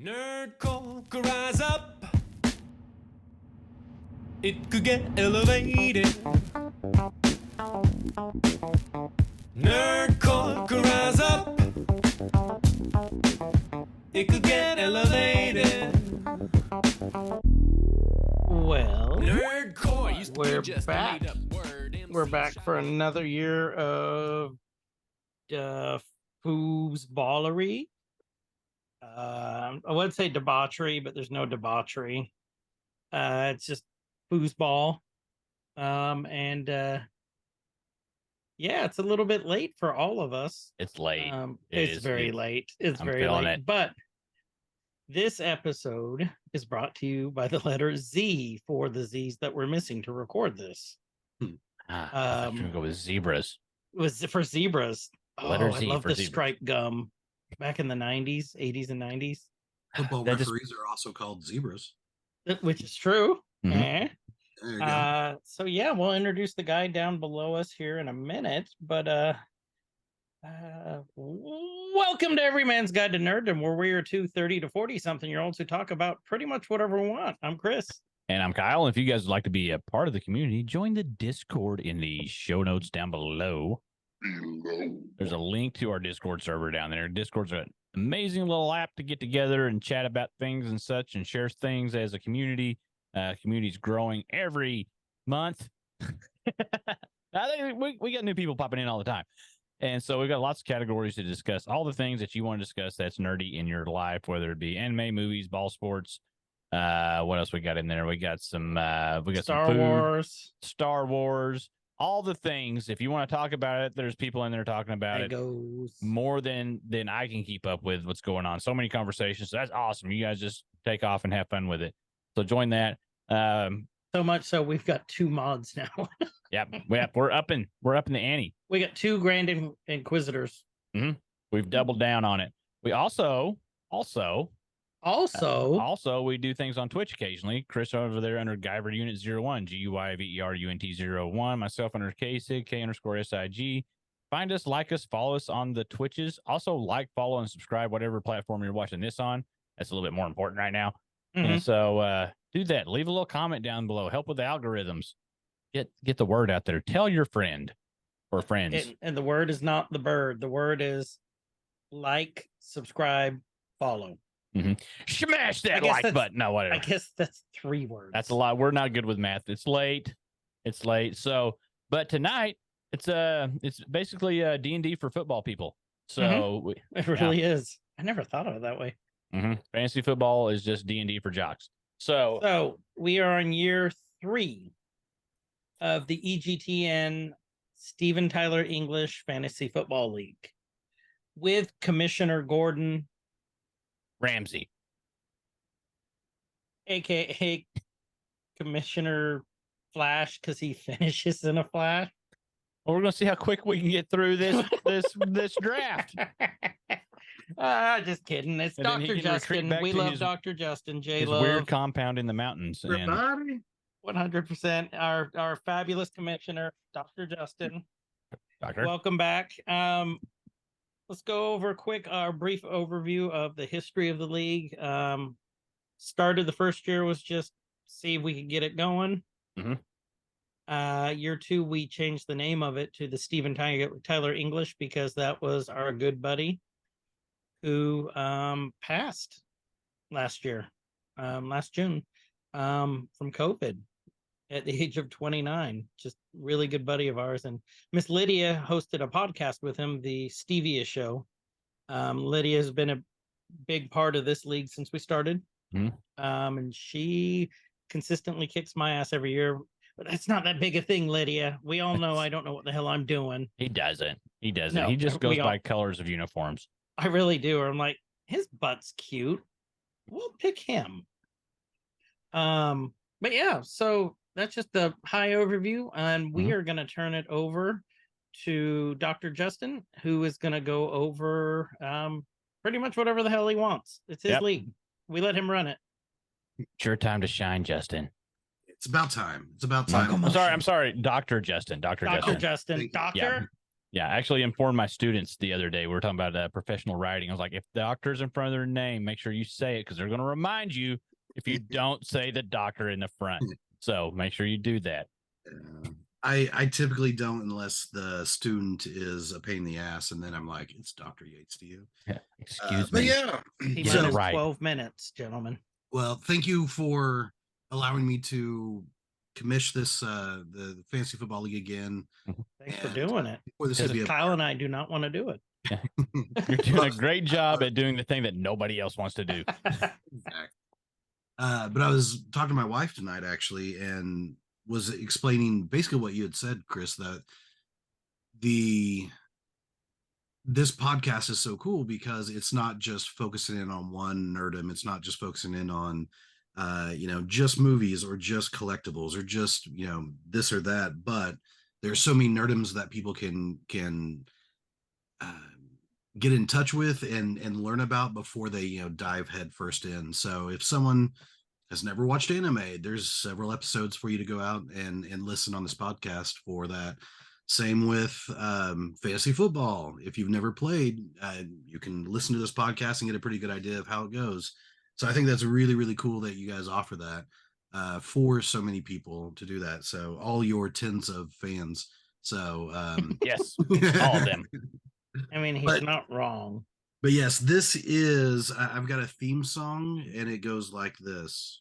Nerdcore could rise up. It could get elevated. Nerdcore could rise up. It could get elevated. Well, Nerdcore used to we're be just back. a made-up word. We're back for another year of foosballery. I would say debauchery, but there's no debauchery. It's just foosball. Yeah, it's a little bit late for all of us. It's late. It's very late. It's I'm very feeling late. it. But this episode is brought to you by the letter Z for the Z's that we're missing to record this. I thought you were gonna go with zebras. It was for zebras. Letter Z I love for the zebras. striped gum back in the 90s, 80s and 90s, Football That just- referees are also called zebras. which is true. Mhm. Eh? There you go. So yeah, we'll introduce the guy down below us here in a minute, but welcome to Every Man's Guide to Nerddom, where we are two 30 to 40 something year olds who talk about pretty much whatever we want. I'm Chris. And I'm Kyle. If you guys would like to be a part of the community, join the Discord in the show notes down below. There's a link to our Discord server down there. Discord's an amazing little app to get together and chat about things and such and share things as a community. Community's growing every month. I think we got new people popping in all the time. And so we've got lots of categories to discuss. All the things that you want to discuss that's nerdy in your life, whether it be anime, movies, ball sports. What else we got in there? We got some Star some food, Wars. Star Wars, all the things. If you want to talk about it, there's people in there talking about it Legos. more than I can keep up with what's going on. So many conversations. So that's awesome. You guys just take off and have fun with it. So join that. So much so we've got two mods now. Yep, we're up in the ante. We got two Grand Inquisitors. We've doubled down on it. We also we do things on Twitch occasionally. Chris over there under Guyver Unit 01, GUIVERUNT 01. Myself under KSIG, K_SIG. Find us, like us, follow us on the Twitches. Also like, follow, and subscribe whatever platform you're watching this on. That's a little bit more important right now. And so do that. Leave a little comment down below. Help with the algorithms. Get the word out there. Tell your friend or friends. And the word is not the bird. The word is like, subscribe, follow. Smash that guess like that's- button. No, whatever. I guess that's 3 words. That's a lot. We're not good with math. It's late. So, but tonight it's basically D&D for football people. So It really is. I never thought of it that way. Fantasy football is just D&D for jocks. So We are on year 3 of the EGTN Steven Tyler English Fantasy Football League with Commissioner Gordon, Ramsey. aka Commissioner Flash, because he finishes in a flash. Well, we're gonna see how quick we can get through this draft. Just kidding. It's And then he Dr. can retreat Justin. back We to love his- Dr. Justin. J His Love. weird compound in the mountains. And Everybody. 100%. Our fabulous commissioner, Dr. Justin. Doctor. Welcome back. Let's go over our brief overview of the history of the league. Started the first year was just see if we could get it going. Year 2, we changed the name of it to the Steven Tyler English because that was our good buddy who passed last year, last June, from COVID at the age of 29. Just really good buddy of ours. And Miss Lydia hosted a podcast with him, the Stevia Show. Lydia has been a big part of this league since we started. And she consistently kicks my ass every year. But that's not that big a thing, Lydia. We all know I don't know what the hell I'm doing. He doesn't. No, He just goes we all- by colors of uniforms. I really do. Or I'm like, his butt's cute. We'll pick him. But yeah, so that's just the high overview, and we are going to turn it over to Dr. Justin, who is going to go over pretty much whatever the hell he wants. It's his league. We let him run it. It's your time to shine, Justin. It's about time. It's about time. I'm sorry, Dr. Justin. Dr. Dr. Justin. Justin. Thank you. Doctor? Yeah, I actually informed my students the other day. We were talking about professional writing. I was like, if doctor's in front of their name, make sure you say it because they're going to remind you if you don't say the doctor in the front. So make sure you do that. I typically don't unless the student is a pain in the ass, and then I'm like, it's Dr. Yates to you. Excuse But me. yeah, T-minus right. 12 minutes, gentlemen. well, thank you for allowing me to commission this the Fantasy Football League again. Thanks for And doing it. for this to Because be a Kyle and I do not want to do it. You're doing a great job at doing the thing that nobody else wants to do. But I was talking to my wife tonight actually, and was explaining basically what you had said, Chris, that this podcast is so cool because it's not just focusing in on one nerdum. It's not just focusing in on just movies or just collectibles or just this or that, but there's so many nerdums that people can get in touch with and learn about before they dive head first in. So if someone has never watched anime, there's several episodes for you to go out and listen on this podcast for that. Same with fantasy football. If you've never played, you can listen to this podcast and get a pretty good idea of how it goes. So I think that's really, really cool that you guys offer that for so many people to do that. So all your tens of fans. So yes, all of them. I mean, he's not wrong. But yes, this is, I've got a theme song and it goes like this.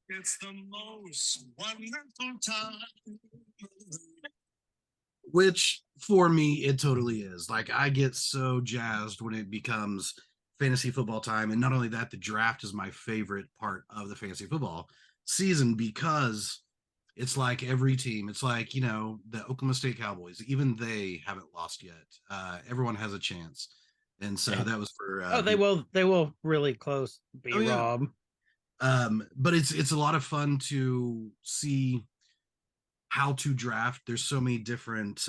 It's the most wonderful time. Which for me, it totally is. Like, I get so jazzed when it becomes fantasy football time. And not only that, the draft is my favorite part of the fantasy football season because it's like every team, it's like, the Oklahoma State Cowboys, even they haven't lost yet. Everyone has a chance. And so that was for they will really close be Rob. But it's a lot of fun to see how to draft. There's so many different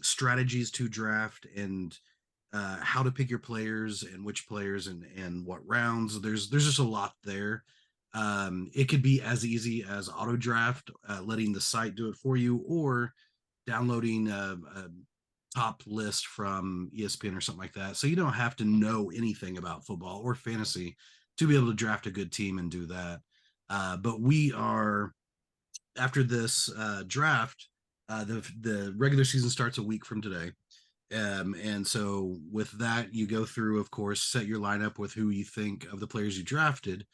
strategies to draft and how to pick your players and which players and what rounds. There's just a lot there. It could be as easy as auto draft, letting the site do it for you, or downloading a top list from ESPN or something like that. So you don't have to know anything about football or fantasy to be able to draft a good team and do that. But we are, after this draft, the regular season starts a week from today. And so with that, you go through, of course, set your lineup with who you think of the players you drafted,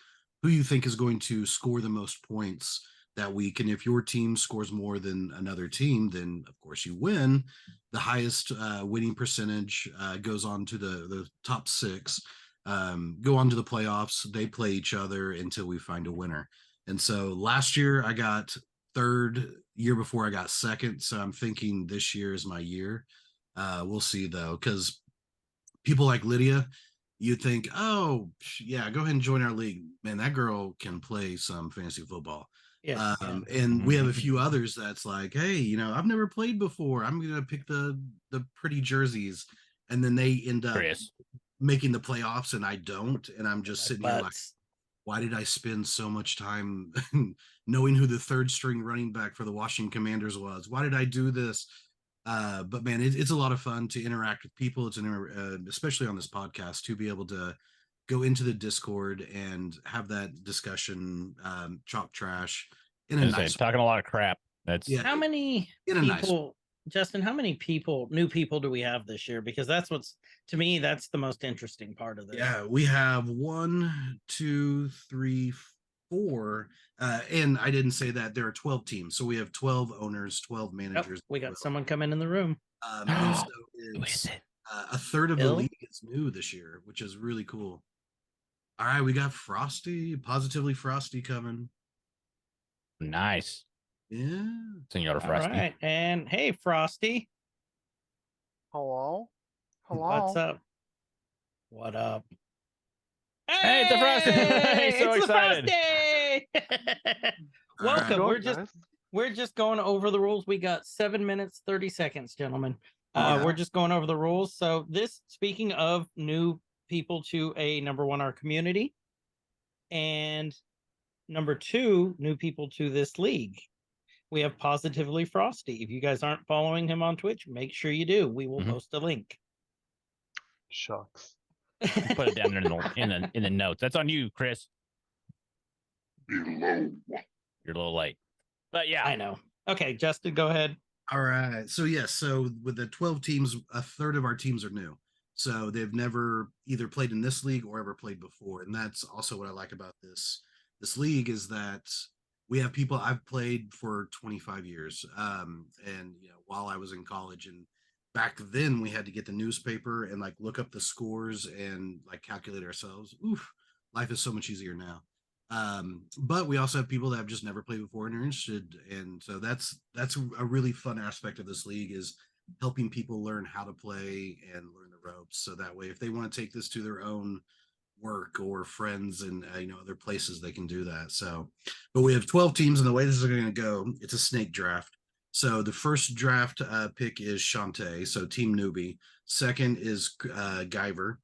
who you think is going to score the most points that week. And if your team scores more than another team, then of course you win. The highest winning percentage goes on to the top six, go on to the playoffs. They play each other until we find a winner. And so last year I got third, year before I got second. So I'm thinking this year is my year. We'll see though, because people like Lydia, you'd think, oh yeah, go ahead and join our league. Man, that girl can play some fantasy football. Yeah, and we have a few others that's like, hey, I've never played before. I'm gonna pick the pretty jerseys, and then they end up making the playoffs, and I don't, and I'm just sitting here like, why did I spend so much time knowing who the third string running back for the Washington Commanders was? Why did I do this? But man, it's a lot of fun to interact with people. It's especially on this podcast, to be able to go into the Discord and have that discussion, chalk trash in a nice talking a lot of crap. That's how many people, Justin, how many new people do we have this year? Because that's to me, that's the most interesting part of this. Yeah, we have 1, 2, 3, 4. And I didn't say that there are 12 teams. So we have 12 owners, 12 managers. We got someone coming in the room. And so it's, a third of the league is new this year, which is really cool. All right, we got Frosty, Positively Frosty coming. Nice. Yeah. Senor Frosty. All right. And hey, Frosty. Hello? What's up? What up? Hey, it's a Frosty. He's so excited. Welcome. Right. We're just going over the rules. We got 7 minutes, 30 seconds, gentlemen. We're just going over the rules. So speaking of new people to number one, our community, and number two, new people to this league. we have Positively Frosty. If you guys aren't following him on Twitch, make sure you do. We will Mhm. post a link. Shucks. Put it down there in the notes. That's on you, Chris. You're a little late. But yeah. I know. Okay, Justin, go ahead. All right. So yes, so with the 12 teams, a third of our teams are new. So they've never either played in this league or ever played before. And that's also what I like about this league is that we have people I've played for 25 years. And while I was in college, and back then we had to get the newspaper and like look up the scores and like calculate ourselves. Oof, life is so much easier now. But we also have people that have just never played before and are interested, and so that's a really fun aspect of this league is helping people learn how to play and learn the ropes, so that way if they want to take this to their own work or friends and other places, they can do that. So but we have 12 teams, and the way this is going to go, it's a snake draft. So the first draft pick is Chante, so team newbie. Second is Guyver.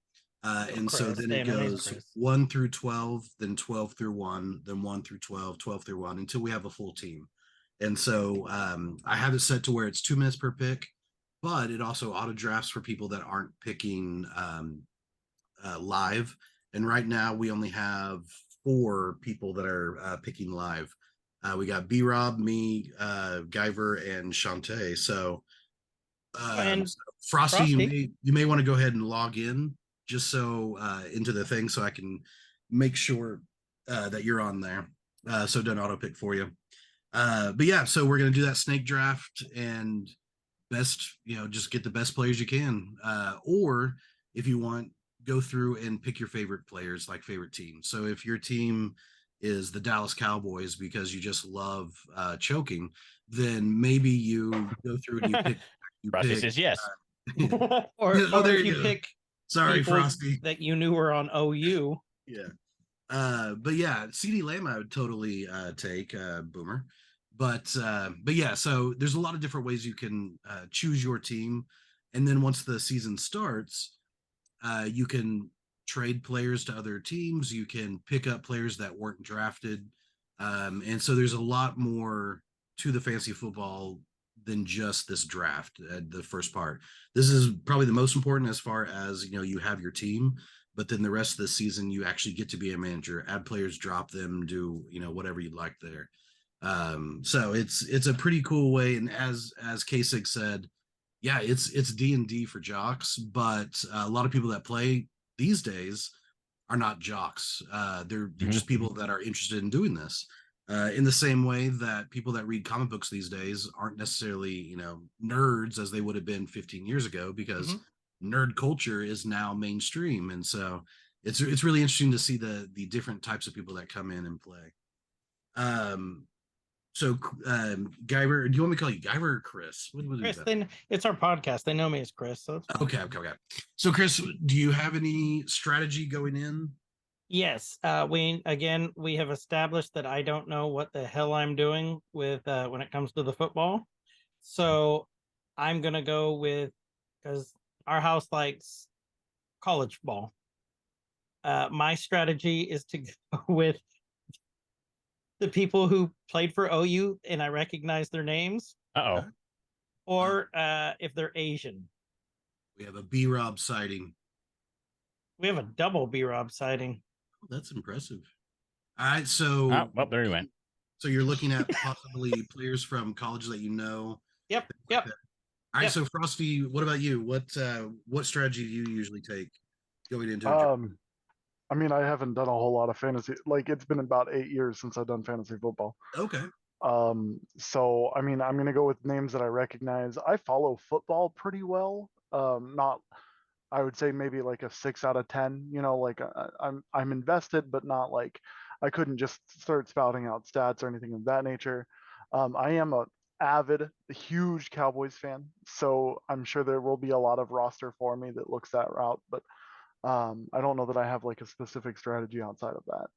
And so Chris, then it damn it, goes Chris. 1 through 12, then 12 through 1, then 1 through 12, 12 through 1, until we have a full team. And so I have it set to where it's 2 minutes per pick, but it also auto drafts for people that aren't picking live. And right now we only have 4 people that are picking live. We got Brob, me, Guyver, and Chante. So, And Frosty, Frosty. you may want to go ahead and log in just so into the thing so I can make sure that you're on there. So it doesn't auto pick for you. But yeah, so we're gonna do that snake draft and best, just get the best players you can. Or if you want, go through and pick your favorite players, like favorite teams. So if your team is the Dallas Cowboys because you just love choking, then maybe you go through and you Frosty pick says yes. or there if you you go. pick Sorry, people Frosty. that you knew were on OU. Yeah. But yeah, CD Lamb I would totally take Boomer. But yeah, so there's a lot of different ways you can choose your team. And then once the season starts, you can trade players to other teams, you can pick up players that weren't drafted. And so there's a lot more to the fantasy football than just this draft, the first part. This is probably the most important as far as you have your team, but then the rest of the season you actually get to be a manager, add players, drop them, do whatever you'd like there. So it's a pretty cool way. And as Kasich said, yeah, it's D&D for jocks, but a lot of people that play these days are not jocks. They're just people that are interested in doing this. In the same way that people that read comic books these days aren't necessarily, nerds as they would have been 15 years ago, because nerd culture is now mainstream. And so it's really interesting to see the different types of people that come in and play. So Guyver, do you want me to call you Guyver or Chris? Chris, it's our podcast. They know me as Chris. So it's fine. Okay. So Chris, do you have any strategy going in? Yes. We have established that I don't know what the hell I'm doing with when it comes to the football. So I'm gonna go with, because our house likes college ball. My strategy is to go with the people who played for OU and I recognize their names. Or if they're Asian. We have a B-Rob sighting. We have a double B-Rob sighting. Oh, that's impressive. All right, so there he went. So you're looking at possibly players from college that you know. Yep. All right, so Frosty, what about you? What strategy do you usually take going into a draft? I mean, I haven't done a whole lot of fantasy. Like, it's been about 8 years since I've done fantasy football. Okay. So I mean, I'm gonna go with names that I recognize. I follow football pretty well. Not, I would say maybe like a 6 out of 10. Like I'm invested, but not like I couldn't just start spouting out stats or anything of that nature. I am a avid, huge Cowboys fan, so I'm sure there will be a lot of roster for me that looks that route, but I don't know that I have like a specific strategy outside of that.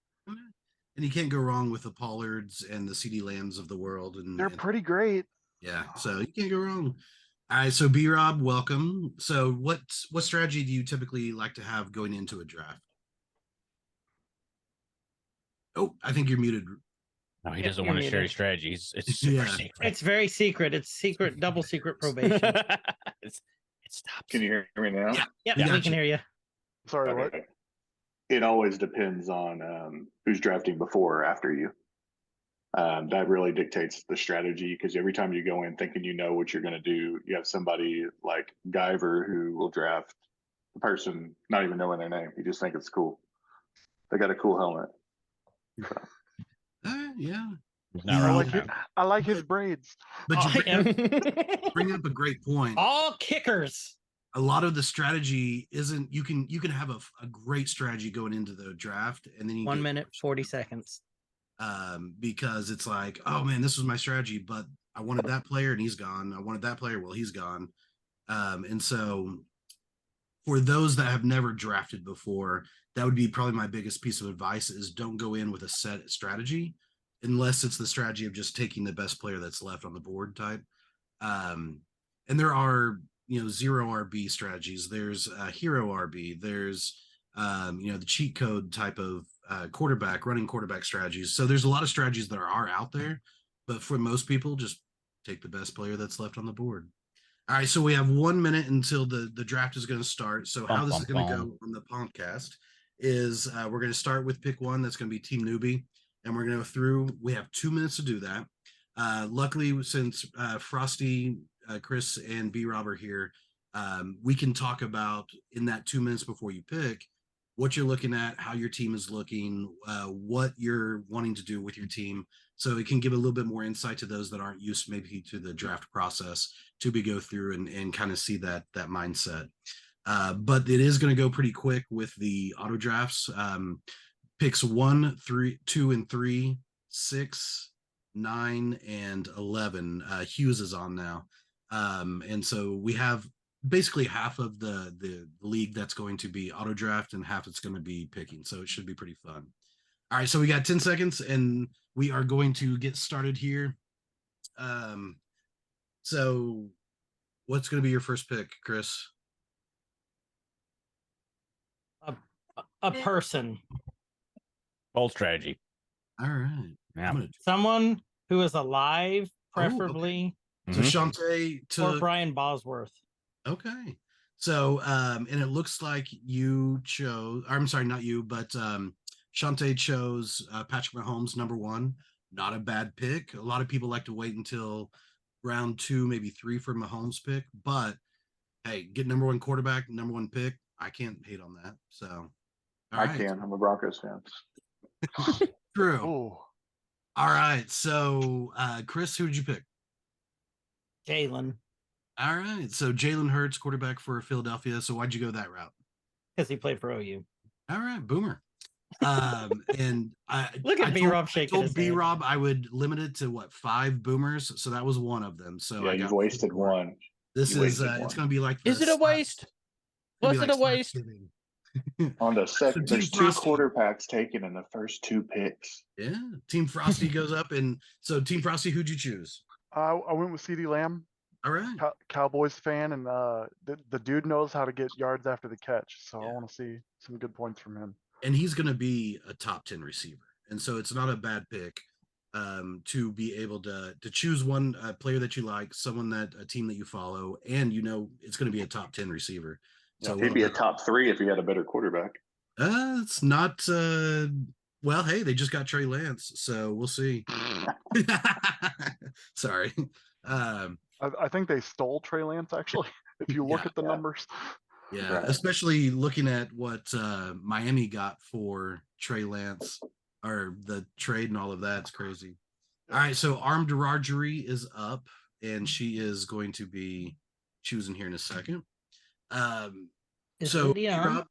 And you can't go wrong with the Pollards and the CD Lambs of the world, and They're pretty great. Yeah, so you can't go wrong. All right, so B-Rob, welcome. So what strategy do you typically like to have going into a draft? Oh, I think you're muted. No, he Yeah, doesn't you're want to share muted. his strategies. It's super Yeah. secret. It's very secret. It's secret, double secret probation. It's top Can you secret. hear me now? Yeah. Yep, We we got can you. hear you. Sorry, what? Okay. It always depends on who's drafting before or after you. That really dictates the strategy because every time you go in thinking you know what you're going to do, you have somebody like Guyver who will draft the person not even knowing their name. You just think it's cool. They got a cool helmet. Yeah. He's not I wrong. like it. I like his braids. But you Oh, bring up a great point. all kickers. A lot of the strategy isn't you can have a great strategy going into the draft and then you 1 get minute, questioned 40 seconds. because it's like, oh man, this was my strategy, but I wanted that player and he's gone. I wanted that player, well, he's gone. And so for those that have never drafted before, that would be probably my biggest piece of advice is don't go in with a set strategy unless it's the strategy of just taking the best player that's left on the board type. And there are, zero RB strategies. There's hero RB. There's, the cheat code type of running quarterback strategies. So there's a lot of strategies that are out there, but for most people, just take the best player that's left on the board. All right, so we have 1 minute until the draft is going to start. So how this is going to go on the podcast is we're going to start with pick one. That's going to be Team Newbie, and we're going to go through. We have 2 minutes to do that. Luckily, since Frosty, Chris, and B-Rob are here, we can talk about in that 2 minutes before you pick what you're looking at, how your team is looking, what you're wanting to do with your team. So it can give a little bit more insight to those that aren't used maybe to the draft process to be go through and kind of see that mindset. But it is going to go pretty quick with the auto drafts. Picks 1, 3, 2, and 3, 6, 9, and 11. Hughes is on now. And so we have basically half of the league that's going to be auto draft and half it's going to be picking. So it should be pretty fun. All right, so we got 10 seconds and we are going to get started here. So what's going to be your first pick, Chris? A person. Bold strategy. All right. Yeah. Someone who is alive, preferably. So Chante Or Brian Bosworth. Okay. So and it looks like you chose, I'm sorry, not you, but Chante chose Patrick Mahomes number 1. Not a bad pick. A lot of people like to wait until round 2, maybe 3 for Mahomes pick, but hey, get number 1 quarterback, number 1 pick. I can't hate on that. So I can. I'm a Broncos fan. True. Oh, All right. So Chris, who did you pick? Jalen. All right. So Jalen Hurts, quarterback for Philadelphia. So why'd you go that route? Because he played for OU. All right, boomer. And Look at B-Rob shaking his head. B-Rob I would limit it to 5 boomers. So that was one of them. So Yeah, I you've got wasted 4. one. This You is wasted it's one. going to be like Is it a waste? Was it a waste? On the second, Team there's 2 Frosty. quarterbacks taken in the first 2 picks. Yeah, Team Frosty goes up, and so Team Frosty, who'd you choose? I went with CeeDee Lamb, All right, Cowboys fan, and the dude knows how to get yards after the catch. So Yeah. I want to see some good points from him. and he's going to be a top 10 receiver, and so it's not a bad pick to be able to choose one player that you like, a team that you follow, and it's going to be a top 10 receiver. So He'd be a top 3 if he had a better quarterback. it's not. Well, hey, they just got Trey Lance, so we'll see. Sorry. I think they stole Trey Lance actually. If you look Yeah. at the numbers. Yeah, Right. especially looking at what Miami got for Trey Lance, or the trade and all of that. It's crazy. All right, so Armed Rargery is up, and she is going to be choosing here in a second. Is So Lydia on?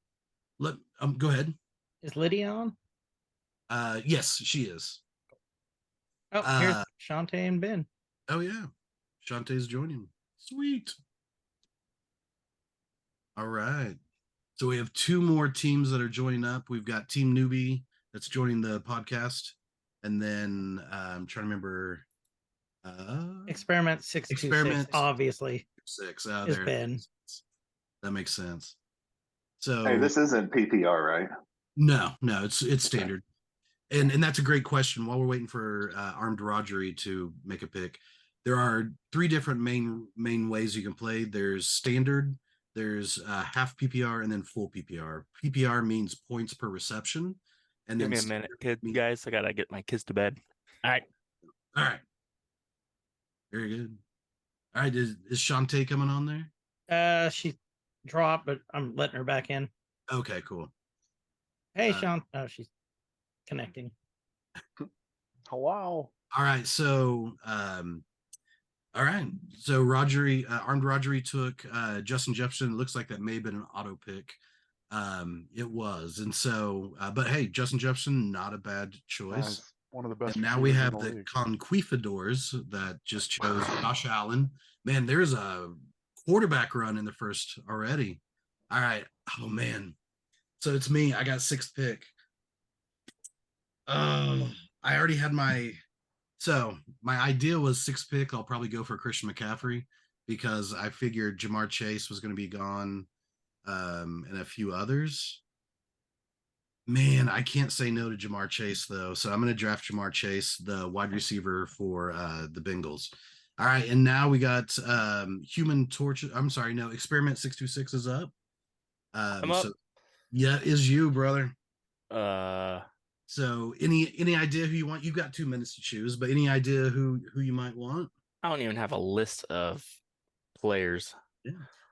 Rob, go ahead. Is Lydia on? Yes, she is. Oh, here's Chante and Ben. Oh yeah, Shantae's joining. Sweet. All right. So we have 2 more teams that are joining up. We've got Team Newbie that's joining the podcast, and then I'm trying to remember. Experiment 626, Experiment obviously. 6. is There. Ben. That makes sense. So Hey, this isn't PPR, right? no, it's standard. And that's a great question. While we're waiting for Armed Rogery to make a pick, there are 3 different main ways you can play. There's standard, there's half PPR, and then full PPR. PPR means points per reception, and Give then me a minute, standard means- guys. I gotta get my kids to bed. All right. All right, very good. All right, is Chante coming on there? She dropped, but I'm letting her back in. Okay, cool. Hey, Uh, Sean. Oh, she's connecting. Wow. All right, so all right, so Rogery, Armed Rogery took Justin Jefferson. It looks like that may have been an auto pick. It was, and so, but hey, Justin Jefferson, not a bad choice. That's one of the best. And now we receivers in have the league. Conquistadors that just chose Josh Allen. Man, there's a quarterback run in the first already. All right. Oh man. So it's me. I got 6th pick. I already had my idea was 6th pick. I'll probably go for Christian McCaffrey because I figured Jamar Chase was going to be gone, and a few others. Man, I can't say no to Jamar Chase though, so I'm going to draft Jamar Chase, the wide receiver for the Bengals. All right, and now we got Human Torch. I'm sorry, no, Experiment 626 is up. I'm up. So, yeah, is you, brother. Uh, So any idea who you want? You've got 2 minutes to choose, but any idea who you might want? I don't even have a list of players.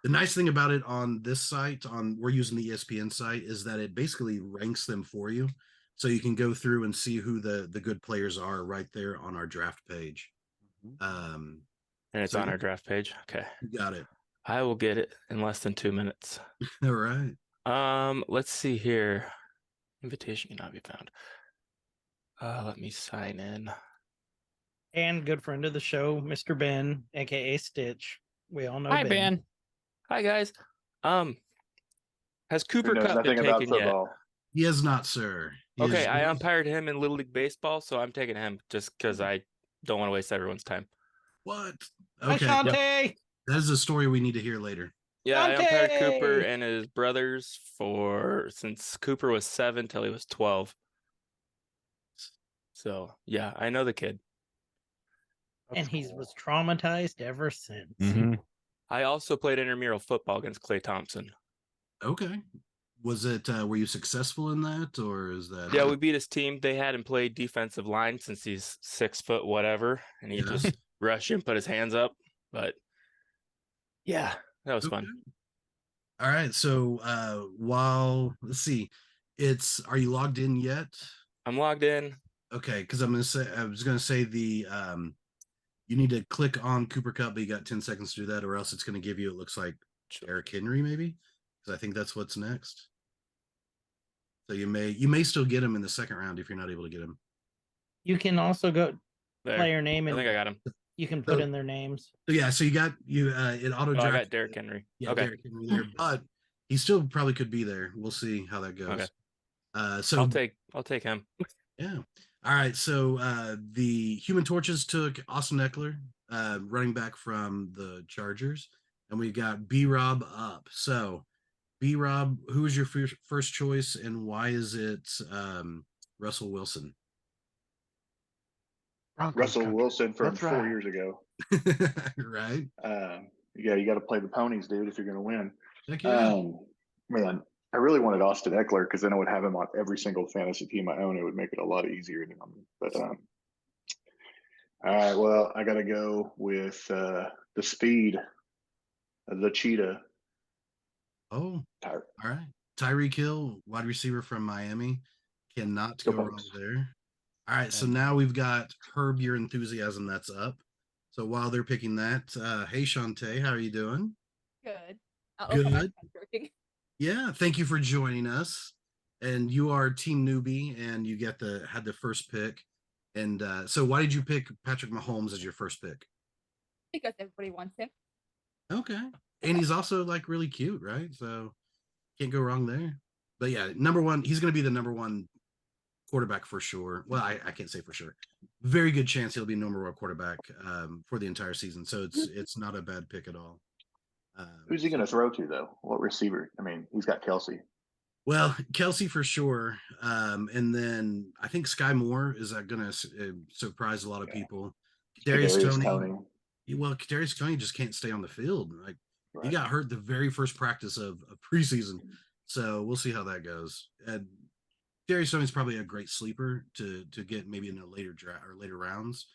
The nice thing about it on this site, we're using the ESPN site, is that it basically ranks them for you. So you can go through and see who the good players are right there on our draft page. And it's So on yeah. our draft page. Okay. You got it. I will get it in less than 2 minutes. All right. Let's see here. Invitation cannot be found. Let me sign in. And good friend of the show, Mr. Ben, aka Stitch. We all know Hi, Ben. Hi guys. Has Who Cooper knows Cup been nothing about taken yet? football? He has not, sir. He Okay, is- I umpired him in Little League Baseball, so I'm taking him just because I don't want to waste everyone's time. What? Hi, Okay. Chante. That is a story we need to hear later. Yeah, I umpired Cooper Chante! and his brothers since Cooper was 7 till he was 12. So yeah, I know the kid. And That's he cool. was traumatized ever since. Mhm. I also played intramural football against Clay Thompson. Okay. Was it were you successful in that, or is that Yeah, we beat his team. They had him play defensive line since he's 6 foot whatever, and he Yeah. just rushed and put his hands up. But yeah, that was fun. Okay. All right. So let's see, are you logged in yet? I'm logged in. Okay, because I was gonna say you need to click on Cooper Cup, but you got 10 seconds to do that, or else it's gonna give you, it looks like Eric Henry, maybe. Because I think that's what's next. So you may still get him in the second round if you're not able to get him. You can also go There. player name I and think I got him. you can put So- in their names. So yeah, so it auto Oh, I got draft. Derrick Henry. Yeah, Okay. Derrick Henry there, but he still probably could be there. We'll see how that goes. Okay. So I'll take him. yeah. All right. So the Human Torches took Austin Eckler, running back from the Chargers, and we got B-Rob up. So B-Rob, who was your first choice, and why is it Russell Wilson? Broncos Russell country. Wilson from That's 4 right. years ago. Right? Yeah, you got to play the ponies, dude, if you're going to win. Heck yeah. Man, I really wanted Austin Eckler because then I would have him on every single fantasy team I own. It would make it a lot easier. But all right, well, I got to go with the speed of the cheetah. Oh, Ty- all right. Tyreek Hill, wide receiver from Miami. Cannot Go go wrong Bucs. there. All right, so now we've got Herb Your Enthusiasm that's up. So while they're picking that, hey Chante, how are you doing? Good. Good. My phone's working. Yeah, thank you for joining us. And you are team newbie, and you had the first pick. And so why did you pick Patrick Mahomes as your first pick? Because everybody wants him. Okay. And he's also like really cute, right? So can't go wrong there. But yeah, number one, he's going to be the number one quarterback for sure. Well, I can't say for sure. Very good chance he'll be number one quarterback for the entire season. So it's not a bad pick at all. Who's he going to throw to, though? What receiver? I mean, he's got Kelsey. Well, Kelsey for sure. And then I think Sky Moore is going to surprise a lot of Yeah. people. Darius Kadarius Tony. Well, Kadarius Tony just can't stay on the field. Like he Right. got hurt the very first practice of preseason, so we'll see how that goes. And Darius Tony's probably a great sleeper to get maybe in a later draft or later rounds.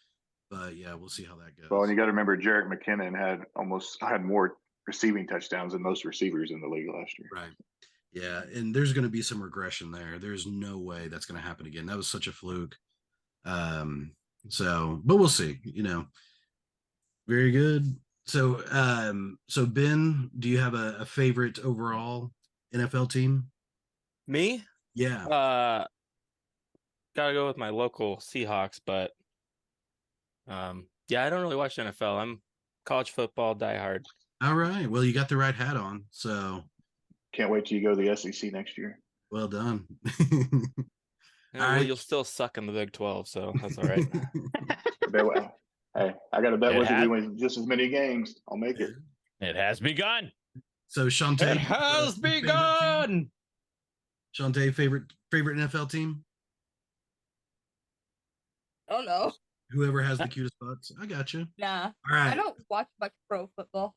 But yeah, we'll see how that goes. Well, and you got to remember, Jarek McKinnon had more receiving touchdowns than most receivers in the league last year. Right. Yeah, and there's going to be some regression there. There's no way that's going to happen again. That was such a fluke. So, but we'll see. Very good. So, so Ben, do you have a favorite overall NFL team? Me? Yeah. Gotta go with my local Seahawks, but yeah, I don't really watch NFL. I'm college football diehard. All right. Well, you got the right hat on. So Can't wait till you go to the SEC next year. well done. Well, right. you'll still suck in the Big 12, so that's all right. Hey, I got to bet It with you has- win just as many games. I'll make it. It has begun. So Chante, It has begun. Chante, favorite NFL team? I don't know. Whoever has the cutest butts. I got you. Nah. All right. I don't watch much pro football.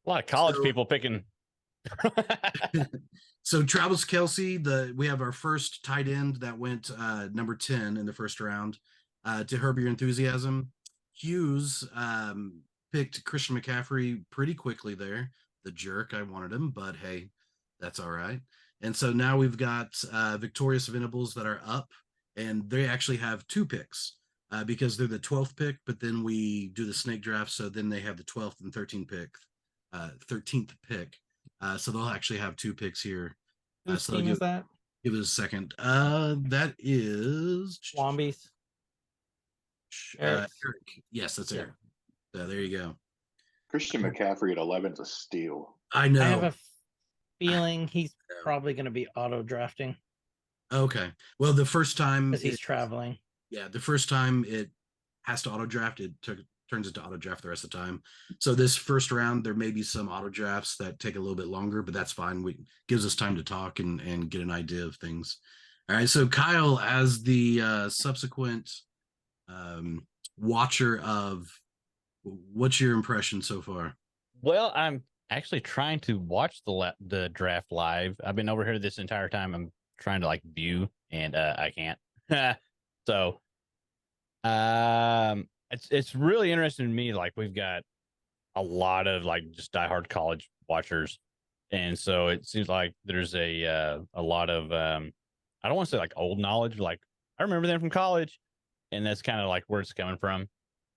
A lot of college So- people picking. So Travis Kelsey, we have our first tight end that went number 10 in the first round. To Herb Your Enthusiasm, Hughes picked Christian McCaffrey pretty quickly there. The jerk, I wanted him, but hey, that's all right. And so now we've got Victorious Venables that are up, and they actually have 2 picks because they're the 12th pick, but then we do the snake draft, so then they have the 12th and 13th pick. So they'll actually have 2 picks here. Whose So team is that? give it a second. That is Wombies. Eric. Eric's. Yes, that's Yeah. Eric. So there you go. Christian McCaffrey at 11 is a steal. I know. I have a feeling he's probably going to be auto drafting Okay. Well, the first time because he's traveling. yeah, the first time it has to auto draft, turns into auto draft the rest of the time. So this first round, there may be some auto drafts that take a little bit longer, but that's fine. Gives us time to talk and get an idea of things. All right. So Kyle, as the subsequent watcher of, what's your impression so far? Well, I'm actually trying to watch the draft live. I've been over here this entire time. I'm trying to view, and I can't. So, it's really interesting to me. We've got a lot of just diehard college watchers, and so it seems like there's a lot of I don't want to say old knowledge. I remember them from college, and that's kind of where it's coming from.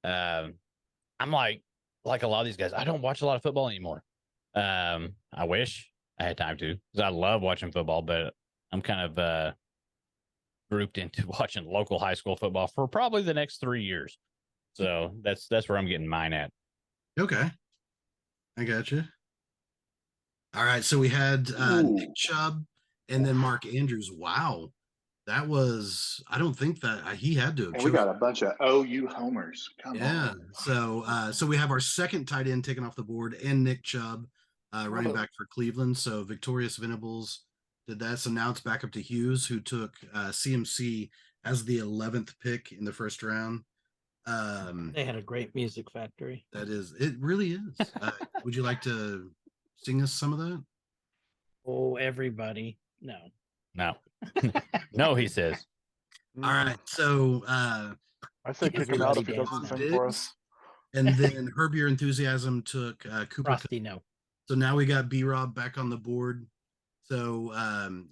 I'm like a lot of these guys. I don't watch a lot of football anymore. I wish I had time to, because I love watching football, but I'm kind of grouped into watching local high school football for probably the next 3 years. So that's where I'm getting mine at. Okay. I got you. All right. So we had Nick Chubb and then Mark Andrews. Wow. That was, I don't think that he had to have And we chosen. got a bunch of OU homers. Come Yeah. on. So we have our second tight end taken off the board and Nick Chubb, running back for Cleveland. So Victorious Venables did that. So now it's back up to Hughes, who took CMC as the 11th pick in the first round. They had a great music factory. It really is. Would you like to sing us some of that? Oh, everybody. No. No, no, he says. All right. So I say Yeah, kick him out if he Frosty doesn't dance. sing for us. and then Herb Your Enthusiasm took Cooper. Frosty, no. So now we got B-Rob back on the board. So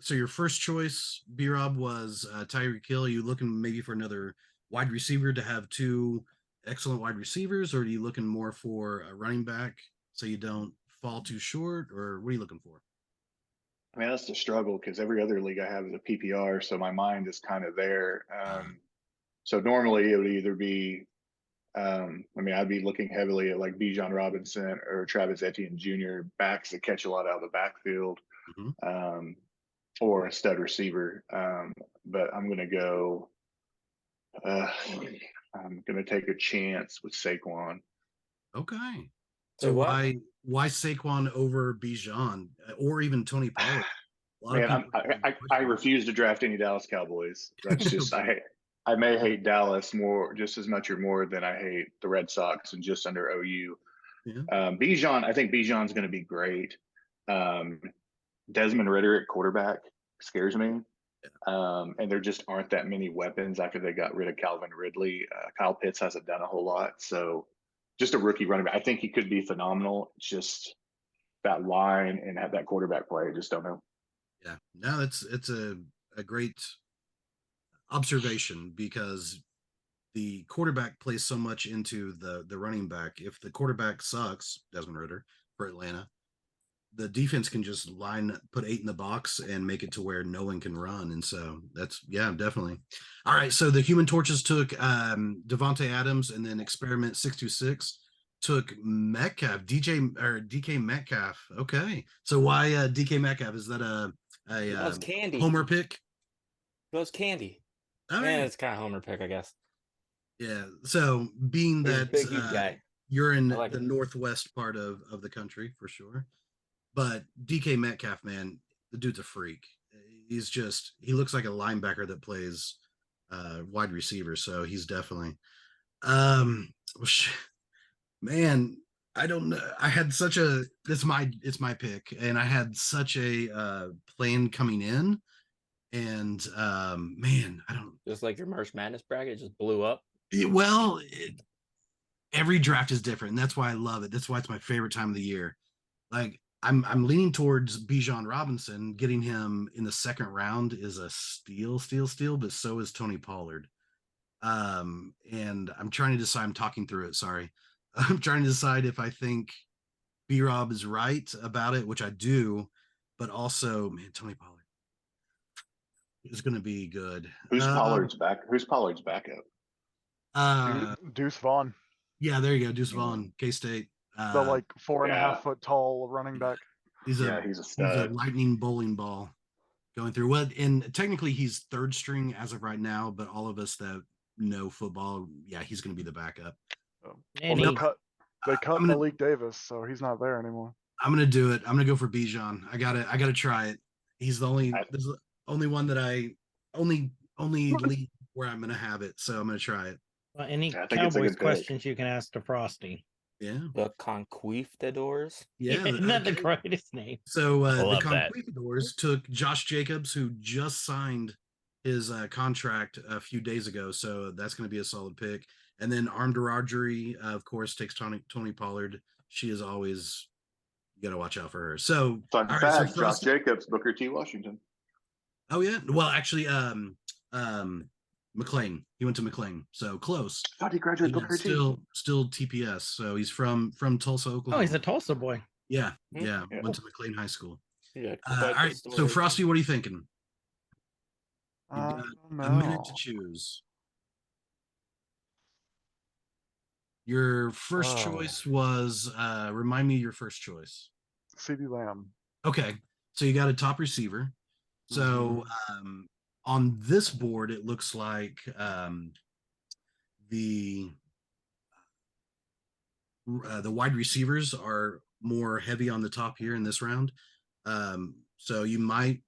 so your first choice, B-Rob, was Tyreek Hill. Are you looking maybe for another wide receiver to have 2 excellent wide receivers, or are you looking more for a running back so you don't fall too short, or what are you looking for? I mean, that's the struggle because every other league I have is a PPR, so my mind is kind of there. So normally it would either be, I'd be looking heavily at Bijan Robinson or Travis Etienne Jr. backs that catch a lot out of the backfield, or a stud receiver. But I'm going to go. I'm going to take a chance with Saquon. Okay. So So what? why Saquon over Bijan or even Tony Pollard? A lot of Man, people are I questioning. refuse to draft any Dallas Cowboys. That's just I may hate Dallas more, just as much or more than I hate the Red Sox and just under OU. Yeah. Bijan, I think Bijan's going to be great. Desmond Ritter at quarterback scares me. And there just aren't that many weapons after they got rid of Calvin Ridley. Kyle Pitts hasn't done a whole lot. So just a rookie running back. I think he could be phenomenal. It's just that line and have that quarterback play. I just don't know. Yeah, no, it's a great observation because the quarterback plays so much into the running back. If the quarterback sucks, Desmond Ritter for Atlanta, the defense can just put 8 in the box and make it to where no one can run. And so that's, yeah, definitely. All right. So the Human Torches took Devontae Adams, and then Experiment 626 took Metcalf, DK Metcalf. Okay. So why DK Metcalf? Is that a Loves candy. homer pick? Loves candy. All Yeah, right. it's kind of homer pick, I guess. Yeah. So being He's a that big guy. you're in I like the it. northwest part of the country for sure. But DK Metcalf, man, the dude's a freak. He looks like a linebacker that plays wide receiver. So he's definitely, man, I don't know. I had it's my pick, and I had such a plan coming in, and man, I don't. Just like your March Madness bracket just blew up. Well, every draft is different, and that's why I love it. That's why it's my favorite time of the year. Like I'm leaning towards Bijan Robinson. Getting him in the second round is a steal, but so is Tony Pollard. And I'm trying to decide. I'm talking through it. Sorry, I'm trying to decide if I think B-Rob is right about it, which I do, but also, man, Tony Pollard is going to be good. Who's Pollard's backup? Deuce Vaughn, Yeah, there you go, Deuce Vaughn, K-State. the like 4.5 yeah. foot tall running back. He's a He's a stud. lightning bowling ball going through. What? And technically, he's third string as of right now. But all of us that know football, yeah, he's going to be the backup. And Well, he- they cut I'm gonna- Malik Davis, so he's not there anymore. I'm going to do it. I'm going to go for Bijan. I gotta try it. He's the only one that I only league where I'm going to have it. So I'm going to try it. well, any Yeah, I think it's a Cowboys good pick. questions you can ask to Frosty. Yeah, The Conquistadors. yeah. Not the okay. greatest name. So the love that. Conquistadors took Josh Jacobs, who just signed his contract a few days ago. So that's going to be a solid pick. And then Armed Rodgery, of course, takes Tony Pollard. She is always, you got to watch out for her. So, Fun all right, fact: so Josh Frosty- Jacobs, Booker T. Washington. Oh yeah. Well, actually, McLean. He went to McLean, so close. I thought he graduated Yeah, Booker T. still TPS. So he's from Tulsa, Oklahoma. Oh, he's a Tulsa boy. yeah, Hmm, yeah. yeah. Went to McLean High School. Yeah, All right. So Frosty, what are you thinking? You've I got don't a minute know. to choose. Your first Oh. choice was remind me of your first choice. CeeDee Lamb. Okay. So you got a top receiver. So on this board, it looks like the wide receivers are more heavy on the top here in this round. So you might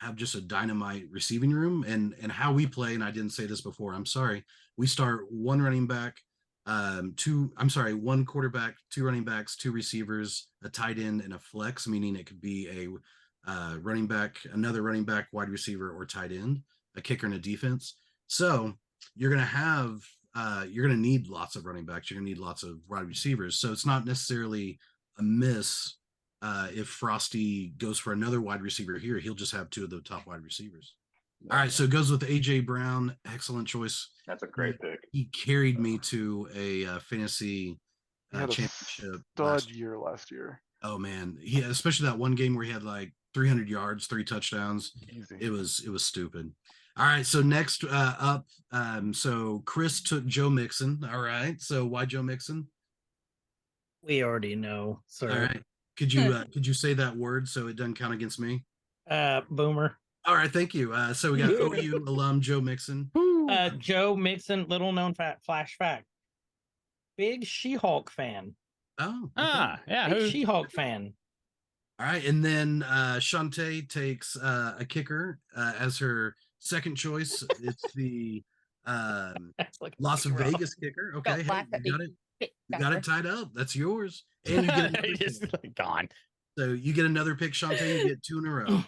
have just a dynamite receiving room, and how we play, and I didn't say this before, I'm sorry. We start one running back, one quarterback, 2 running backs, 2 receivers, a tight end, and a flex, meaning it could be a running back, another running back, wide receiver, or tight end, a kicker, and a defense. So you're gonna need lots of running backs. You're gonna need lots of wide receivers. So it's not necessarily a miss if Frosty goes for another wide receiver here. He'll just have 2 of the top wide receivers. All right, so it goes with AJ Brown. Excellent choice. That's a great pick. He carried me to a fantasy He had a championship. stud year last year. Oh man, especially that one game where he had like 300 yards, 3 touchdowns. Easy. It was stupid. All right, so next up, so Chris took Joe Mixon. All right, so why Joe Mixon? We already know, sir. All right, could you say that word so it doesn't count against me? Boomer. All right, thank you. So we got OU alum Joe Mixon. Joe Mixon, little known flash fact. Big She-Hulk fan. Oh, okay. Yeah. Big She-Hulk fan. All right, and then Chante takes a kicker as her second choice. It's the That's like a Las big rock. Vegas kicker. Okay, Don't hey, laugh at you me. got it. Pick You got it Pepper. tied up. That's yours, and you get another It's pick. like gone. So you get another pick, Chante. You get 2 in a row.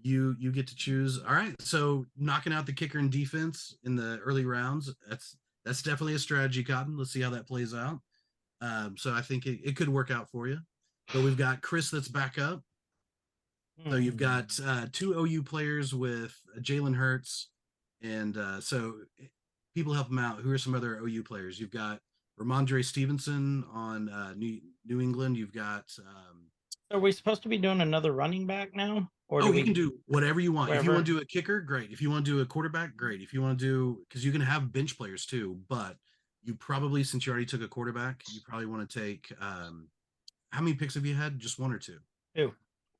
You get to choose. All right, so knocking out the kicker and defense in the early rounds. That's definitely a strategy, Cotton. Let's see how that plays out. So I think it could work out for you. But we've got Chris that's back up. So you've got 2 OU players with Jalen Hurts, and so people help him out. Who are some other OU players? You've got Ramondre Stevenson on New England. You've got Are we supposed to be doing another running back now? Or do you we can do whatever you want. If you want wherever? to do a kicker, great. If you want to do a quarterback, great. If you want to do, because you can have bench players too, but you probably, since you already took a quarterback, you probably want to take how many picks have you had? Just 1 or 2? 2?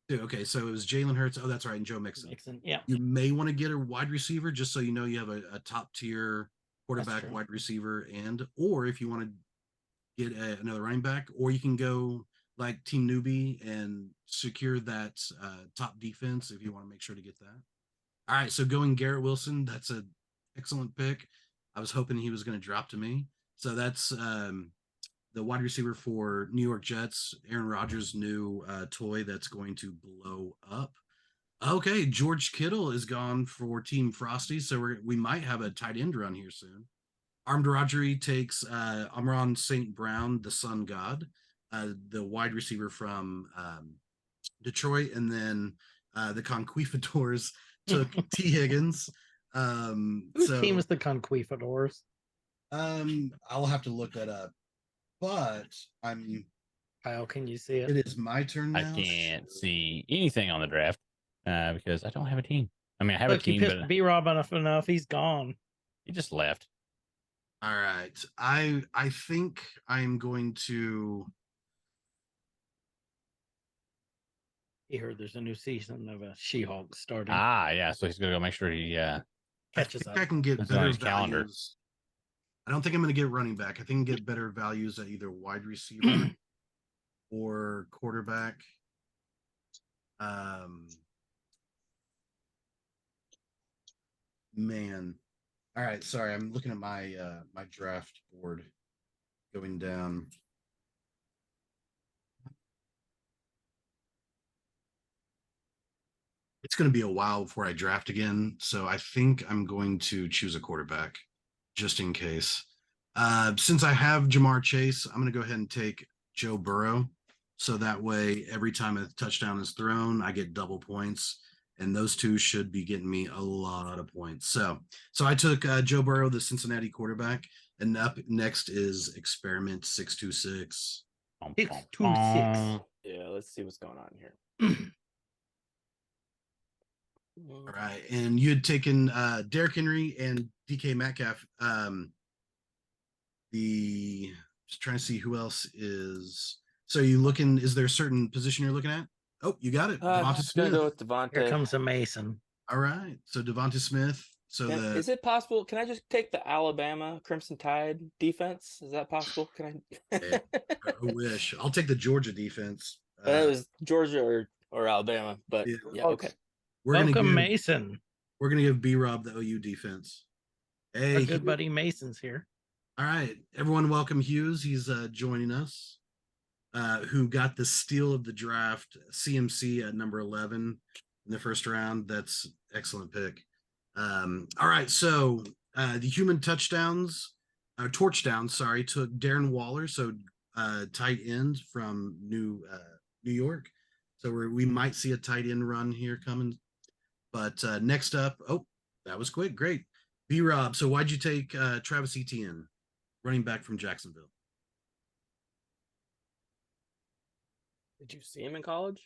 2. Okay, so it was Jalen Hurts. Oh, that's right, and Joe Mixon. Yeah. You may want to get a wide receiver just so you know you have a top tier quarterback, true. wide receiver, or if you want to get another running back, or you can go like Team Newbie and secure that top defense if you want to make sure to get that. All right, so going Garrett Wilson, that's an excellent pick. I was hoping he was going to drop to me. So that's the wide receiver for New York Jets, Aaron Rodgers' new toy that's going to blow up. Okay, George Kittle is gone for Team Frosty, so we might have a tight end run here soon. Armed Rodgery takes Amron St. Brown, the Sun God, the wide receiver from Detroit, and then the Conquistadors took T. Higgins. Whose team is the Conquistadors? I'll have to look that up, but Kyle, can you see it? it is my turn now. I can't see anything on the draft because I don't have a team. I mean, I have Look, a team, you pissed but B-Rob enough. He's gone. he just left. All right. I think I'm going to. He heard there's a new season of She-Hulk starting. Ah, yeah. So he's gonna go make sure he Catches I up. think I can get That's on better his calendar. values. I don't think I'm going to get running back. I think I can get better values at either wide receiver or quarterback. Man. All right, sorry. I'm looking at my my draft board going down. It's going to be a while before I draft again, so I think I'm going to choose a quarterback just in case. Since I have Jamar Chase, I'm going to go ahead and take Joe Burrow. So that way, every time a touchdown is thrown, I get double points. And those two should be getting me a lot of points. So I took Joe Burrow, the Cincinnati quarterback. And up next is Experiment 626. 626. Yeah, let's see what's going on here. All right. And you had taken Derrick Henry and DK Metcalf. Just trying to see who else is. So you looking, is there a certain position you're looking at? Oh, you got it. I'm Devonta just gonna Smith. go with Devontae. Here comes a Mason. All right. So Devonta Smith. So Is it possible? Can I just take the Alabama Crimson Tide defense? Is that possible? Can I? I wish. I'll take the Georgia defense. That was Georgia or Alabama, but Yeah. yeah, okay. We're gonna Welcome, give Mason. we're gonna give B-Rob the OU defense. Hey, Our good buddy Mason's here. All right, everyone, welcome Hughes. He's joining us. Who got the steal of the draft, CMC at number 11 in the first round. That's excellent pick. All right, so the human touchdowns, torchdowns, sorry, took Darren Waller, so tight end from New York. So we might see a tight end run here coming. But next up, oh, that was quick, great. B-Rob, so why'd you take Travis Etienne, running back from Jacksonville? Did you see him in college?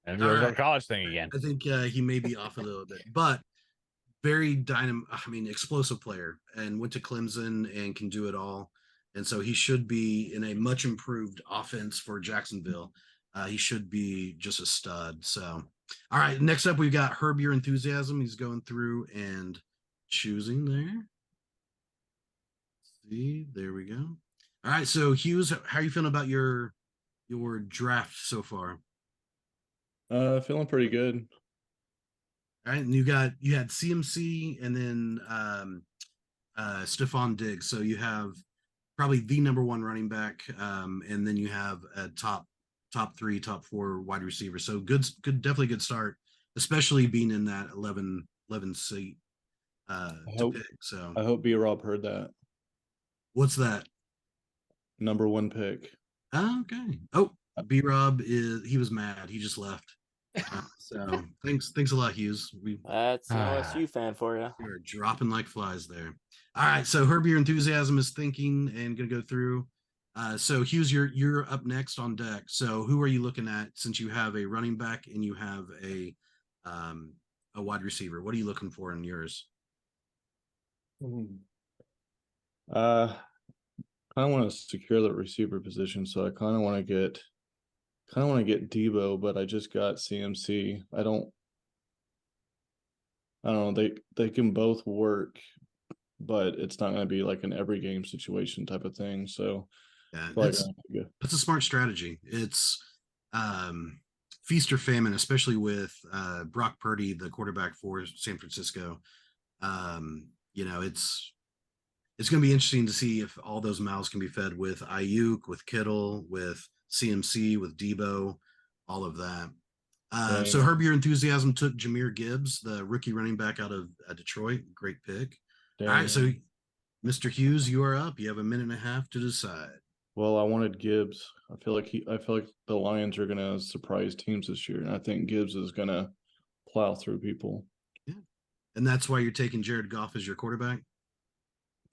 And All there's our right. college thing again. I think he may be off a little bit, but very explosive player, and went to Clemson and can do it all. And so he should be in a much improved offense for Jacksonville. He should be just a stud. So, all right, next up we've got Herb Your Enthusiasm. He's going through and choosing there. See, there we go. All right, so Hughes, how are you feeling about your draft so far? Feeling pretty good. All right, and you had CMC and then Stephon Diggs. So you have probably the number one running back, and then you have a top three, top four wide receiver. So definitely good start, especially being in that 11 seat to pick. So I hope B Rob heard that. what's that? Number one pick. Oh, okay. Oh, B Rob he was mad. He just left. So thanks a lot, Hughes. That's an OSU fan for you. We are dropping like flies there. All right, so Herbie, your enthusiasm is thinking and gonna go through. So Hughes, you're up next on deck. So who are you looking at since you have a running back and you have a wide receiver? What are you looking for in yours? I kind of want to secure the receiver position, so I kind of want to get Debo, but I just got CMC. I don't know. They can both work, but it's not going to be like an every game situation type of thing. So Yeah, that's a smart strategy. It's feast or famine, especially with Brock Purdy, the quarterback for San Francisco. It's going to be interesting to see if all those mouths can be fed with Ayuk, with Kittle, with CMC, with Debo, all of that. So Herbie, your enthusiasm took Jahmyr Gibbs, the rookie running back out of Detroit. Great pick. All right, so Mr. Hughes, you are up. You have a minute and a half to decide. Well, I wanted Gibbs. I feel like the Lions are gonna surprise teams this year, and I think Gibbs is gonna plow through people. Yeah, and that's why you're taking Jared Goff as your quarterback.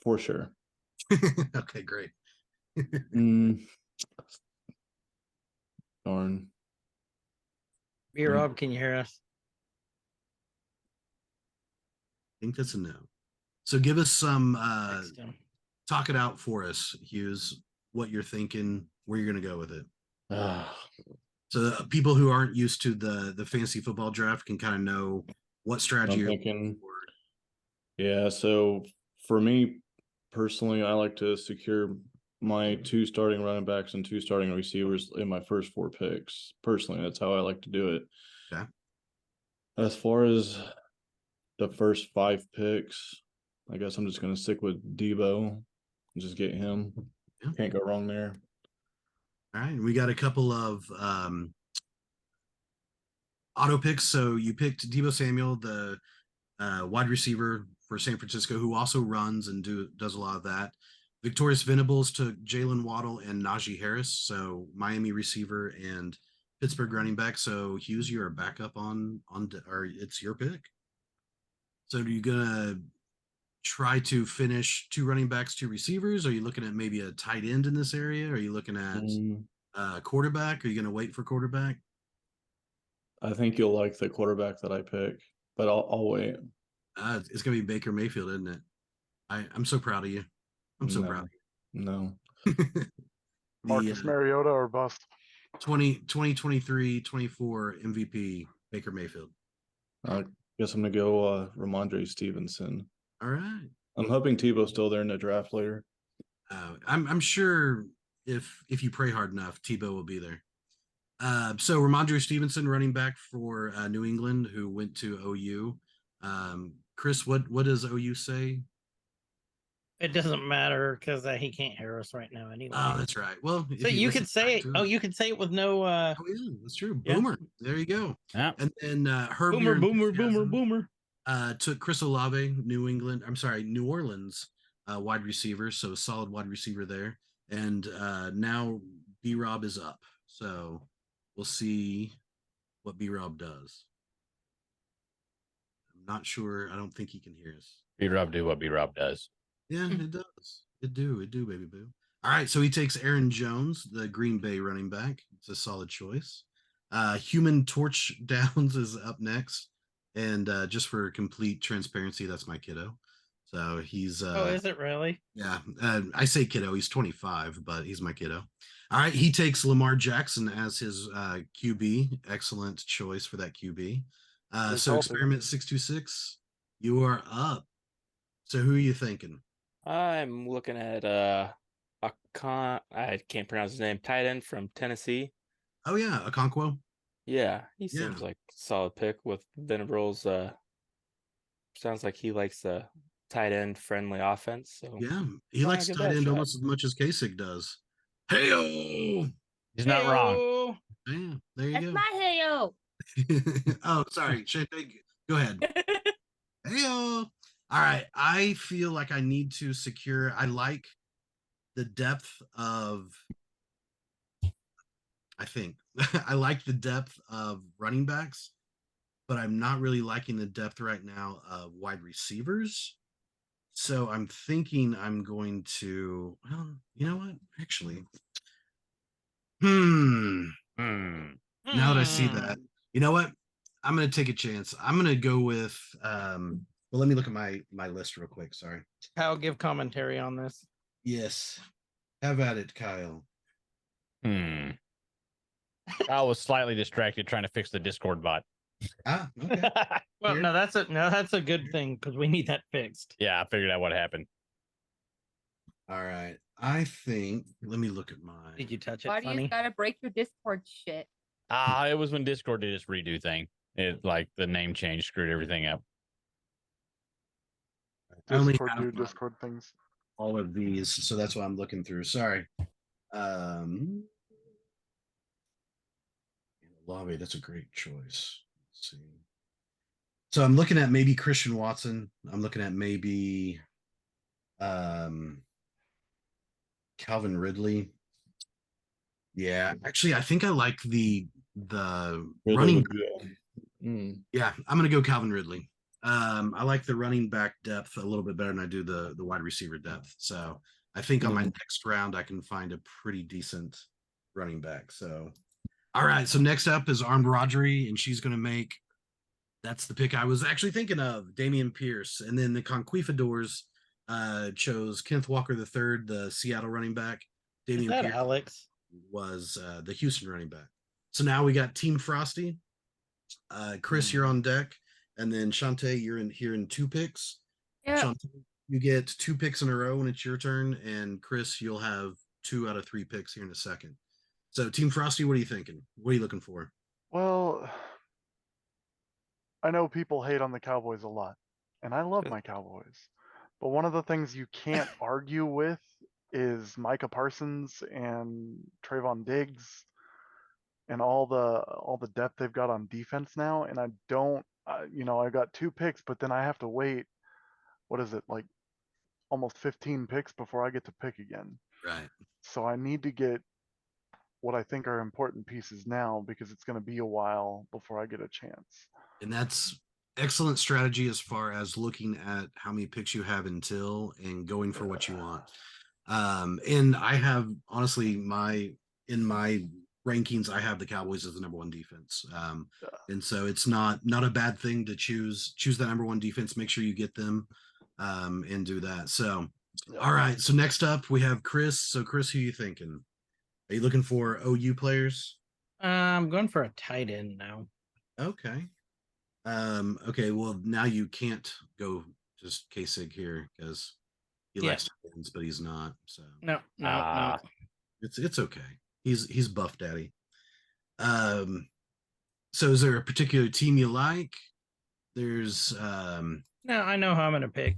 For sure. Okay, great. Darn. B Rob, can you hear us? I think that's a no. So give us some talk it out for us, Hughes, what you're thinking, where you're gonna go with it. So the people who aren't used to the fantasy football draft can kind of know what strategy you're thinking. Yeah, so for me personally, I like to secure my 2 starting running backs and 2 starting receivers in my first 4 picks. Personally, that's how I like to do it. Okay. As far as the first 5 picks, I guess I'm just going to stick with Debo and just get him. Yeah. Can't go wrong there. All right. We got a couple of auto picks. So you picked Debo Samuel, the wide receiver for San Francisco, who also runs and does a lot of that. Victorious Venables took Jalen Waddle and Najee Harris, so Miami receiver and Pittsburgh running back. So Hughes, you're a backup or it's your pick. So are you gonna try to finish 2 running backs, 2 receivers? Are you looking at maybe a tight end in this area? Are you looking at quarterback? Are you gonna wait for quarterback? I think you'll like the quarterback that I pick, but I'll wait. It's gonna be Baker Mayfield, isn't it? I'm so proud of you. I'm so proud of you. No. Marcus Mariota or bust. 2023-24 MVP Baker Mayfield. I guess I'm gonna go Ramondre Stevenson. All right. I'm hoping Tebow's still there in the draft later. I'm sure if you pray hard enough, Tebow will be there. So Ramondre Stevenson, running back for New England, who went to OU. Chris, what does OU say? It doesn't matter because he can't hear us right now anyway. Oh, that's right. Well, so you could say it. Oh, you could say it with no. Oh yeah, that's true. Yeah. Boomer. There you go. Yeah. And then Herbie Boomer. Took Chris Olave, New Orleans wide receiver. So solid wide receiver there. And now B Rob is up. So we'll see what B Rob does. I'm not sure. I don't think he can hear us. B Rob do what B Rob does. Yeah, it does. It do, baby boo. All right, so he takes Aaron Jones, the Green Bay running back. It's a solid choice. Human Torch Downs is up next. And just for complete transparency, that's my kiddo. So he's oh, is it really? Yeah. I say kiddo, he's 25, but he's my kiddo. All right, he takes Lamar Jackson as his QB. Excellent choice for that QB. So Experiment 626, you are up. So who are you thinking? I'm looking at I can't pronounce his name. Tight end from Tennessee. Oh yeah, Okonkwo. Yeah, he Yeah. seems like a solid pick with Venables. Sounds like he likes the tight end friendly offense. So Yeah, he why likes not give tight that a end shot? almost as much as Kasich does. Hey, He's not wrong. Heyo. yeah, there you That's go. my heyo. Oh, sorry, Chante, go ahead. Hey, all right. I feel like I need to secure. I like the depth of. I think I like the depth of running backs, but I'm not really liking the depth right now of wide receivers. So I'm thinking I'm going to. Well, you know what? Actually, Hmm. now that I see that, you know what? I'm going to take a chance. I'm going to go with. Well, let me look at my list real quick. Sorry. I'll give commentary on this. Yes. Have at it, Kyle. Hmm. I was slightly distracted trying to fix the Discord bot. Ah, okay. Well, Here. no, that's a good thing because we need that fixed. Yeah, I figured out what happened. All right. I think. Let me look at my. Did you touch it? Why do you Funny. gotta break your Discord shit? It was when Discord did its redo thing. It like the name change screwed everything up. I only Discord have do my- Discord things. all of these, so that's why I'm looking through. Sorry. Lobby. That's a great choice. Let's see. So I'm looking at maybe Christian Watson. I'm looking at maybe Calvin Ridley. Yeah, actually, I think I like the running. Yeah, I'm gonna go Calvin Ridley. I like the running back depth a little bit better than I do the wide receiver depth. So I think on my next round I can find a pretty decent running back. So all right. So next up is Armed Rodgery, and she's gonna make. That's the pick I was actually thinking of, Damian Pierce, and then the Conquistadors chose Kenneth Walker III, the Seattle running back. Is Damian that Pierce Alex? was the Houston running back. So now we got Team Frosty. Chris, you're on deck, and then Chante, you're in here in 2 picks. Yeah. Chante, you get 2 picks in a row when it's your turn, and Chris, you'll have 2 out of 3 picks here in a second. So Team Frosty, what are you thinking? What are you looking for? Well, I know people hate on the Cowboys a lot, and I love Good. my Cowboys. But one of the things you can't argue with is Micah Parsons and Trayvon Diggs and all the depth they've got on defense now. And I don't, I got 2 picks, but then I have to wait. What is it, like almost 15 picks before I get to pick again? Right. So I need to get what I think are important pieces now because it's going to be a while before I get a chance. And that's excellent strategy as far as looking at how many picks you have until and going for what you want. And I have honestly in my rankings, I have the Cowboys as the number 1 defense. And so it's not a bad thing to choose the number 1 defense, make sure you get them and do that. So all right. So next up we have Chris. So Chris, who are you thinking? Are you looking for OU players? I'm going for a tight end now. Okay. Okay, well now you can't go just Kasich here because he likes tight ends, but he's not. So No. it's okay. He's Buff Daddy. So is there a particular team you like? There's No, I know how I'm gonna pick.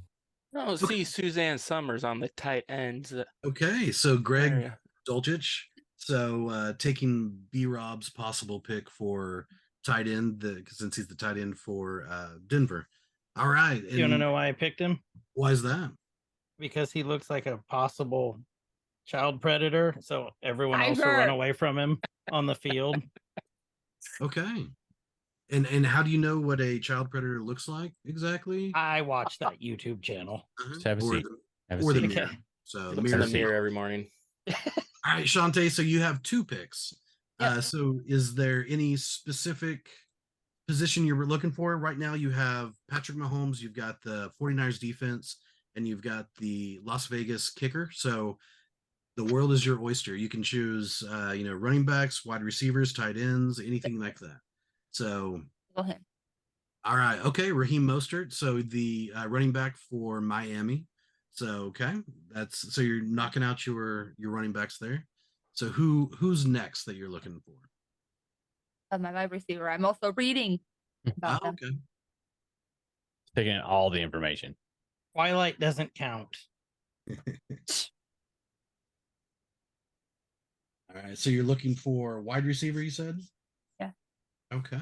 No, see Suzanne Summers on the tight ends. okay, so Greg area. Dolchich. So taking B-Rob's possible pick for tight end, since he's the tight end for Denver. All right. You want to know why I picked him? Why is that? Because he looks like a possible child predator, so everyone else will run Tiger. away from him on the field. Okay. And how do you know what a child predator looks like exactly? I watched that YouTube channel. Just have a Or seat. Have a or the seat. mirror. Okay. So the Looks in mirror. the mirror every morning. All right, Chante. So you have 2 picks. Yep. So is there any specific position you're looking for? Right now you have Patrick Mahomes, you've got the 49ers defense, and you've got the Las Vegas kicker. So the world is your oyster. You can choose running backs, wide receivers, tight ends, anything like that. So Go ahead. all right. Okay. Raheem Mostert. So the running back for Miami. So okay, that's so you're knocking out your running backs there. So who's next that you're looking for? My wide receiver. I'm also reading about them. Okay. Taking in all the information. Twilight doesn't count. All right. So you're looking for wide receiver, you said? Yeah. Okay.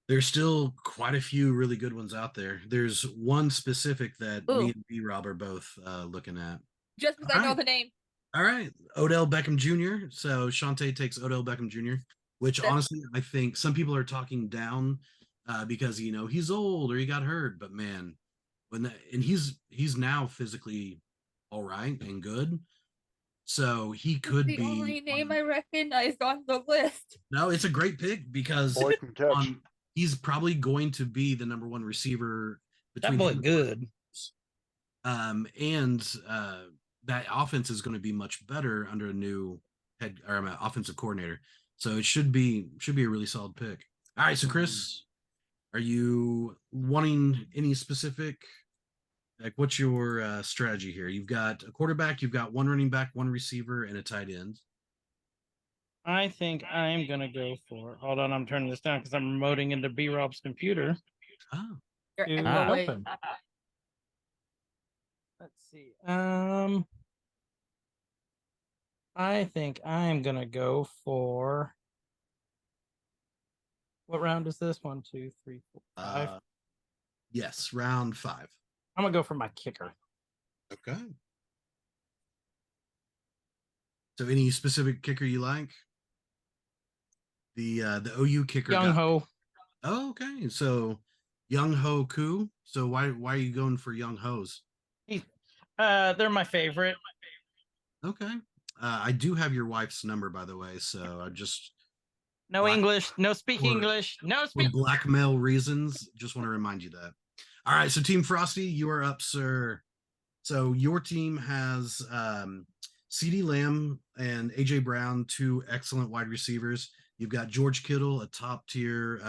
There's still quite a few really good ones out there. There's one specific that Ooh. me and B-Rob are both looking at. Just because All I know right. the name. All right. Odell Beckham Jr. So Chante takes Odell Beckham Jr., which That's- honestly, I think some people are talking down because, you know, he's old or he got hurt. But man, and he's now physically all right and good. So he could the be only name I recognize on the list. No, it's a great pick because Boy can catch. he's probably going to be the number one receiver That between boy him and good. that offense is going to be much better under a new head or offensive coordinator. So it should be a really solid pick. All right, so Chris, are you wanting any specific? Like, what's your strategy here? You've got a quarterback, you've got one running back, one receiver, and a tight end. I think I'm gonna go for. Hold on, I'm turning this down because I'm remoting into B-Rob's computer. Oh, You're to echoing. open. Let's see. I think I'm gonna go for. What round is this? 1, 2, 3, 4, 5. yes, round 5. I'm gonna go for my kicker. Okay. So any specific kicker you like? The OU kicker Young Ho. Oh, okay. So Young Ho Koo. So why are you going for Young Ho's? They're my favorite. Okay. I do have your wife's number, by the way. So I just No English. No speak for- English. No for speak. blackmail reasons, just want to remind you that. All right. So Team Frosty, you are up, sir. So your team has CeeDee Lamb and AJ Brown, 2 excellent wide receivers. You've got George Kittle, a top tier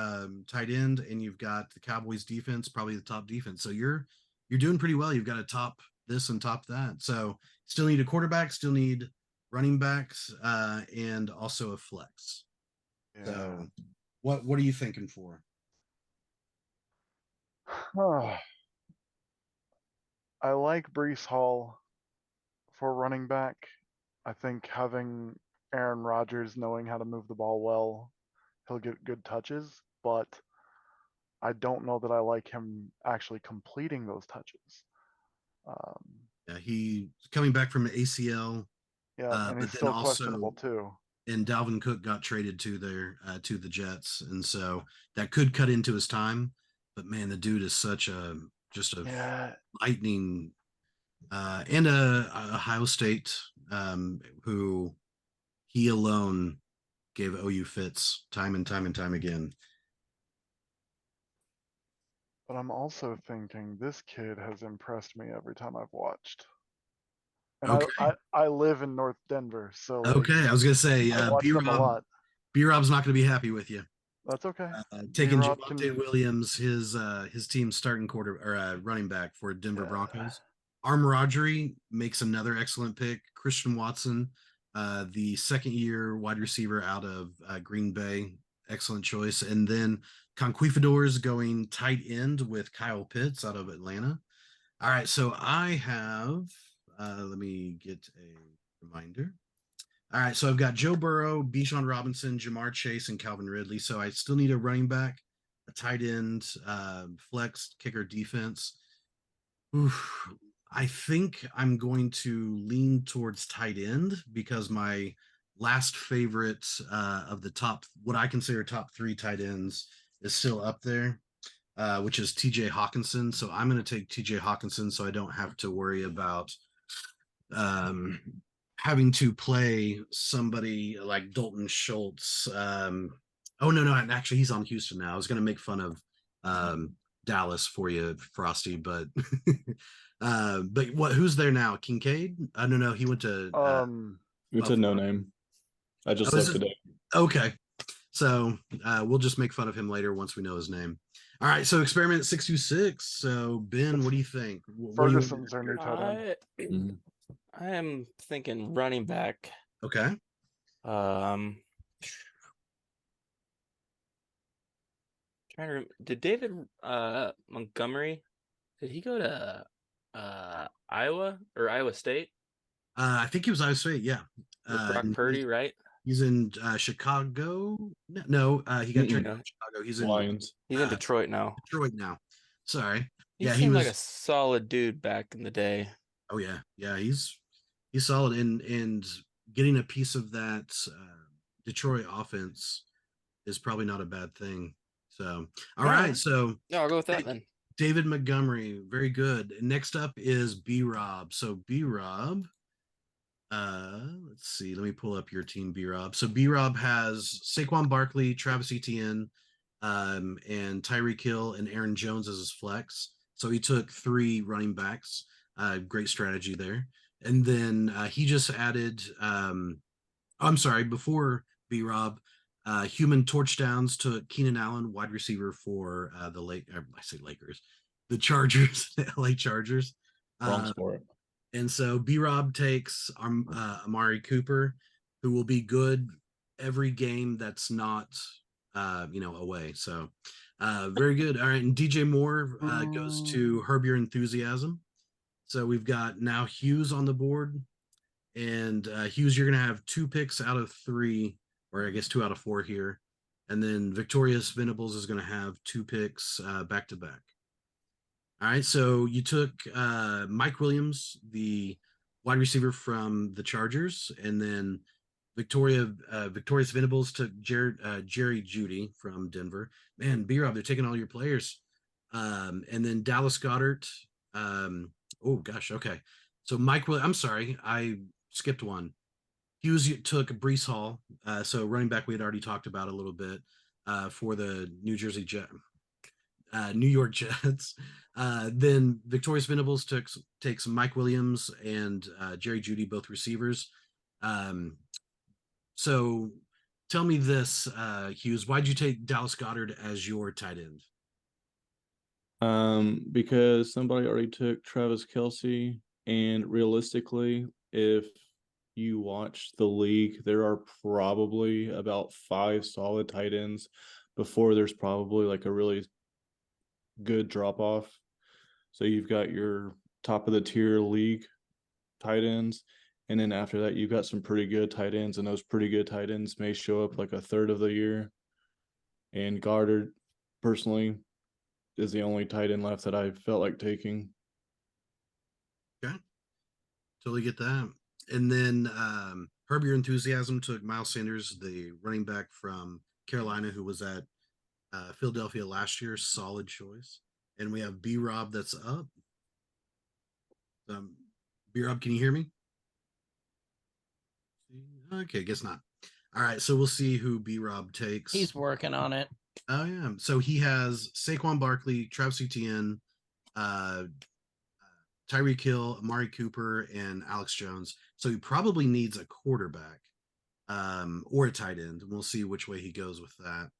tight end, and you've got the Cowboys defense, probably the top defense. So you're doing pretty well. You've got to top this and top that. So still need a quarterback, still need running backs, and also a flex. Yeah. So what are you thinking for? I like Brees Hall for running back. I think having Aaron Rodgers knowing how to move the ball well, he'll get good touches, but I don't know that I like him actually completing those touches. Yeah, he coming back from an ACL, Yeah, and but he's then still also questionable too. and Dalvin Cook got traded to the Jets, and so that could cut into his time. But man, the dude is such a Yeah, lightning, and a Ohio State, who he alone gave OU fits time and time and time again. but I'm also thinking this kid has impressed me every time I've watched. And Okay. I live in North Denver, so like, Okay, I was gonna say, I watch them a lot. B-Rob's not gonna be happy with you. That's okay. Taking B-Rob Javonte Williams, his team's starting quarter or running back for Denver Yeah. Broncos. Rodri makes another excellent pick. Christian Watson, the second-year wide receiver out of Green Bay, excellent choice. And then Conquistadors going tight end with Kyle Pitts out of Atlanta. All right, so I have. Let me get a reminder. All right, so I've got Joe Burrow, Bijan Robinson, Jamar Chase, and Calvin Ridley. So I still need a running back, a tight end, flex, kicker, defense. Oof. I think I'm going to lean towards tight end because my last favorite of the top, what I consider top 3 tight ends, is still up there, which is TJ Hawkinson. So I'm going to take TJ Hawkinson so I don't have to worry about having to play somebody like Dalton Schultz. Oh no, actually he's on Houston now. I was going to make fun of Dallas for you, Frosty, but who's there now? Kincaid? I don't know. He went to It's a no name. I just looked today. Okay. So we'll just make fun of him later once we know his name. All right, so experiment 626. So Ben, what do you think? What do you want Ferguson's our new to tight end. I am thinking running back. Okay. Did David Montgomery, did he go to Iowa or Iowa State I think he was Iowa State, yeah. with Brock Purdy, right? He's in Chicago. No, he got traded No. to Chicago. He's in Lions. He's in Detroit now. Detroit now. Sorry. He Yeah, seemed he like was. a solid dude back in the day. Oh yeah, yeah. He's solid, and getting a piece of that Detroit offense is probably not a bad thing. So, all right. So Yeah, I'll go with that then. David Montgomery, very good. Next up is B-Rob. So B-Rob, let's see. Let me pull up your team, B-Rob. So B-Rob has Saquon Barkley, Travis Etienne, and Tyreek Hill and Aaron Jones as his flex. So he took 3 running backs. Great strategy there. And then he just added, I'm sorry, before B-Rob, human torch downs took Keenan Allen, wide receiver for the Lakers, the Chargers, LA Chargers. Wrong sport. And so B-Rob takes Amari Cooper, who will be good every game that's not, away. So very good. All right. And DJ Moore goes to Herb Your Enthusiasm. So we've got now Hughes on the board. And Hughes, you're going to have 2 picks out of 3, or I guess 2 out of 4 here. And then Victorious Venables is going to have 2 picks back to back. All right, so you took Mike Williams, the wide receiver from the Chargers, and then Victorious Venables took Jerry Jeudy from Denver. Man, B-Rob, they're taking all your players. And then Dallas Goedert. Oh gosh, okay. So I'm sorry, I skipped one. Hughes took Breece Hall. So running back we had already talked about a little bit for the New York Jets. Then Victorious Venables takes Mike Williams and Jerry Jeudy, both receivers. So tell me this, Hughes, why'd you take Dallas Goedert as your tight end? Because somebody already took Travis Kelce, and realistically, if you watch the league, there are probably about 5 solid tight ends before there's probably like a really good drop off. So you've got your top of the tier league tight ends, and then after that you've got some pretty good tight ends, and those pretty good tight ends may show up like a third of the year. And Goddard personally is the only tight end left that I felt like taking. Okay, totally get that. And then Herb Your Enthusiasm took Miles Sanders, the running back from Carolina, who was at Philadelphia last year. Solid choice. And we have B-Rob that's up. B-Rob, can you hear me? Okay, guess not. All right, so we'll see who B-Rob takes. He's working on it. Oh yeah. So he has Saquon Barkley, Travis Etienne, Tyreek Hill, Amari Cooper, and Alex Jones. So he probably needs a quarterback or a tight end. We'll see which way he goes with that.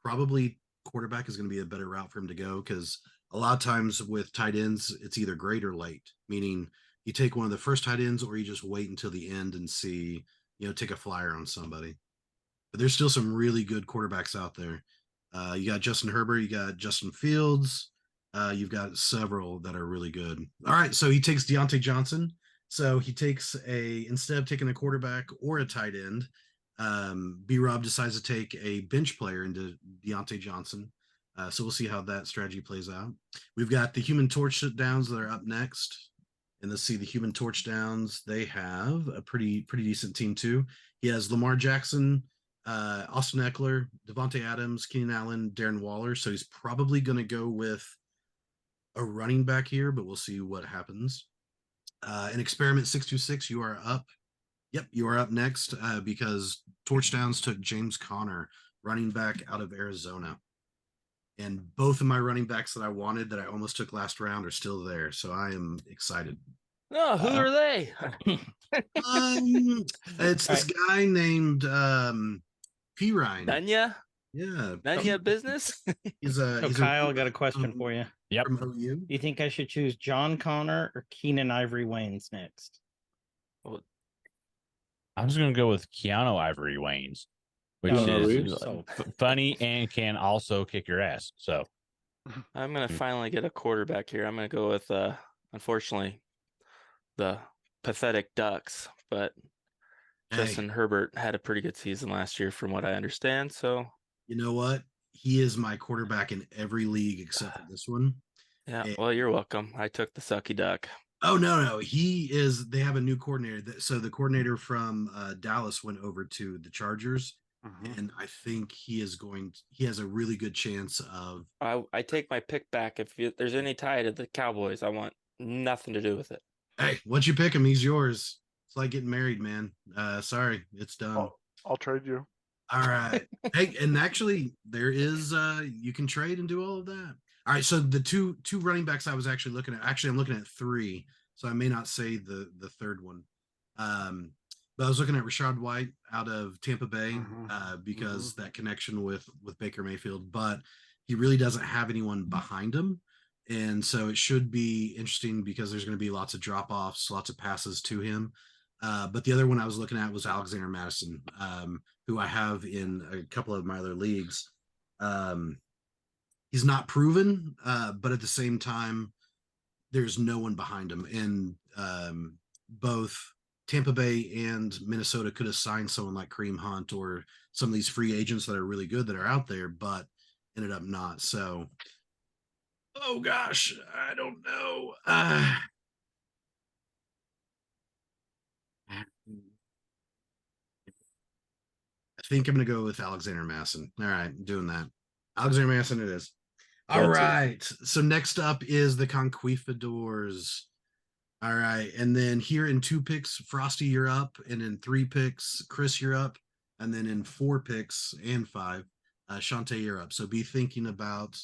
Probably quarterback is going to be a better route for him to go, because a lot of times with tight ends, it's either great or late, meaning you take one of the first tight ends or you just wait until the end and see, take a flyer on somebody. But there's still some really good quarterbacks out there. You got Justin Herbert, you got Justin Fields, you've got several that are really good. All right, so he takes Deontay Johnson. So he takes instead of taking a quarterback or a tight end, B-Rob decides to take a bench player into Deontay Johnson. So we'll see how that strategy plays out. We've got the Human Torch downs that are up next. And let's see, the Human Torch downs, they have a pretty decent team too. He has Lamar Jackson, Austin Eckler, Devontae Adams, Keenan Allen, Darren Waller. So he's probably going to go with a running back here, but we'll see what happens. In Experiment 626, you are up. Yep, you are up next because Torchdowns took James Conner, running back out of Arizona. And both of my running backs that I wanted that I almost took last round are still there. So I am excited. Oh, who are they? It's this guy named P. Ryan. Nanya? Yeah. Nanya business? He's So Kyle, got a question for you. Yep. From OU. Do you think I should choose John Connor or Keenan Ivory Waynes next? I'm just gonna go with Keanu Ivory Waynes, which Keanu is Reeves? funny and can also kick your ass. So I'm gonna finally get a quarterback here. I'm gonna go with unfortunately the pathetic Ducks, but Hey, Justin Herbert had a pretty good season last year from what I understand. So you know what? He is my quarterback in every league except for this one. yeah, And- well, you're welcome. I took the sucky duck. Oh no, he is. They have a new coordinator. So the coordinator from Dallas went over to the Chargers, and I think he is going. He has a really good chance of. I take my pick back. If there's any tie to the Cowboys, I want nothing to do with it. Hey, once you pick him, he's yours. It's like getting married, man. Sorry, it's done. I'll trade you. All right. Hey, and actually, there is. You can trade and do all of that. All right, so the two running backs I was actually looking at. Actually, I'm looking at 3, so I may not say the third one. But I was looking at Rashad White out of Tampa Bay because that connection with Baker Mayfield, but he really doesn't have anyone behind him, and so it should be interesting because there's going to be lots of drop offs, lots of passes to him. But the other one I was looking at was Alexander Madison, who I have in a couple of my other leagues. He's not proven, but at the same time, there's no one behind him. And both Tampa Bay and Minnesota could have signed someone like Kareem Hunt or some of these free agents that are really good that are out there, but ended up not. So, oh gosh, I don't know. I think I'm going to go with Alexander Madison. All right, I'm doing that. Alexander Madison it is. All right. So next up is the Conquistadors. All right. And then here in 2 picks, Frosty, you're up. And in 3 picks, Chris, you're up. And then in 4 picks and 5, Chante, you're up. So be thinking about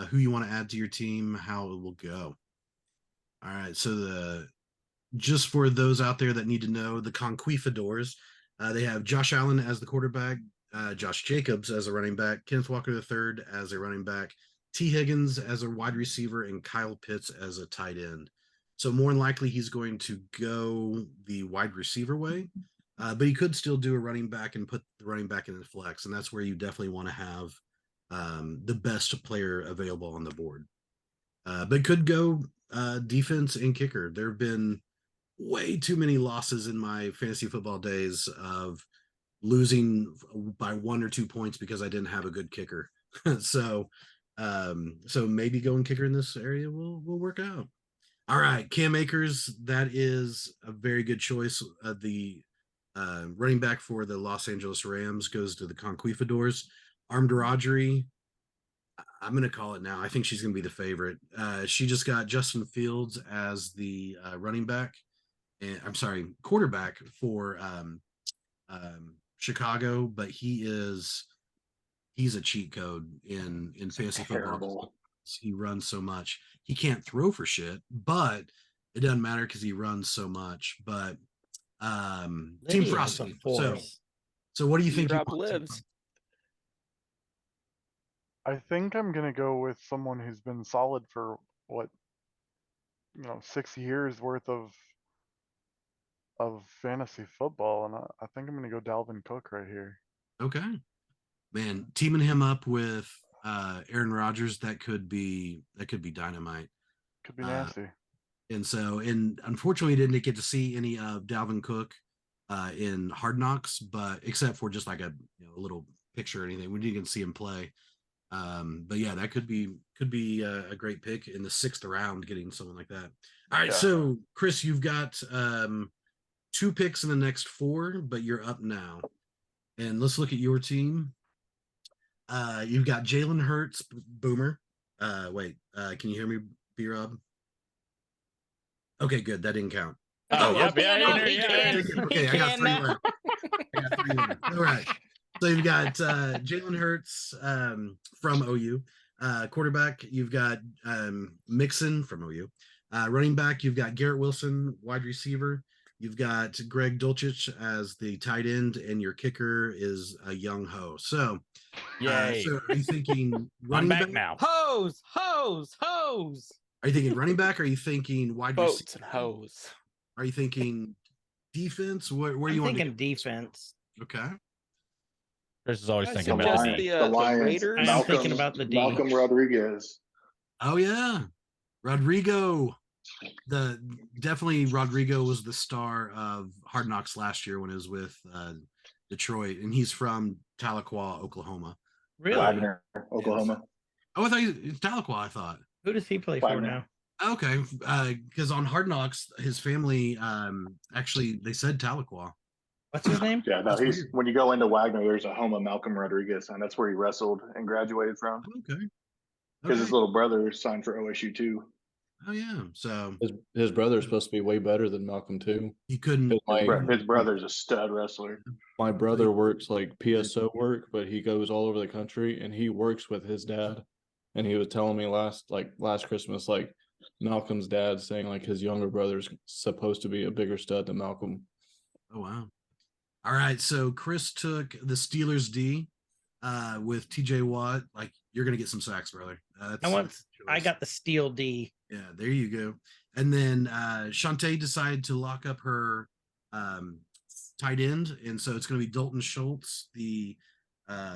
who you want to add to your team, how it will go. All right. So just for those out there that need to know, the Conquistadors, they have Josh Allen as the quarterback, Josh Jacobs as a running back, Kenneth Walker III as a running back, T. Higgins as a wide receiver, and Kyle Pitts as a tight end. So more than likely he's going to go the wide receiver way, but he could still do a running back and put the running back in the flex, and that's where you definitely want to have the best player available on the board. But could go defense and kicker. There have been way too many losses in my fantasy football days of losing by 1 or 2 points because I didn't have a good kicker. So maybe going kicker in this area will work out. All right, Cam Akers, that is a very good choice. The running back for the Los Angeles Rams goes to the Conquistadors. Armed Rodgery, I'm going to call it now. I think she's going to be the favorite. She just got Justin Fields as the running back. And I'm sorry, quarterback for Chicago, but he's a cheat code in fantasy football. He runs so much. He can't throw for shit, but it doesn't matter because he runs so much. But Team Frosty. So what do you think? Rob lives. I think I'm gonna go with someone who's been solid for 6 years worth of fantasy football, and I think I'm gonna go Dalvin Cook right here. Okay, man, teaming him up with Aaron Rodgers, that could be dynamite. Could be nasty. And unfortunately, didn't get to see any of Dalvin Cook in Hard Knocks, but except for just like a little picture or anything, we didn't get to see him play. But yeah, that could be a great pick in the 6th round, getting someone like that. All right, so Chris, you've got 2 picks in the next 4, but you're up now. And let's look at your team. You've got Jalen Hurts, Boomer. Wait, can you hear me, B-Rob? Okay, good. That didn't count. Oh, yeah. Okay, I got 3 left. All right. So you've got Jalen Hurts from OU. Quarterback, you've got Mixon from OU. Running back, you've got Garrett Wilson. Wide receiver, You've got Greg Dulcich as the tight end, and your kicker is a young ho. So, Yay. so are you thinking I'm running back back? now. Hose, hose, hose. Are you thinking running back? Or are you thinking wide Boats receiver? and hose. Are you thinking defense? Where do I'm you want to thinking defense. Okay. Chris is always I thinking suggest about me. the Lions. Raiders. I'm thinking about the D. Malcolm Rodriguez. Oh yeah, Rodrigo. Definitely Rodrigo was the star of Hard Knocks last year when it was with Detroit, and he's from Tahlequah, Oklahoma. Really? Wagner, Oklahoma. Oh, I thought it's Tahlequah. I thought. Who does he play for Wagner. now? Okay, because on Hard Knocks, his family actually they said Tahlequah. What's his name? Yeah, no, That's he's weird. when you go into Wagner, there's a home of Malcolm Rodriguez, and that's where he wrestled and graduated from. Okay. Because his Okay. little brother signed for OSU too. Oh yeah. So His brother's supposed to be way better than Malcolm too. he couldn't. His brother's a stud wrestler. My brother works like PSO work, but he goes all over the country and he works with his dad. And he was telling me last Christmas, like Malcolm's dad saying like his younger brother's supposed to be a bigger stud than Malcolm. Oh wow. All right. So Chris took the Steelers D with TJ Watt. Like you're gonna get some sacks, brother. I got the steel D. Yeah, there you go. And then Chante decided to lock up her tight end, and so it's going to be Dalton Schultz, the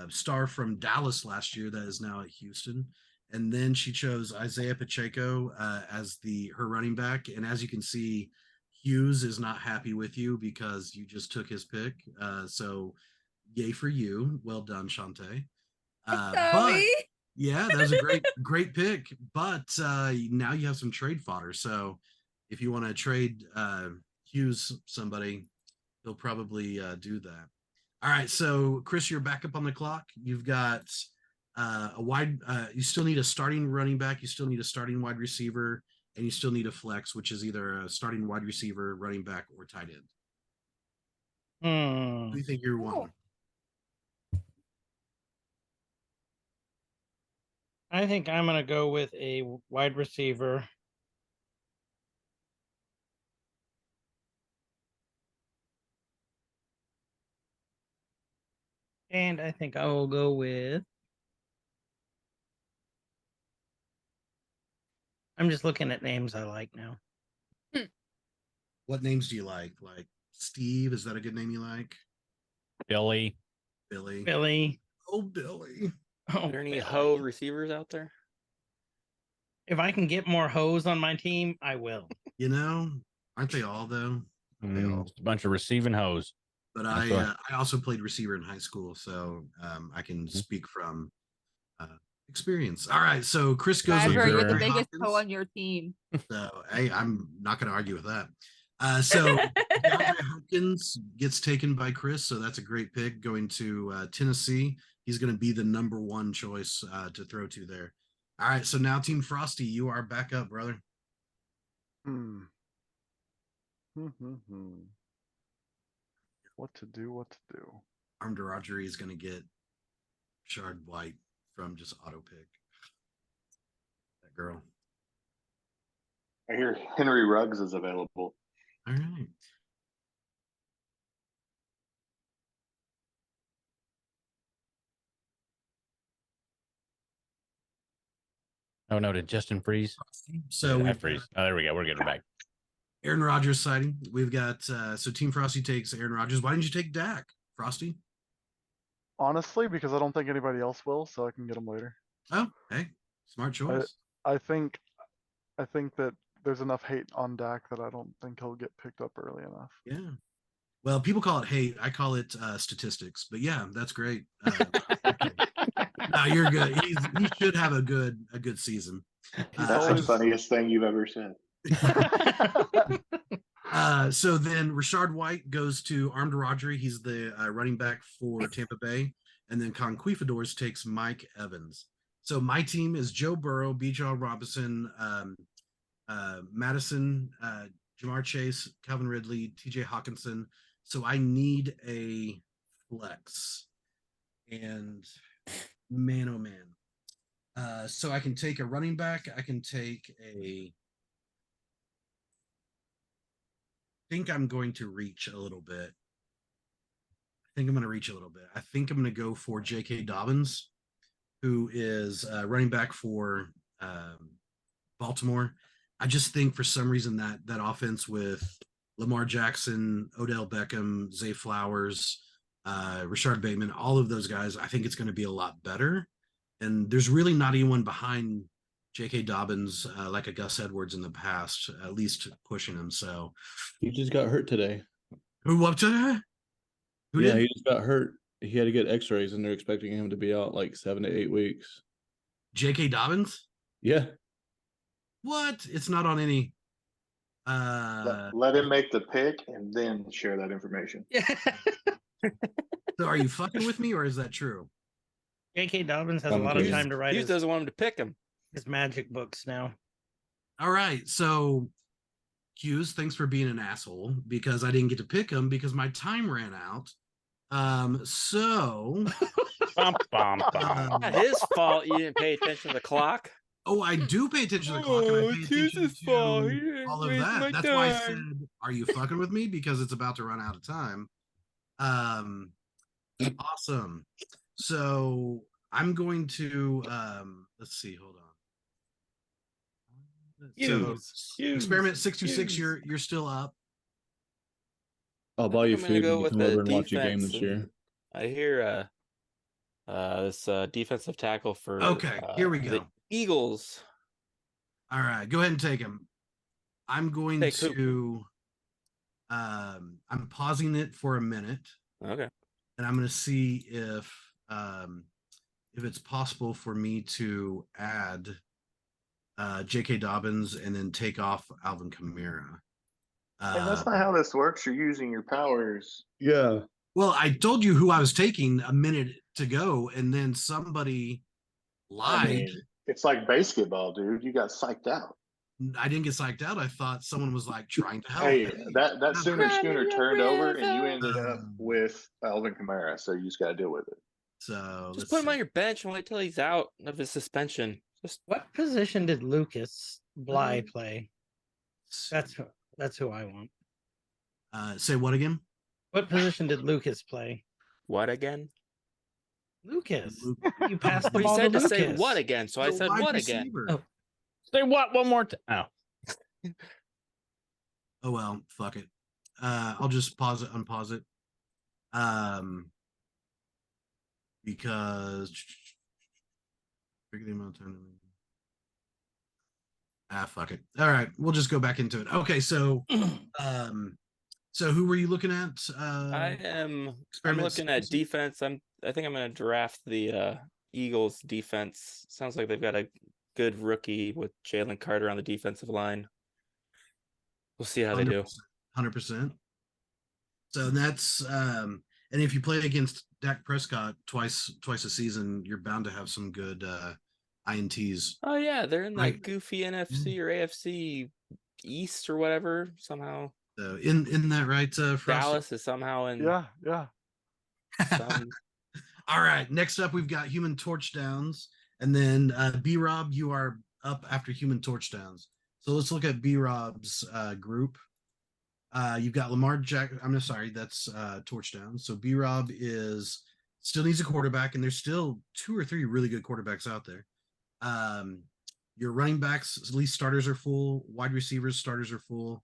star from Dallas last year that is now at Houston. And then she chose Isaiah Pacheco as her running back. And as you can see, Hughes is not happy with you because you just took his pick. So yay for you. Well done, Chante. But yeah, that was a great pick. But now you have some trade fodder. So if you want to trade Hughes somebody, he'll probably do that. All right. So Chris, you're back up on the clock. You've got a wide. You still need a starting running back. You still need a starting wide receiver, and you still need a flex, which is either a starting wide receiver, running back, or tight end. Who do you think you're wanting? I think I'm going to go with a wide receiver. And I think I will go with. I'm just looking at names I like now. What names do you like? Like Steve? Is that a good name you like? Billy. Billy. Oh, Billy. Oh, Are there any Billy. hoe receivers out there? If I can get more hoes on my team, I will. You know, aren't they all though? Just a bunch of receiving hoes. But That's I also played receiver in high school, so I can speak from experience. All right, so Chris goes with Driver, you're the DeAndre biggest Hopkins. hoe on your team. So hey, I'm not going to argue with that. So DeAndre Hopkins gets taken by Chris, so that's a great pick going to Tennessee. He's going to be the number one choice to throw to there. All right, so now Team Frosty, you are back up, brother. What to do? Armed Rodgery is going to get Shard White from just auto pick. That girl. I hear Henry Ruggs is available. All right. Oh no, did Justin freeze? So I freeze. Oh, there we go. We're getting back. Aaron Rodgers sighting. We've got so Team Frosty takes Aaron Rodgers. Why didn't you take Dak, Frosty? Honestly, because I don't think anybody else will, so I can get them later. Oh, hey, smart choice. I think that there's enough hate on Dak that I don't think he'll get picked up early enough. Yeah. Well, people call it hate. I call it statistics. But yeah, that's great. No, you're good. He should have a good season. That's the funniest thing you've ever said. So then Rashard White goes to Armed Rodgery. He's the running back for Tampa Bay. And then Conquifadors takes Mike Evans. So my team is Joe Burrow, Bijan Robinson, Madison, Jamar Chase, Calvin Ridley, TJ Hawkinson. So I need a flex. And man, oh man. So I can take a running back. I can take a think I'm going to reach a little bit. I think I'm going to go for J.K. Dobbins, who is running back for Baltimore. I just think for some reason that offense with Lamar Jackson, Odell Beckham, Zay Flowers, Rashard Bateman, all of those guys, I think it's going to be a lot better. And there's really not anyone behind J.K. Dobbins like a Gus Edwards in the past, at least pushing him. So He just got hurt today. who up to that? Who Yeah, did? he just got hurt. He had to get X-rays, and they're expecting him to be out like 7 to 8 weeks. J.K. Dobbins? Yeah, What? It's not on any. Let him make the pick and then share that information. So are you fucking with me, or is that true? J.K. Dobbins has a I'm lot of kidding. time to write Hughes doesn't want him to pick him. his magic books now. All right, so Hughes, thanks for being an asshole because I didn't get to pick him because my time ran out. So Bum, bum, bum. Not his fault you didn't pay attention to the clock. oh, I do pay attention to the clock and I pay attention to all of that. That's why I said, "Are you fucking with me?" Because it's about to run out of time. Awesome. So I'm going to let's see. Hold on. So experiment 626. You're still up. I'll buy you I'm gonna food go when you with come the over and watch a game defense this and- year. I hear this defensive tackle for Okay, here we the go. Eagles. All right, go ahead and take him. I'm going Take who? to I'm pausing it for a minute Okay. and I'm going to see if it's possible for me to add J.K. Dobbins and then take off Alvin Kamara. Hey, that's not how this works. You're using your powers. Yeah. Well, I told you who I was taking a minute to go, and then somebody lied. I mean, it's like basketball, dude. You got psyched out. I didn't get psyched out. I thought someone was like trying to help. Hey, that no. Sooner schooner turned over, and you ended up Um, with Alvin Kamara. So you just got to deal with it. So Just let's put him see. on your bench and wait till he's out of his suspension. Just What position did Lucas Bly play? That's who I want. Say what again? What position did Lucas play? what again? Lucas. Luke- You passed the But he ball said to to say Lucas. what again, so I The said wide what again. receiver. Oh. Say what one more time? Oh, Oh well, fuck it. I'll just pause it, unpause it. Because figure the amount of time. Fuck it. All right, we'll just go back into it. Okay, so so who were you looking at? I'm experiment looking at 66? defense. I think I'm gonna draft the Eagles defense. Sounds like they've got a good rookie with Jalen Carter on the defensive line. We'll see how they do. 100%. So that's and if you play against Dak Prescott twice a season, you're bound to have some good INTs. Oh yeah, they're in that Right. goofy NFC or AFC East or whatever somehow. So in that right, Frosty? Dallas is somehow in. Yeah. Some, All right. Next up, we've got Human Torch Downs, and then B-Rob, you are up after Human Torch Downs. So let's look at B-Rob's group. You've got Lamar Jack. I'm sorry, that's Torch Downs. So B-Rob is still needs a quarterback, and there's still 2 or 3 really good quarterbacks out there. Your running backs, at least starters are full. Wide receivers, starters are full.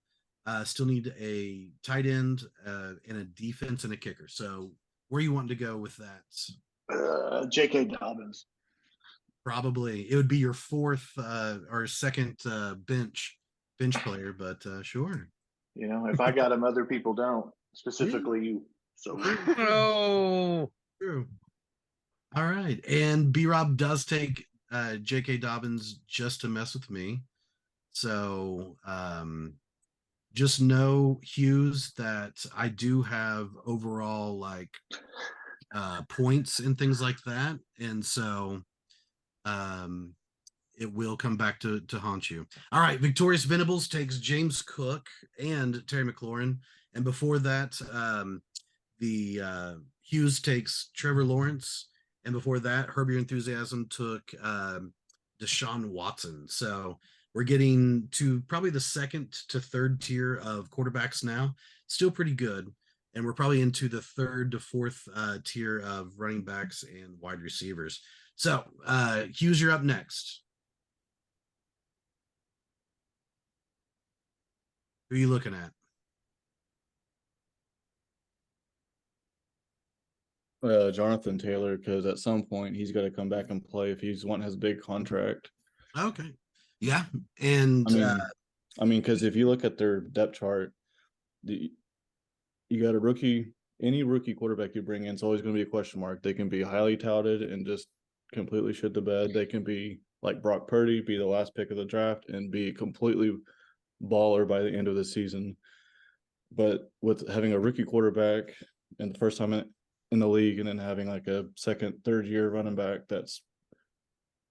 Still need a tight end and a defense and a kicker. So where you want to go with that? J.K. Dobbins. Probably it would be your 4th or 2nd bench player, but sure. You know, if I got him, other people don't. Specifically you. So Oh, True. All right, and B-Rob does take J.K. Dobbins just to mess with me. So just know, Hughes, that I do have overall like points and things like that, and so it will come back to haunt you. All right, Victorious Venables takes James Cook and Terry McLaurin, and before that, the Hughes takes Trevor Lawrence, and before that, Herbie Enthusiasm took Deshaun Watson. So We're getting to probably the second to third tier of quarterbacks now. Still pretty good. And we're probably into the third to fourth tier of running backs and wide receivers. So, Hughes, you're up next. Who are you looking at? Jonathan Taylor, because at some point he's got to come back and play if he's wanting his big contract. Okay. Yeah. And I mean, because if you look at their depth chart, you got a rookie, any rookie quarterback you bring in, it's always going to be a question mark. They can be highly touted and just completely shit the bed. They can be like Brock Purdy, be the last pick of the draft, and be completely baller by the end of the season. But with having a rookie quarterback and the first time in the league, and then having like a second, third year running back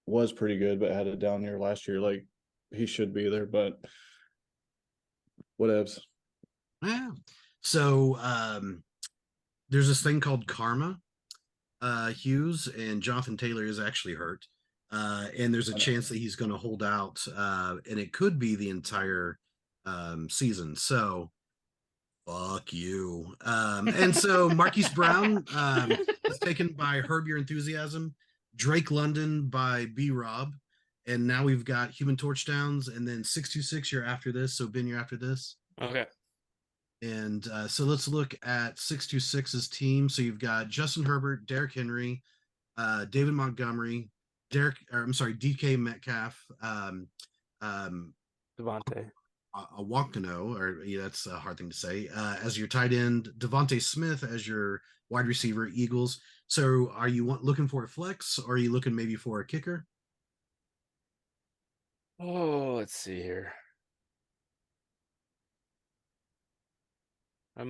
was pretty good, but had a down year last year, like he should be there, but whatevs. Yeah. So there's this thing called karma. Hughes, and Jonathan Taylor is actually hurt. And there's a chance that he's going to hold out, and it could be the entire season. So fuck you. And so Marquise Brown is taken by Herb Your Enthusiasm, Drake London by Brob, and now we've got Human Torchdowns, and then 626 you're after this. So Ben, you're after this. Okay. And so let's look at 626's team. So you've got Justin Herbert, Derrick Henry, David Montgomery, DK Metcalf, Devontae. Awakano, or that's a hard thing to say, as your tight end, Devontae Smith as your wide receiver, Eagles. So are you looking for a flex, or are you looking maybe for a kicker? Oh, let's see here. I've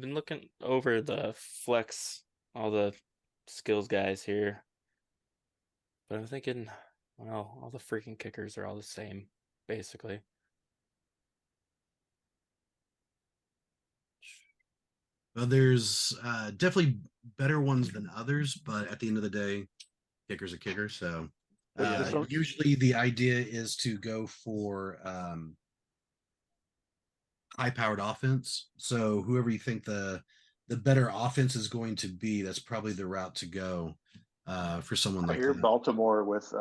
been looking over the flex, all the skills guys here. But I'm thinking, well, all the freaking kickers are all the same, basically. Well, there's definitely better ones than others, but at the end of the day, kicker's a kicker. So usually the idea is to go for high-powered offense. So whoever you think the better offense is going to be, that's probably the route to go for someone like that. Baltimore with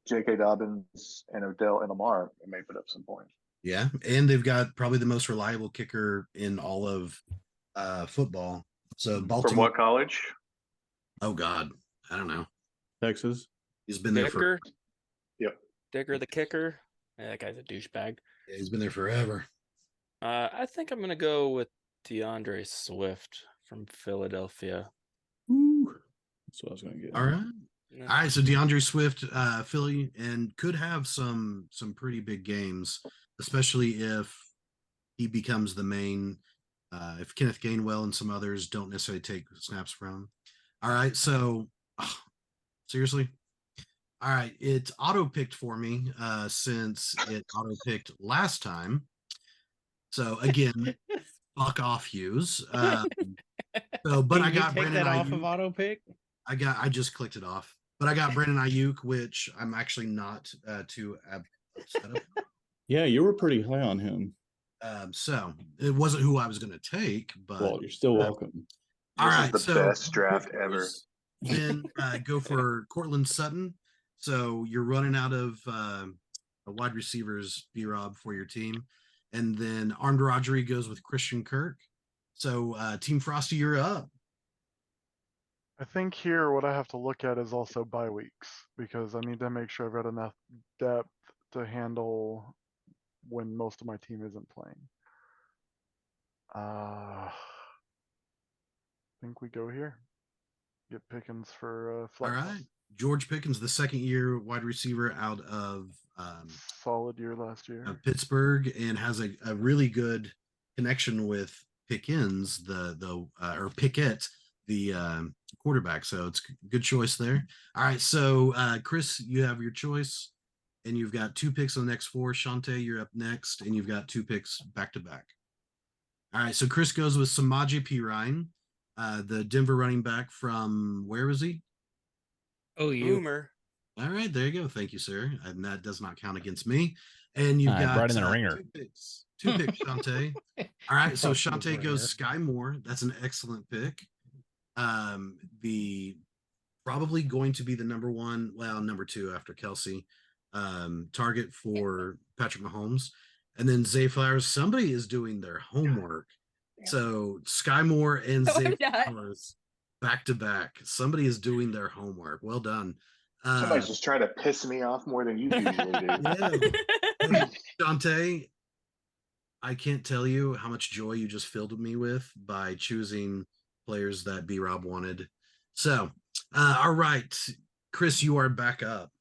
J.K. Dobbins and Odell and Lamar may put up some points. Yeah, and they've got probably the most reliable kicker in all of football. So Baltimore. From what college? Oh God, I don't know. Texas. He's been there for. Yep. Dicker the kicker. Yeah, that guy's a douchebag. Yeah, he's been there forever. I think I'm gonna go with DeAndre Swift from Philadelphia. Ooh. That's what I was gonna get. All right. No. All right. So DeAndre Swift, Philly, and could have some pretty big games, especially if he becomes the main. If Kenneth Gainwell and some others don't necessarily take snaps from. All right. So seriously. All right. It's auto-picked for me since it auto-picked last time. So again, fuck off, Hughes. But I got Brandon that Ayuk. off of auto-pick? I just clicked it off. But I got Brandon Ayuk, which I'm actually not too upset about. Yeah, you were pretty high on him. So it wasn't who I was going to take, but Well, you're still welcome. All right, the best draft ever. Then go for Cortland Sutton. So you're running out of a wide receivers, Brob, for your team, and then Armed Rodgery goes with Christian Kirk. So Team Frosty, you're up. I think here what I have to look at is also bye weeks, because I need to make sure I've got enough depth to handle when most of my team isn't playing. I think we go here. Get Pickens for flex. All right. George Pickens, the second year wide receiver out of solid year last year. Pittsburgh, and has a really good connection with Pickens, or Pickett, the quarterback. So it's a good choice there. All right. So Chris, you have your choice, and you've got 2 picks on the next 4. Chante, you're up next, and you've got 2 picks back to back. All right. So Chris goes with Samaje Perine, the Denver running back from, where was he? Oh, you. Boomer. All right, there you go. Thank you, sir. And that does not count against me. And you've got right in the ringer. Two picks, Chante. All right, so Fuck you, Chante goes ringer. Sky Moore. That's an excellent pick. The probably going to be the number one, well, number two after Kelsey, target for Patrick Mahomes. And then Zay Flowers, somebody is doing their homework. So Sky Moore and No, Zay I'm not. Flowers back to back. Somebody is doing their homework. Well done. Somebody's just trying to piss me off more than you usually do. Yeah. Chante, I can't tell you how much joy you just filled me with by choosing players that B Rob wanted. So, all right, Chris, you are back up.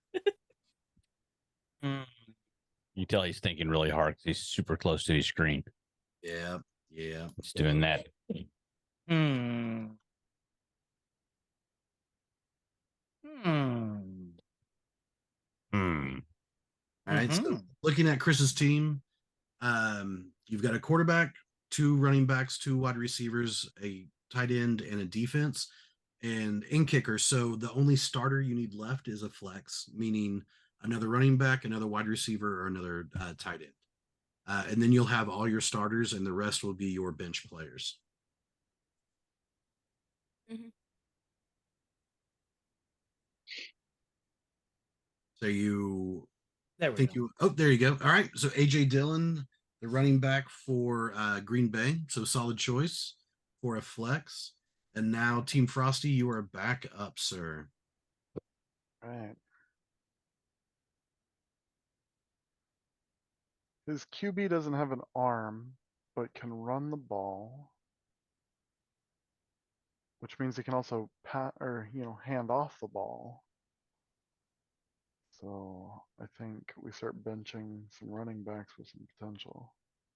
You tell he's thinking really hard because he's super close to his screen. Yeah. He's doing that. Hmm. All right. So looking at Chris's team, you've got a quarterback, two running backs, two wide receivers, a tight end, and a defense, and in kicker. So the only starter you need left is a flex, meaning another running back, another wide receiver, or another tight end. And then you'll have all your starters, and the rest will be your bench players. Mhm. So you There we think go. there you go. All right. So AJ Dillon, the running back for Green Bay. So solid choice for a flex. And now Team Frosty, you are back up, sir. Right. His QB doesn't have an arm, but can run the ball, which means he can also hand off the ball. So I think we start benching some running backs with some potential.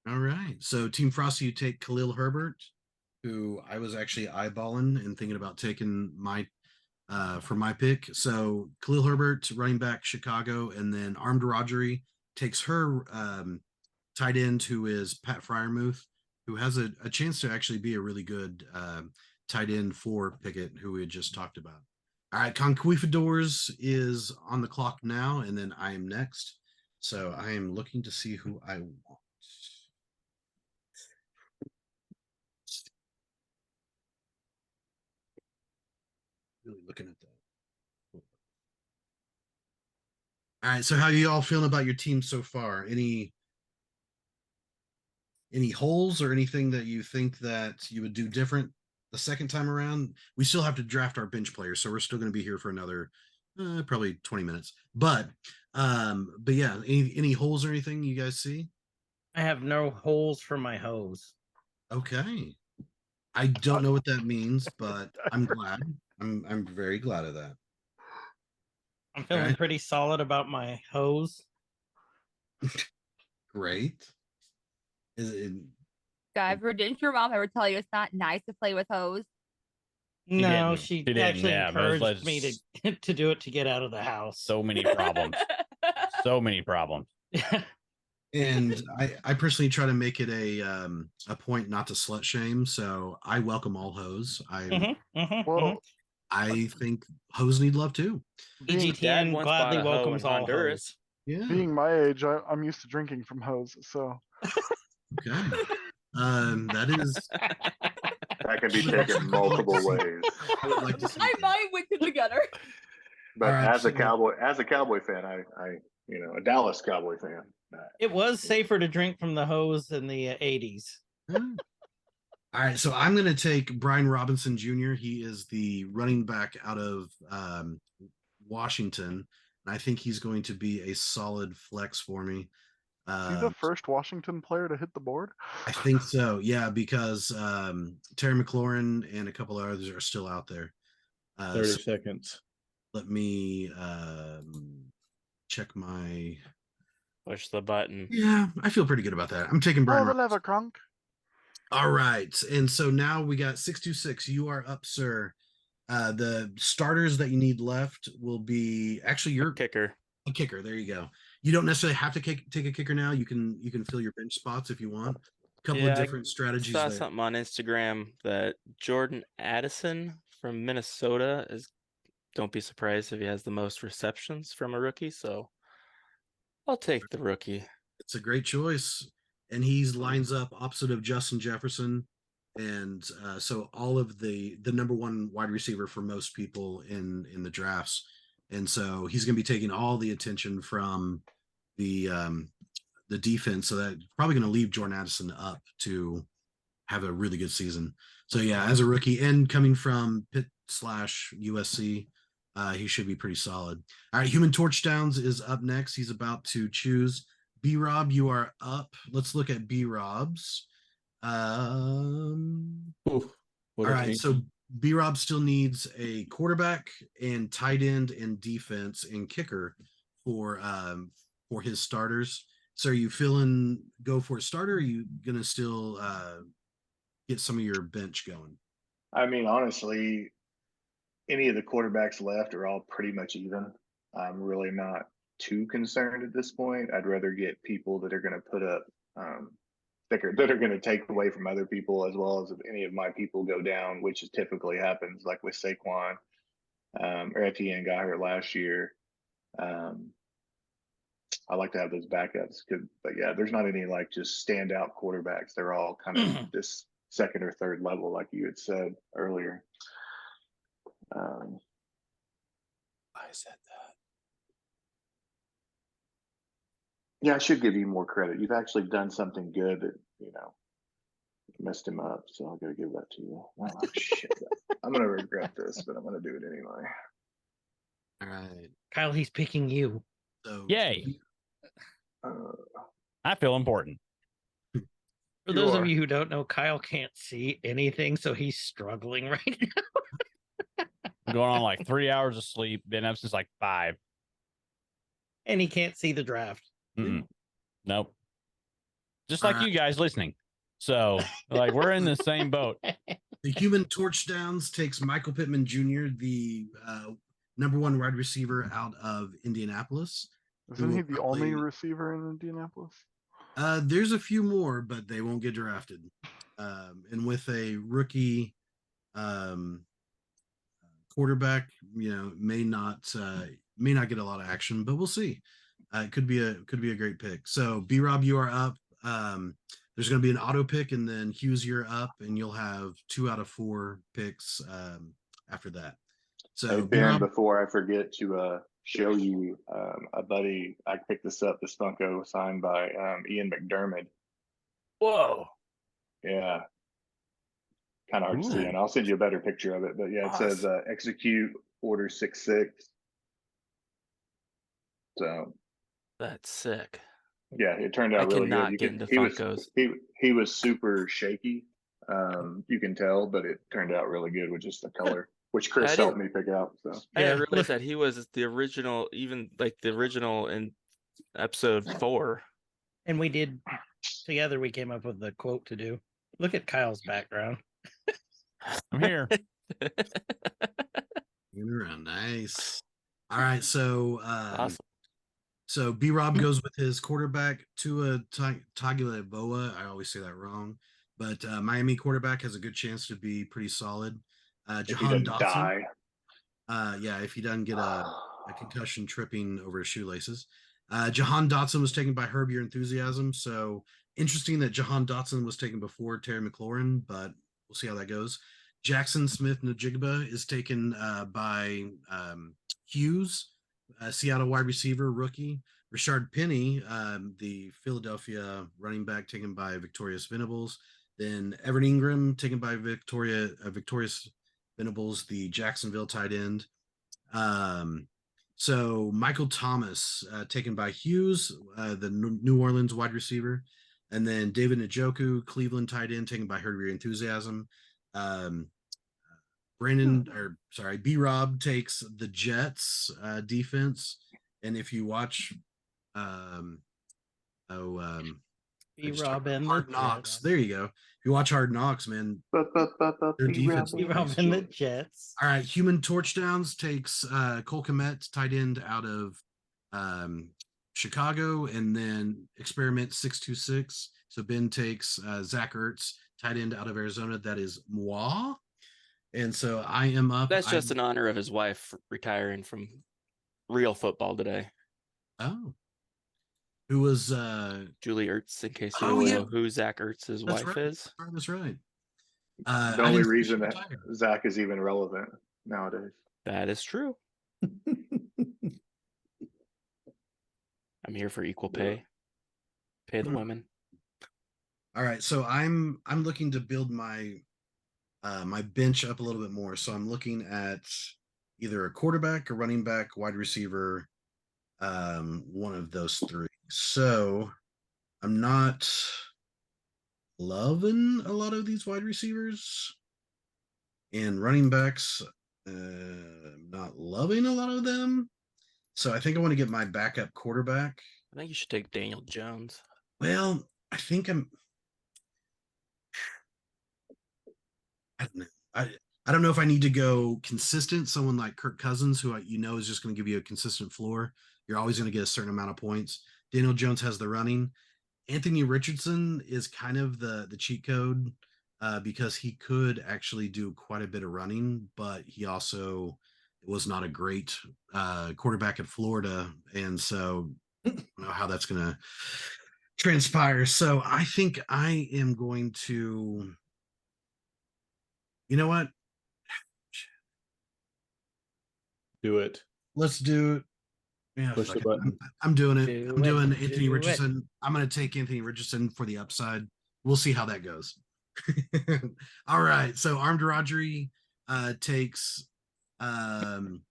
All right. So Team Frosty, you take Khalil Herbert, who I was actually eyeballing and thinking about taking my for my pick. So Khalil Herbert, running back, Chicago, and then Armed Rodgery takes her tight end, who is Pat Fryermuth, who has a chance to actually be a really good tight end for Pickett, who we had just talked about. All right, Conquistadors is on the clock now, and then I am next. So I am looking to see who I want. Really looking at that. All right, so how you all feeling about your team so far? Any holes or anything that you think that you would do different the second time around? We still have to draft our bench players, so we're still going to be here for another probably 20 minutes. But yeah, any holes or anything you guys see? I have no holes for my hose. Okay. I don't know what that means, but I'm glad. I'm very glad of that. I'm feeling pretty solid about my hose. Great. Is it Guys, didn't your mom ever tell you it's not nice to play with hose? No, didn't. she She didn't, actually yeah, but encouraged me to do it to get out of the house. So many problems. So many problems. and I personally try to make it a point not to slut shame. So I welcome all hoes. I think hoes need love too. EGTN once bought gladly a hoe welcomes in all Honduras. hoes. Yeah. Being my age, I'm used to drinking from hose, so. Okay. That is That can be taken multiple ways. I would like to see My that. mind went together. But All right, as a so- Cowboy fan, I a Dallas Cowboy fan. It was safer to drink from the hose in the 80s. All right, so I'm going to take Brian Robinson Jr. He is the running back out of Washington, and I think he's going to be a solid flex for me. Is he the first Washington player to hit the board? I think so, yeah, because Terry McLaurin and a couple of others are still out there. 30 seconds. Let me check my. Push the button. Yeah, I feel pretty good about that. I'm taking Brian. Oh, the lever, Kronk. All right, and so now we got 626. You are up, sir. The starters that you need left will be actually your Kicker. a kicker. There you go. You don't necessarily have to take a kicker now. You can fill your bench spots if you want. A couple of different strategies. I saw there. something on Instagram that Jordan Addison from Minnesota is. Don't be surprised if he has the most receptions from a rookie. So I'll take the rookie. It's a great choice, and he lines up opposite of Justin Jefferson, and so all of the number one wide receiver for most people in the drafts, and so he's going to be taking all the attention from the defense. So that's probably going to leave Jordan Addison up to have a really good season. So yeah, as a rookie and coming from Pitt/USC, he should be pretty solid. All right, Human Torch Downs is up next. He's about to choose. B-Rob, you are up. Let's look at B-Rob's. All right, so B-Rob still needs a quarterback and tight end and defense and kicker for his starters. So are you feeling go for a starter? Or are you gonna still get some of your bench going? I mean, honestly, any of the quarterbacks left are all pretty much even. I'm really not too concerned at this point. I'd rather get people that are going to put up that are going to take away from other people, as well as if any of my people go down, which is typically happens, like with Saquon or EGTN got hurt last year. I like to have those backups, but yeah, there's not any like just standout quarterbacks. They're all kind of this second or third level, like you had said earlier. I said that. Yeah, I should give you more credit. You've actually done something good that, messed him up. So I gotta give that to you. Oh, shit. I'm gonna regret this, but I'm gonna do it anyway. All right, Kyle, he's picking you. so Yay. I feel important. For those of you who don't know, Kyle can't see anything, so he's struggling right now. I'm going on like 3 hours of sleep. Been up since like 5. And he can't see the draft. Nope. Just like you guys listening. So, like, we're in the same boat. The Human Torch Downs takes Michael Pittman Jr., the number one wide receiver out of Indianapolis. Isn't he the only receiver in Indianapolis? There's a few more, but they won't get drafted. And with a rookie quarterback, may not get a lot of action, but we'll see. It could be a great pick. So B-Rob, you are up. There's going to be an auto pick, and then Hughes, you're up, and you'll have 2 out of 4 picks after that. So hey, Ben, before I forget to show you a buddy, I picked this up, this Funko signed by Ian McDermott. Whoa. Yeah. Kind of hard to see, and I'll send you a better picture of it. But yeah, it says execute order 6-6. So that's sick. Yeah, it turned out really good. He was super shaky. You can tell, but it turned out really good with just the color, which Chris helped me pick out. So I didn't realize that he was the original, even like the original in episode 4. And we did together. We came up with the quote to do. Look at Kyle's background. I'm here. Around, nice. All right, so awesome. So B-Rob goes with his quarterback, Tua Tagovailoa. I always say that wrong, but Miami quarterback has a good chance to be pretty solid. Jahan Dotson. If he doesn't get a concussion tripping over his shoelaces. Jahan Dotson was taken by Herb Your Enthusiasm. So interesting that Jahan Dotson was taken before Terry McLaurin, but we'll see how that goes. Jackson Smith-Njigba is taken by Hughes. Seattle wide receiver rookie. Rashard Penny, the Philadelphia running back, taken by Victorious Venables. Then Evan Ingram, taken by Victorious Venables, the Jacksonville tight end. So Michael Thomas, taken by Hughes, the New Orleans wide receiver. And then David Njoku, Cleveland tight end, taken by Herd Your Enthusiasm. B-Rob takes the Jets defense, and if you watch B-Rob and Hard Knocks, there you go. If you watch Hard Knocks, man, their defense. B-Rob and the Jets. All right, Human Torch Downs takes Cole Kmet, tight end out of Chicago, and then Experiment 626. So Ben takes Zach Ertz, tight end out of Arizona. That is moi. And so I am up. That's just in honor of his wife retiring from real football today. Oh. Who was Julie Ertz, in case you Oh, don't yeah. know who Zach Ertz's That's wife right. is. That's right. The I only didn't see reason she that retired. Zach is even relevant nowadays. That is true. I'm here for equal pay. Pay the Hmm. women. All right, so I'm looking to build my my bench up a little bit more. So I'm looking at either a quarterback, a running back, wide receiver, one of those three. So I'm not loving a lot of these wide receivers and running backs. Not loving a lot of them. So I think I want to get my backup quarterback. I think you should take Daniel Jones. Well, I think I don't know. I don't know if I need to go consistent. Someone like Kirk Cousins, who you know is just going to give you a consistent floor. You're always going to get a certain amount of points. Daniel Jones has the running. Anthony Richardson is kind of the cheat code because he could actually do quite a bit of running, but he also was not a great quarterback at Florida, and so I don't know how that's going to transpire. So I think I am going to. You know what? Do it. Let's do it. Yeah, Push fuck the it. button. I'm doing it. Do I'm it. doing Anthony Do it. Richardson. I'm going to take Anthony Richardson for the upside. We'll see how that goes. All right. So Armed Rodri takes I'm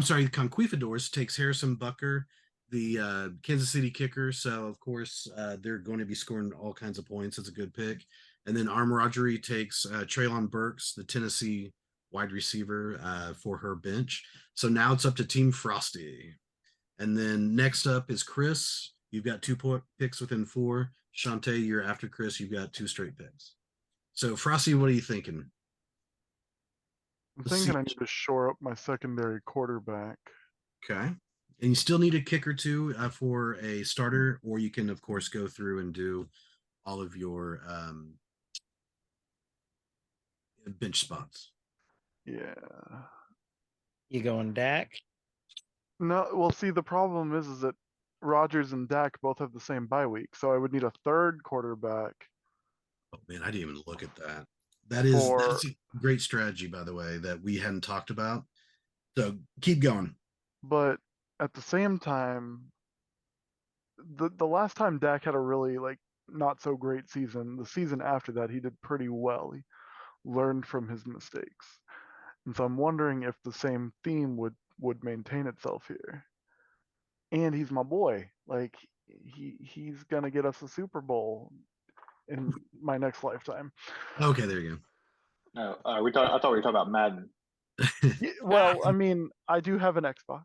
sorry, the Conquistadors takes Harrison Bucker, the Kansas City kicker. So of course they're going to be scoring all kinds of points. It's a good pick. And then Arm Rodri takes Traylon Burks, the Tennessee wide receiver, for her bench. So now it's up to Team Frosty. And then next up is Chris. You've got 2 picks within 4. Chante, you're after Chris. You've got 2 straight picks. So Frosty, what are you thinking? I'm Let's thinking see. I need to shore up my secondary quarterback. Okay. And you still need a kick or two for a starter, or you can, of course, go through and do all of your bench spots. Yeah. You going Dak? No, well, see, the problem is that Rodgers and Dak both have the same bye week, so I would need a third quarterback. Oh man, I didn't even look at that. That's a great strategy, by the way, that we hadn't talked about. So keep going. But at the same time, the last time Dak had a really not so great season, the season after that he did pretty well. He learned from his mistakes. And so I'm wondering if the same theme would maintain itself here. And he's my boy. Like he's gonna get us a Super Bowl in my next lifetime. Okay, there you No, I thought we were talking about Madden. Yeah, well, I mean, I do have an Xbox.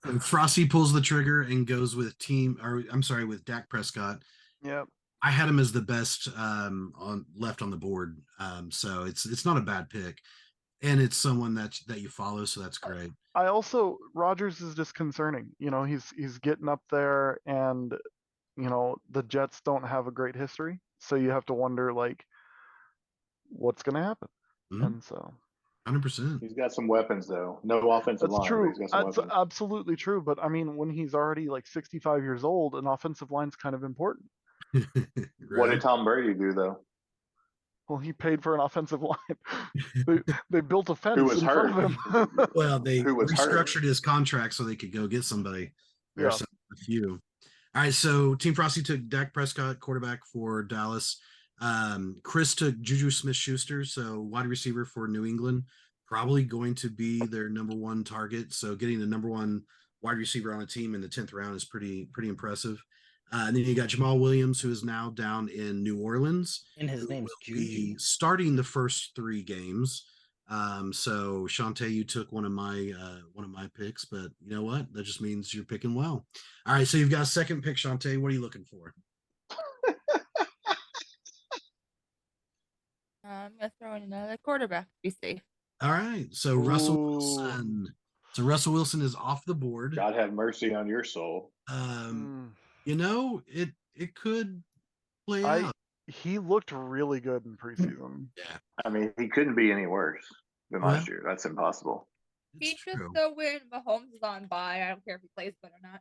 go. Frosty pulls the trigger and goes with with Dak Prescott. Yep. I had him as the best left on the board. So it's not a bad pick. And it's someone that you follow, so that's great. I also Rodgers is just concerning. He's getting up there, and the Jets don't have a great history, so you have to wonder what's going to happen. Mhm. And so 100%. He's got some weapons though. No offensive that's line. But true. he's got some That's weapons. absolutely true. But I mean, when he's already 65 years old, an offensive line's kind of important. What Right? did Tom Brady do though? Well, he paid for an offensive line. they built a fence Who was in hurt? front of him. Well, they Who was hurt? restructured his contract so they could go get somebody. Yeah. A few. All right, so Team Frosty took Dak Prescott, quarterback for Dallas. Chris took Juju Smith-Schuster, so wide receiver for New England, probably going to be their number 1 target. So getting the number 1 wide receiver on a team in the 10th round is pretty impressive. And then you got Jamal Williams, who is now down in New Orleans. And his name's Juju. Starting the first 3 games. So Chante, you took one of my picks, but you know what? That just means you're picking well. All right, so you've got a second pick, Chante. What are you looking for? I'm gonna throw in another quarterback to be safe. All right, so Russell Wilson. So Russell Wilson is off the board. God have mercy on your soul. It could play out. He looked really good in preseason. Yeah, I mean, he couldn't be any worse than last year. That's impossible. He it's should true. still win. Mahomes is on bye. I don't care if he plays good or not.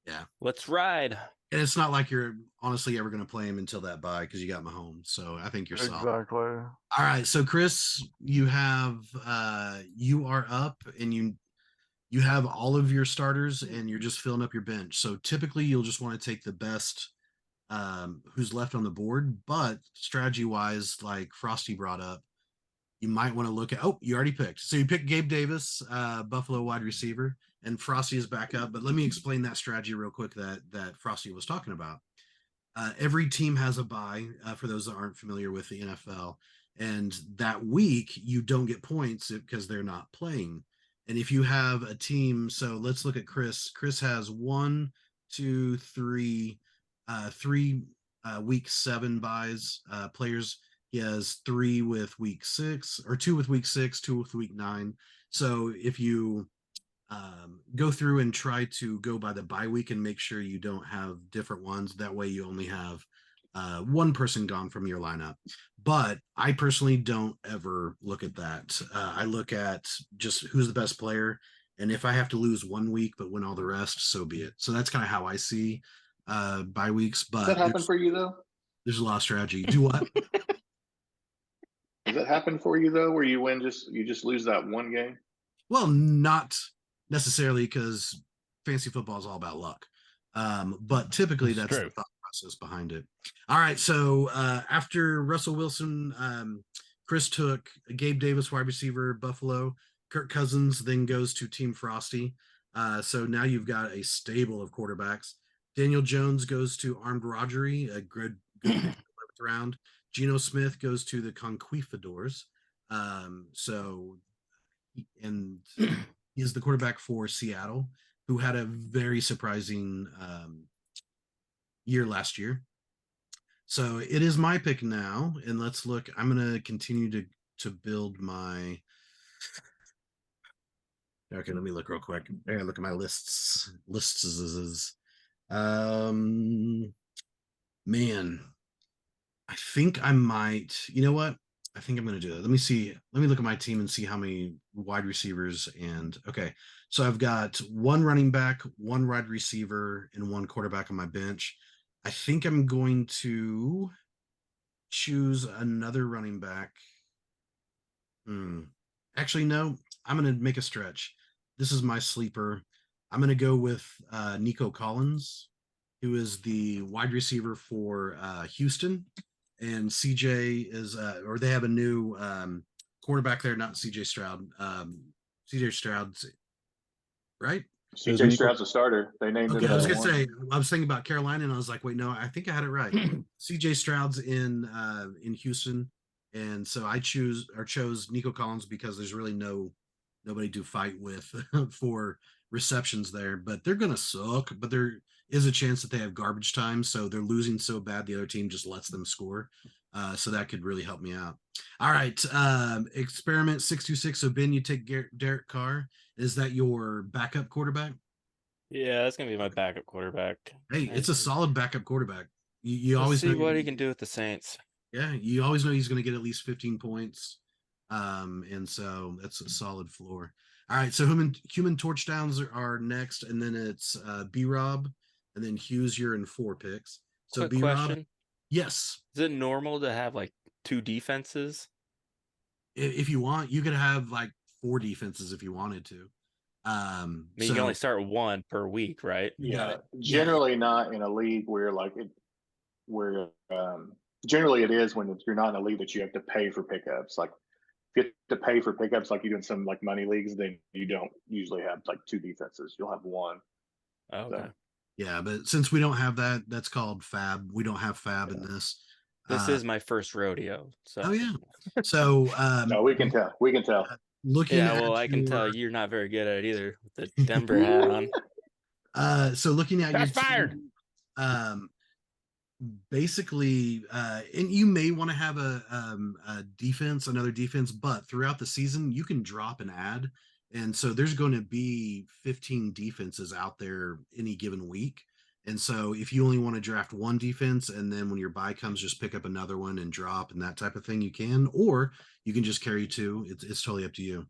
Yeah. Let's ride. And it's not like you're honestly ever going to play him until that bye because you got Mahomes. So I think you're solid. Exactly. All right. So Chris, you are up and you have all of your starters and you're just filling up your bench. So typically you'll just want to take the best who's left on the board, but strategy wise, like Frosty brought up, you might want to look at, you already picked. So you picked Gabe Davis, Buffalo wide receiver, and Frosty is back up. But let me explain that strategy real quick that Frosty was talking about. Every team has a bye for those that aren't familiar with the NFL. And that week, you don't get points because they're not playing. And if you have a team, so let's look at Chris. Chris has 1, 2, 3, 3 week 7 buys, players. He has 3 with week 6, or 2 with week 6, 2 with week 9. So if you go through and try to go by the bye week and make sure you don't have different ones, that way you only have one person gone from your lineup. But I personally don't ever look at that. I look at just who's the best player. And if I have to lose 1 week but win all the rest, so be it. So that's kind of how I see bye weeks. But Does that happen for you though? There's a lot of strategy. Do what? Does that happen for you though, where you just lose that one game? Well, not necessarily, because fantasy football is all about luck. But typically that's the thought process behind it. All right. So after Russell Wilson, Chris took Gabe Davis, wide receiver, Buffalo. Kirk Cousins then goes to Team Frosty. So now you've got a stable of quarterbacks. Daniel Jones goes to Armed Rodgery, a good pick 11th round. Geno Smith goes to the Conquistadors. And he is the quarterback for Seattle, who had a very surprising year last year. So it is my pick now, and let's look. I'm going to continue to build my. Okay, let me look real quick. I gotta look at my lists. Man, I think I might. You know what? I think I'm going to do it. Let me see. Let me look at my team and see how many wide receivers. And okay, so I've got 1 running back, 1 wide receiver, and 1 quarterback on my bench. I think I'm going to choose another running back. Actually, no, I'm going to make a stretch. This is my sleeper. I'm going to go with Nico Collins, who is the wide receiver for Houston. And CJ is, or they have a new quarterback there, not CJ Stroud. CJ Stroud's, right? CJ Stroud's a starter. They named Okay, him. I was gonna say, I was thinking about Carolina, and I was like, wait, no, I think I had it right. CJ Stroud's in Houston, and so I chose Nico Collins because there's really nobody to fight with for receptions there. But they're gonna suck. But there is a chance that they have garbage time, so they're losing so bad the other team just lets them score. So that could really help me out. All right, experiment 626. So Ben, you take Derek Carr. Is that your backup quarterback? Yeah, that's gonna be my backup quarterback. Hey, it's a solid backup quarterback. You always see know what he can do with the Saints. Yeah, you always know he's going to get at least 15 points. And so that's a solid floor. All right, so human touchdowns are next, and then it's Brob, and then Hughes, you're in 4 picks. So Quick question. Yes. Is it normal to have like 2 defenses? If you want, you could have like 4 defenses if you wanted to. I mean, you can only start 1 per week, right? Yeah, generally not in a league where generally it is when you're not in a league that you have to pay for pickups. Like if you have to pay for pickups, like you do in some like money leagues, then you don't usually have like 2 defenses. You'll have 1. Oh, okay. So. Yeah, but since we don't have that, that's called fab. We don't have fab in this. This is my first rodeo. So. Oh yeah. So no, we can tell. We can tell. Looking I can tell you're not very good at it either with the Denver hat on. So looking at Shots fired. Basically, and you may want to have a defense, another defense, but throughout the season you can drop and add, and so there's going to be 15 defenses out there any given week. And so if you only want to draft 1 defense, and then when your bye comes, just pick up another one and drop and that type of thing, you can, or you can just carry 2. It's totally up to you.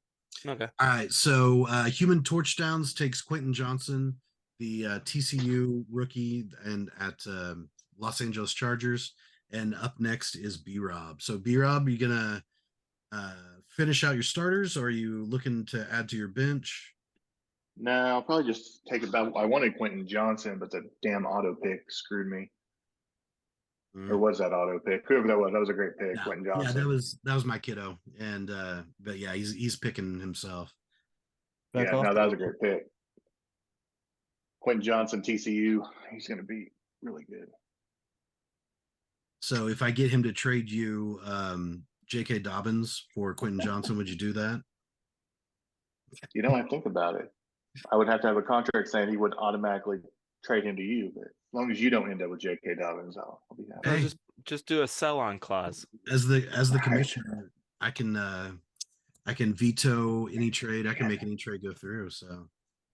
Okay. All right. So human touchdowns takes Quentin Johnson, the TCU rookie, and at Los Angeles Chargers. And up next is B-Rob. So B-Rob, you gonna finish out your starters, or are you looking to add to your bench? No, I'll probably just take it back. I wanted Quentin Johnson, but the damn auto pick screwed me. Or was that auto pick? Whoever that was a great pick, Yeah, Quentin yeah, Johnson. that was my kiddo. And but yeah, he's picking himself. Back Yeah, off. no, that was a great pick. Quentin Johnson, TCU, he's going to be really good. So if I get him to trade you J.K. Dobbins for Quentin Johnson, would you do that? You know, I think about it. I would have to have a contract saying he would automatically trade him to you, but as long as you don't end up with J.K. Dobbins, I'll be happy. Or Hey, just do a sell-on clause. as the Alright. commissioner, I can veto any trade. I can make any trade go through. So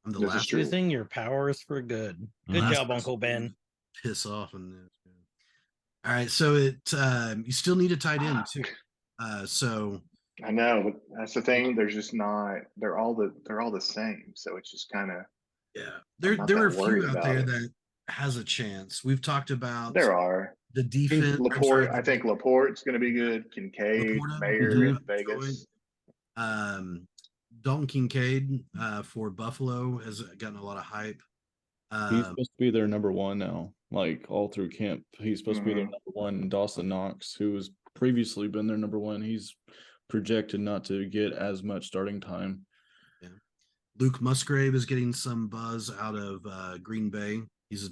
I'm the This is last true. Using your powers for good. Good last job, person Uncle Ben. to piss off on this. All right, so it you still need a tight end too. So I know, but that's the thing. There's just not. They're all the same. So it's just kind of. yeah, I'm not there are that a few worried out about there it. that has a chance. We've talked about There are. the I think defense. Laporte. I think Laporte's going to be good. Kincaid, Laporta, Mayer mhm, in Vegas. Dalton Kincaid for Buffalo has gotten a lot of hype. He's supposed to be their number one now, like all through camp. He's supposed to be their number one. Dawson Knox, who has previously been their number one, he's projected not to get as much starting time. Yeah. Luke Musgrave is getting some buzz out of Green Bay. He's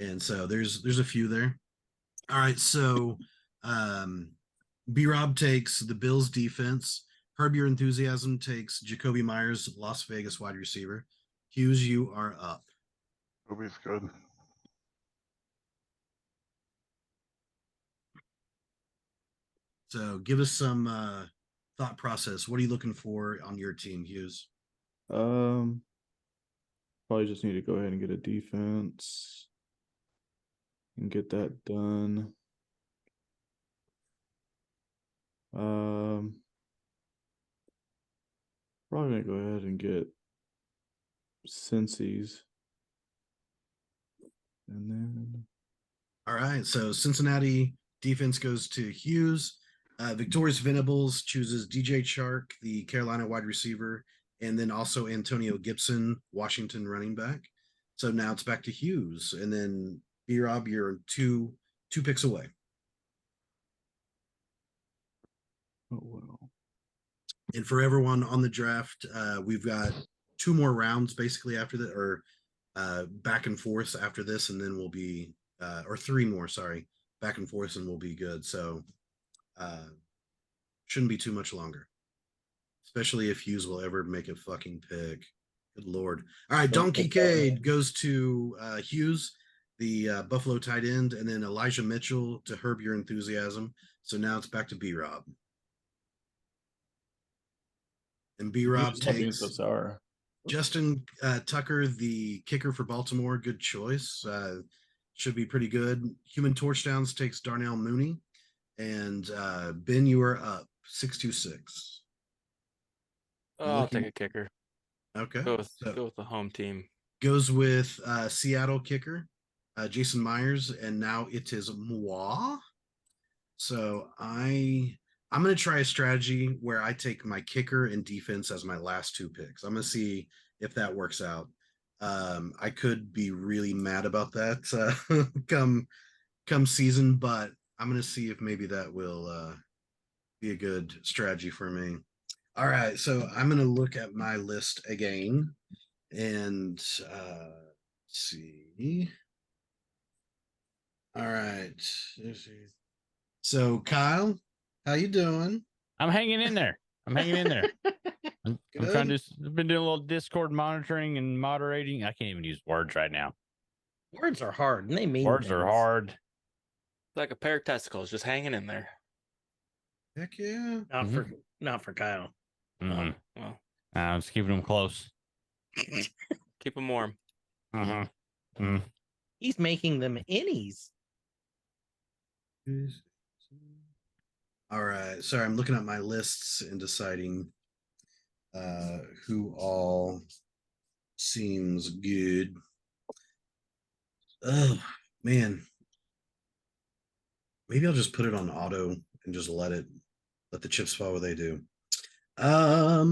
and so there's a few there. All right, so B-Rob takes the Bills defense. Herb Your Enthusiasm takes Jacoby Myers, Las Vegas wide receiver. Hughes, you are up. Kobe's good. So give us some thought process. What are you looking for on your team, Hughes? Probably just need to go ahead and get a defense and get that done. Probably gonna go ahead and get Cincy's. And then All right, so Cincinnati defense goes to Hughes. Victorious Venables chooses DJ Chark, the Carolina wide receiver, and then also Antonio Gibson, Washington running back. So now it's back to Hughes, and then B-Rob, you're two picks away. oh well. And for everyone on the draft, we've got 2 more rounds basically after that, or back and forth after this, and then we'll be or 3 more, sorry, back and forth, and we'll be good. So shouldn't be too much longer, especially if Hughes will ever make a fucking pick. Good lord. All right, Donkey Cade goes to Hughes, the Buffalo tight end, and then Elijah Mitchell to Herb Your Enthusiasm. So now it's back to B-Rob. And B-Rob Stop being takes so sour. Justin Tucker, the kicker for Baltimore. Good choice. Should be pretty good. Human Torchdowns takes Darnell Mooney. And Ben, you are up 626. I'll take a kicker. Okay. Go with the home team. Goes with Seattle kicker, Jason Myers, and now it is moi. So I'm going to try a strategy where I take my kicker and defense as my last 2 picks. I'm going to see if that works out. I could be really mad about that come season, but I'm going to see if maybe that will be a good strategy for me. All right, so I'm going to look at my list again and see. All right. So Kyle, how you doing? I'm hanging in there. I'm trying to. I've been doing a little Discord monitoring and moderating. I can't even use words right now. Words are hard, and they mean Words are things. hard. Like a pair of testicles, just hanging in there. Heck yeah. Not for Kyle. Mm-hmm. Well, I'm just keeping them close. keep them warm. Mm-hmm. He's making them innies. All right. Sorry, I'm looking at my lists and deciding who all Seems good. Oh man. Maybe I'll just put it on auto and just let the chips fall where they do. All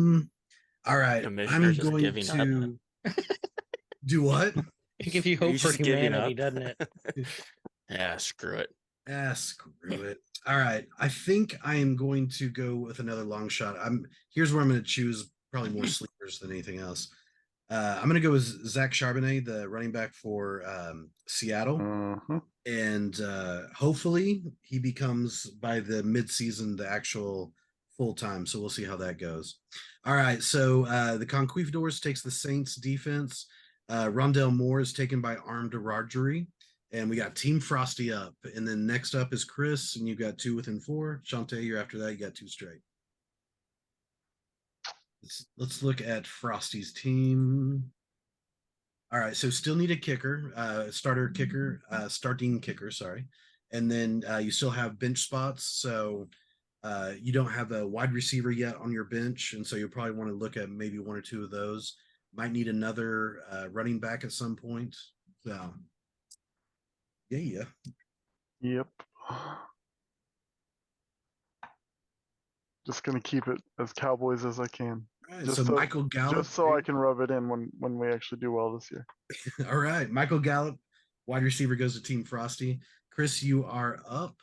right. Commissioner I'm just going giving up. to do what? It give you Are you hope for just giving humanity, up? doesn't it? Yeah, screw it. Ah, screw it. All right. I think I am going to go with another long shot. Here's where I'm going to choose probably more sleepers than anything else. I'm going to go with Zach Charbonnet, the running back for Seattle. Mhm. And hopefully he becomes by the midseason the actual full time. So we'll see how that goes. All right. So the Conquistadors takes the Saints defense. Rondell Moore is taken by Armed Rodgery. And we got Team Frosty up. And then next up is Chris, and you've got 2 within 4. Chante, you're after that. You got 2 straight. Let's look at Frosty's team. All right, so still need a kicker, starting kicker, sorry. And then you still have bench spots. So you don't have a wide receiver yet on your bench. And so you'll probably want to look at maybe 1 or 2 of those. Might need another running back at some point. So, yeah. Yep. Just gonna keep it as Cowboys as I can. All right, Just so so, Michael Gallup. just so I can rub it in when we actually do well this year. All right, Michael Gallup, wide receiver, goes to Team Frosty. Chris, you are up.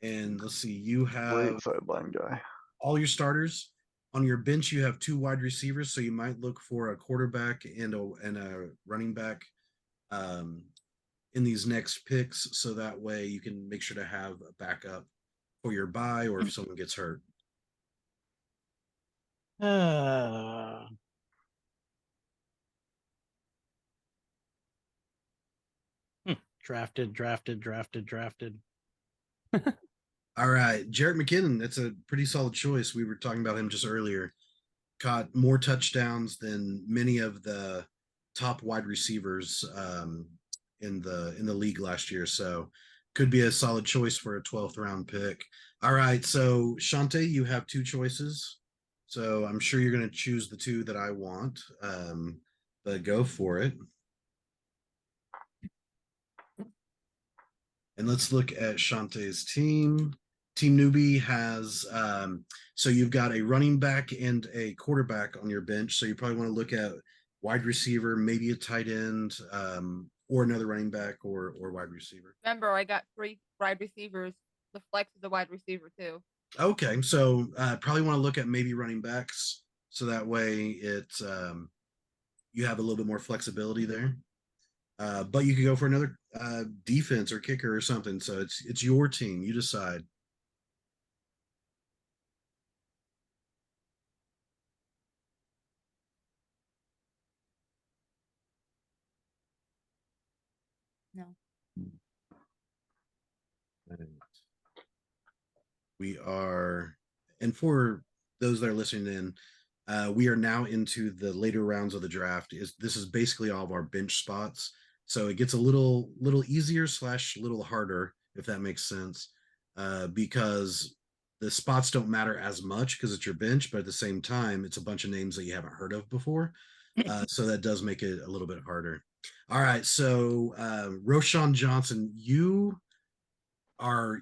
And let's see, you have Great sideline guy. all your starters. On your bench, you have 2 wide receivers, so you might look for a quarterback and a running back in these next picks, so that way you can make sure to have a backup for your bye or if someone gets hurt. Drafted. All right, Jarrett McKinnon, that's a pretty solid choice. We were talking about him just earlier. Caught more touchdowns than many of the top wide receivers in the league last year. So could be a solid choice for a 12th round pick. All right, so Chante, you have 2 choices. So I'm sure you're going to choose the 2 that I want, but go for it. And let's look at Chante's team. Team Newbie has so you've got a running back and a quarterback on your bench. So you probably want to look at wide receiver, maybe a tight end, or another running back or wide receiver. Remember, I got 3 wide receivers. The flex is a wide receiver too. Okay, so probably want to look at maybe running backs, so that way it's you have a little bit more flexibility there. But you could go for another defense or kicker or something. So it's your team. You decide. No. We are, and for those that are listening in, we are now into the later rounds of the draft. This is basically all of our bench spots, so it gets a little easier / little harder, if that makes sense, because the spots don't matter as much because it's your bench, but at the same time, it's a bunch of names that you haven't heard of before, so that does make it a little bit harder. All right, so Roschon Johnson, you are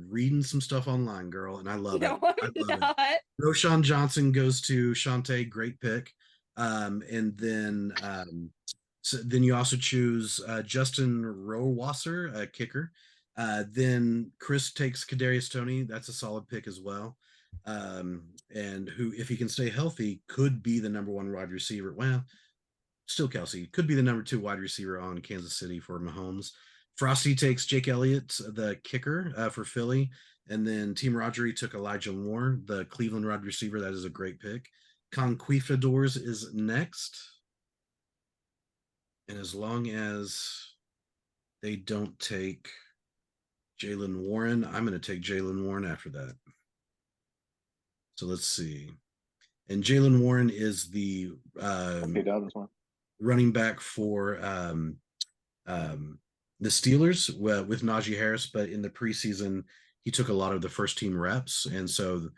reading some stuff online, girl, and I love it. I love it. Roschon Johnson goes to Chante, great pick. And then so then you also choose Justin Rowasser, a kicker. Then Chris takes Kadarius Toney. That's a solid pick as well. And who, if he can stay healthy, could be the number 1 wide receiver. Well, still Kelsey could be the number 2 wide receiver on Kansas City for Mahomes. Frosty takes Jake Elliott, the kicker for Philly. And then Team Rodgery took Elijah Moore, the Cleveland wide receiver. That is a great pick. Conquistadors is next. And as long as they don't take Jaylen Warren, I'm going to take Jaylen Warren after that. So let's see. And Jaylen Warren is the running back for the Steelers with Najee Harris, but in the preseason, he took a lot of the first team reps. And so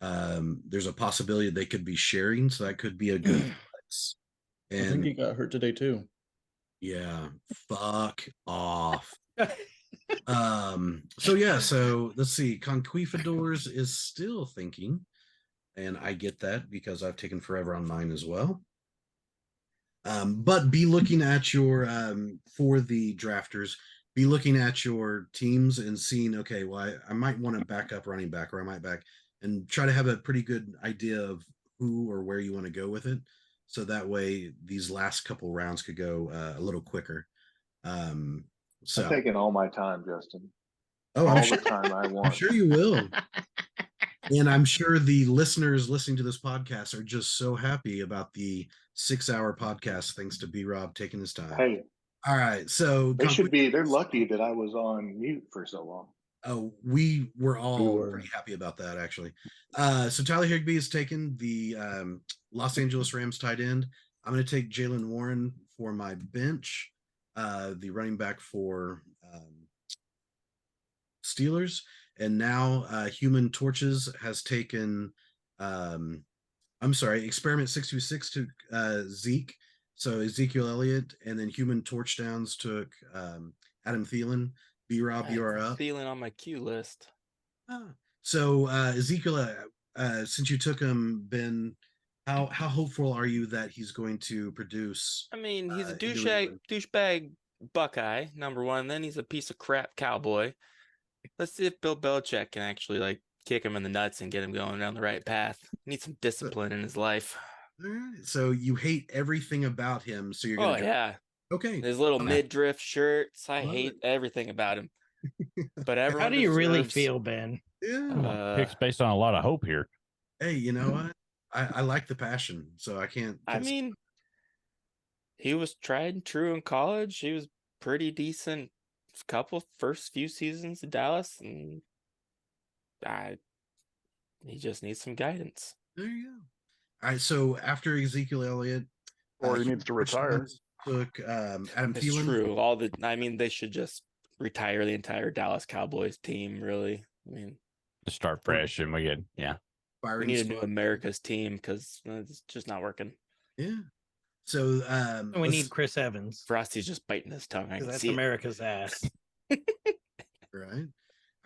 there's a possibility they could be sharing. So that could be a good flex. I think And he got hurt today too. yeah, fuck off. So yeah, so let's see. Conquistadors is still thinking, and I get that because I've taken forever on mine as well. But be looking at your for the drafters, be looking at your teams and seeing, okay, well, I might want to back up running back, or I might back and try to have a pretty good idea of who or where you want to go with it. So that way these last couple rounds could go a little quicker. So I'm taking all my time, Justin. oh, All the time I I'm want. sure you will. And I'm sure the listeners listening to this podcast are just so happy about the 6-hour podcast, thanks to B-Rob taking his time. Hey, All right. So they're lucky that I was on mute for so long. Oh, we were all were. pretty happy about that, actually. So Tyler Higbee has taken the Los Angeles Rams tight end. I'm going to take Jalen Warren for my bench, the running back for Steelers. And now Human Torches has taken, Experiment 626 took Zeke. So Ezekiel Elliott, and then Human Torchdowns took Adam Thielen. B-Rob, you are up. Feeling on my queue list. So Ezekiel, since you took him, Ben, how hopeful are you that he's going to produce? I mean, he's a in New England? douchebag Buckeye, number one. Then he's a piece of crap Cowboy. Let's see if Bill Belichick can actually like kick him in the nuts and get him going down the right path. He needs some discipline in his life. All right. So you hate everything about him. So you're Oh gonna go, yeah, okay. his little Okay. midriff shirts. I Love hate it. everything about him. But everyone How do you really deserves- feel, Ben? Yeah. Picks based on a lot of hope here. Hey, you know what? I like the passion, so I can't. I mean, he was tried and true in college. He was pretty decent first few seasons in Dallas, and he just needs some guidance. There you go. All right. So after Ezekiel Elliott, Or he needs to retire. Took Adam It's Thielen. true. They should just retire the entire Dallas Cowboys team, really. I mean, To start fresh, and we get we we Firing need a new squad. America's team because it's just not working. Yeah. So We let's- need Chris Evans. Frosty's just biting his tongue. I 'cause can that's see it. America's ass. Right. All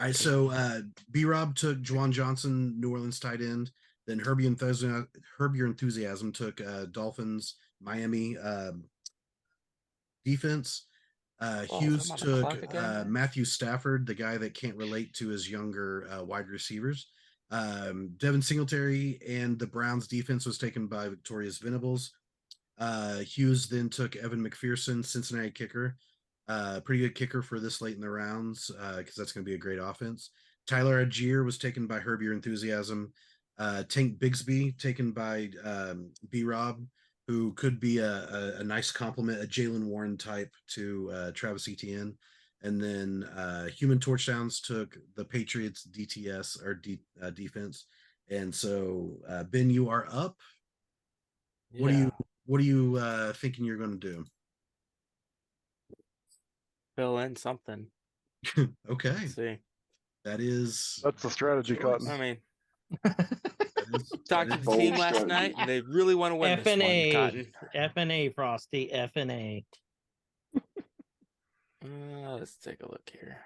right. So B-Rob took Juwan Johnson, New Orleans tight end. Then Herb Your Enthusiasm took Dolphins, Miami defense. Hughes I'm on the took clock again. Matthew Stafford, the guy that can't relate to his younger wide receivers. Devin Singletary and the Browns defense was taken by Victorious Venables. Hughes then took Evan McPherson, Cincinnati kicker. Pretty good kicker for this late in the rounds because that's going to be a great offense. Tyler Algier was taken by Herb Your Enthusiasm. Tank Bigsby taken by B-Rob, who could be a nice compliment, a Jalen Warren type to Travis Etienne. And then Human Torchdowns took the Patriots DTS or defense. And so Ben, you are up. What are you thinking you're going to do? Fill in something? Okay, Let's see. That's the strategy, Cotton. I mean, that talked to is the team bold last strategy. night, and they really want to win this one, FNA, Cotton. FNA, Frosty, FNA. Let's take a look here.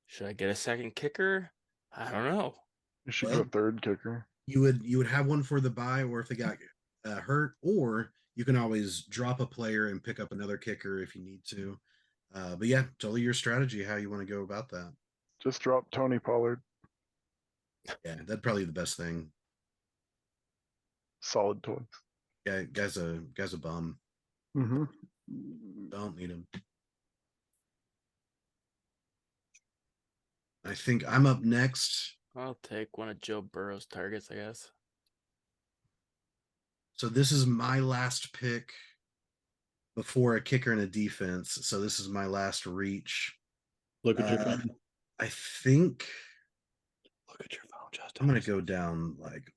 Should I get a second kicker? I don't know. You should Well, go third kicker. you would have one for the bye, or if they got hurt, or you can always drop a player and pick up another kicker if you need to. But yeah, totally your strategy, how you want to go about that. Just drop Tony Pollard. Yeah, that'd probably be the best thing. Solid choice. Yeah, guy's a bum. Mm-hmm. Don't need him. I think I'm up next. I'll take one of Joe Burrow's targets, I guess. So this is my last pick before a kicker and a defense. So this is my last reach. Look at your phone. I think Look at your phone, Justin. I'm gonna go down like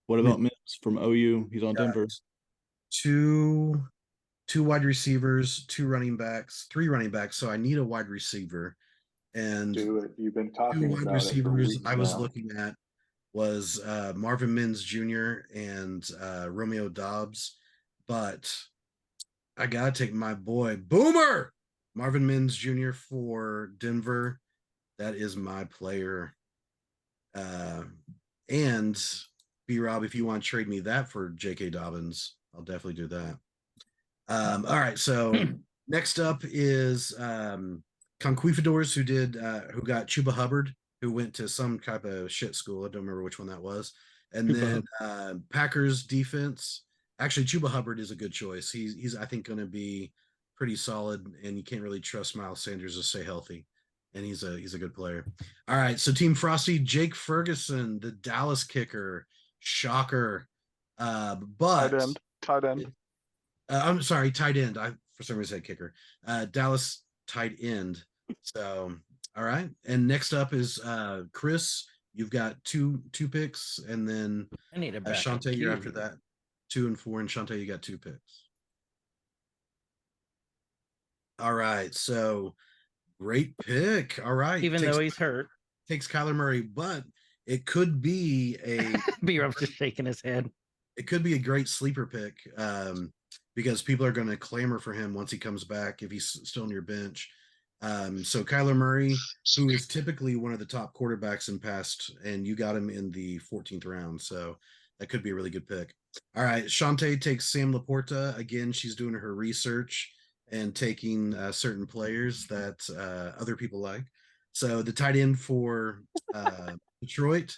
What about Mims from OU? He's on Yeah. Denver. two wide receivers, 2 running backs, 3 running backs. So I need a wide receiver. And Do it. You've been 2 talking wide about it for receivers weeks I was now. looking at was Marvin Mims Jr. and Romeo Dobbs, but I gotta take my boy Boomer Marvin Mims Jr. for Denver. That is my player. And B Rob, if you want to trade me that for J.K. Dobbins, I'll definitely do that. All right, so next up is Conquistadors who got Chuba Hubbard, who went to some type of shit school. I don't remember which one that was. And then Packers defense. Actually, Chuba Hubbard is a good choice. He's I think going to be pretty solid, and you can't really trust Miles Sanders to stay healthy. And he's a good player. All right, so Team Frosty, Jake Ferguson, the Dallas kicker, shocker. But tight end. I'm sorry, tight end. I for some reason said kicker. Dallas tight end. So all right, and next up is Chris. You've got two picks, and then I need a backup Chante. You're after cue. that. 2 and 4, and Chante, you got 2 picks. All right, so great pick. All right, Even though he's hurt. takes Kyler Murray, but it could be a B-Rob's just shaking his head. it could be a great sleeper pick because people are going to clamor for him once he comes back if he's still on your bench. So Kyler Murray, who is typically one of the top quarterbacks in past, and you got him in the 14th round, so that could be a really good pick. All right, Chante takes Sam Laporta. Again, she's doing her research and taking certain players that other people like. So the tight end for Detroit.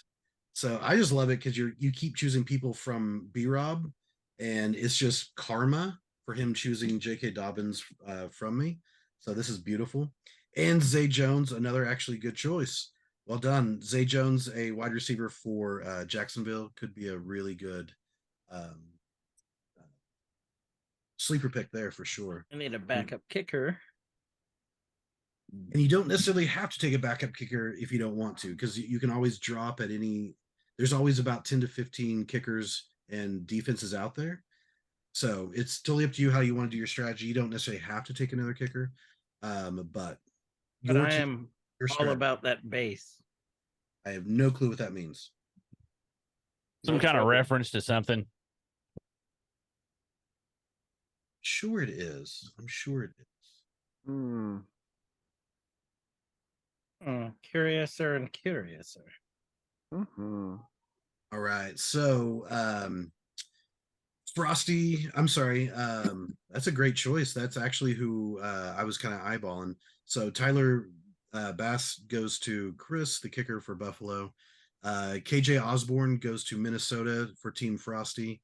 So I just love it because you keep choosing people from B-Rob, and it's just karma for him choosing J.K. Dobbins from me. So this is beautiful. And Zay Jones, another actually good choice. Well done. Zay Jones, a wide receiver for Jacksonville, could be a really good sleeper pick there for sure. I need a backup kicker. And you don't necessarily have to take a backup kicker if you don't want to, because you can always drop at any. There's always about 10 to 15 kickers and defenses out there. So it's totally up to you how you want to do your strategy. You don't necessarily have to take another kicker. But I am all about that base. I have no clue what that means. Some kind of reference to something. Sure it is. I'm sure it is. Curiouser and curiouser. All right. So Frosty, I'm sorry. That's a great choice. That's actually who I was kind of eyeballing. So Tyler Bass goes to Chris, the kicker for Buffalo. KJ Osborne goes to Minnesota for Team Frosty.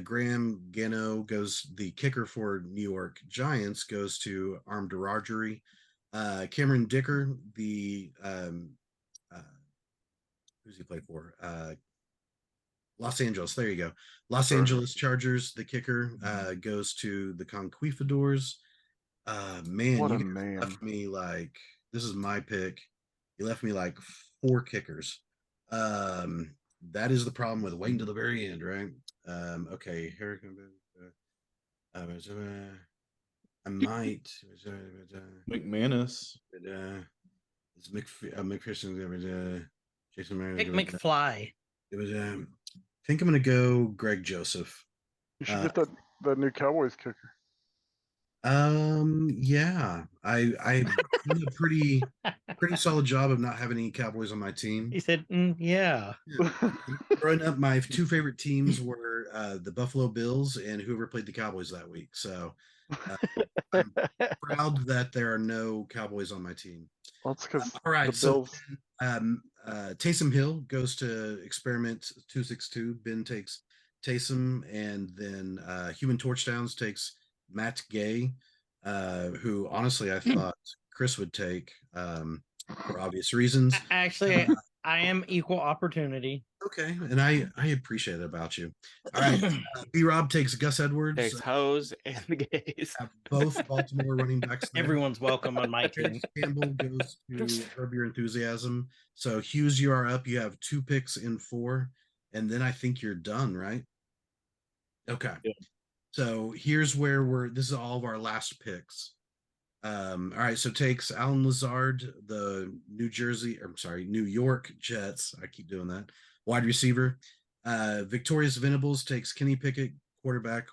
Graham Gano goes, the kicker for New York Giants, goes to Armed Rodgery. Cameron Dicker, the who's he play for? Los Angeles. There you go. Los Angeles Chargers. The kicker goes to the Conquistadors. Man, What a you man. left me like, this is my pick. You left me like 4 kickers. That is the problem with waiting to the very end, right? Okay, here I might McManus. It's McPherson. Jason Mary. Pick McFly. It was I think I'm gonna go Greg Joseph. You should get the new Cowboys kicker. Yeah, I did a pretty solid job of not having any Cowboys on my team. He said, yeah. Growing up, my 2 favorite teams were the Buffalo Bills and whoever played the Cowboys that week. So I'm proud that there are no Cowboys on my team. Well, it's because all right, the Bills. So Taysom Hill goes to Experiment 262. Ben takes Taysom, and then Human Torch Downs takes Matt Gay, who honestly I thought Chris would take for obvious reasons. Actually, I am equal opportunity. Okay, and I appreciate it about you. All right, B-Rob takes Gus Edwards. Takes Hose and the Gays. Both Baltimore running backs. Everyone's welcome on my team. Campbell goes to Curb Your Enthusiasm. So Hughes, you are up. You have 2 picks in 4, and then I think you're done, right? Okay. Yeah. So here's where this is all of our last picks. All right, so takes Alan Lazard, the New York Jets. I keep doing that. Wide receiver, Victorious Venables takes Kenny Pickett, quarterback,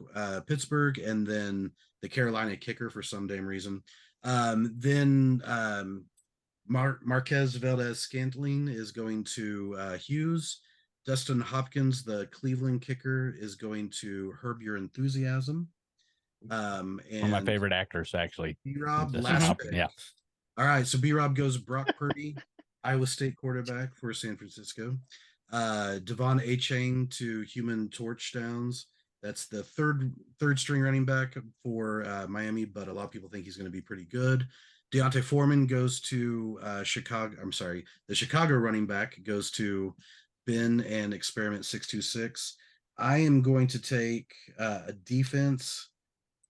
Pittsburgh, and then the Carolina kicker for some damn reason. Then Marquez Valdez Scantling is going to Hughes. Dustin Hopkins, the Cleveland kicker, is going to Herb Your Enthusiasm. And One of my favorite actors, actually. B-Rob, Just last up- pick. yeah. All right, so B-Rob goes Brock Purdy, Iowa State quarterback for San Francisco. Devon A-Chain to Human Torch Downs. That's the third string running back for Miami, but a lot of people think he's going to be pretty good. Deontay Foreman goes to Chicago. I'm sorry, the Chicago running back goes to Ben and Experiment 626. I am going to take a defense,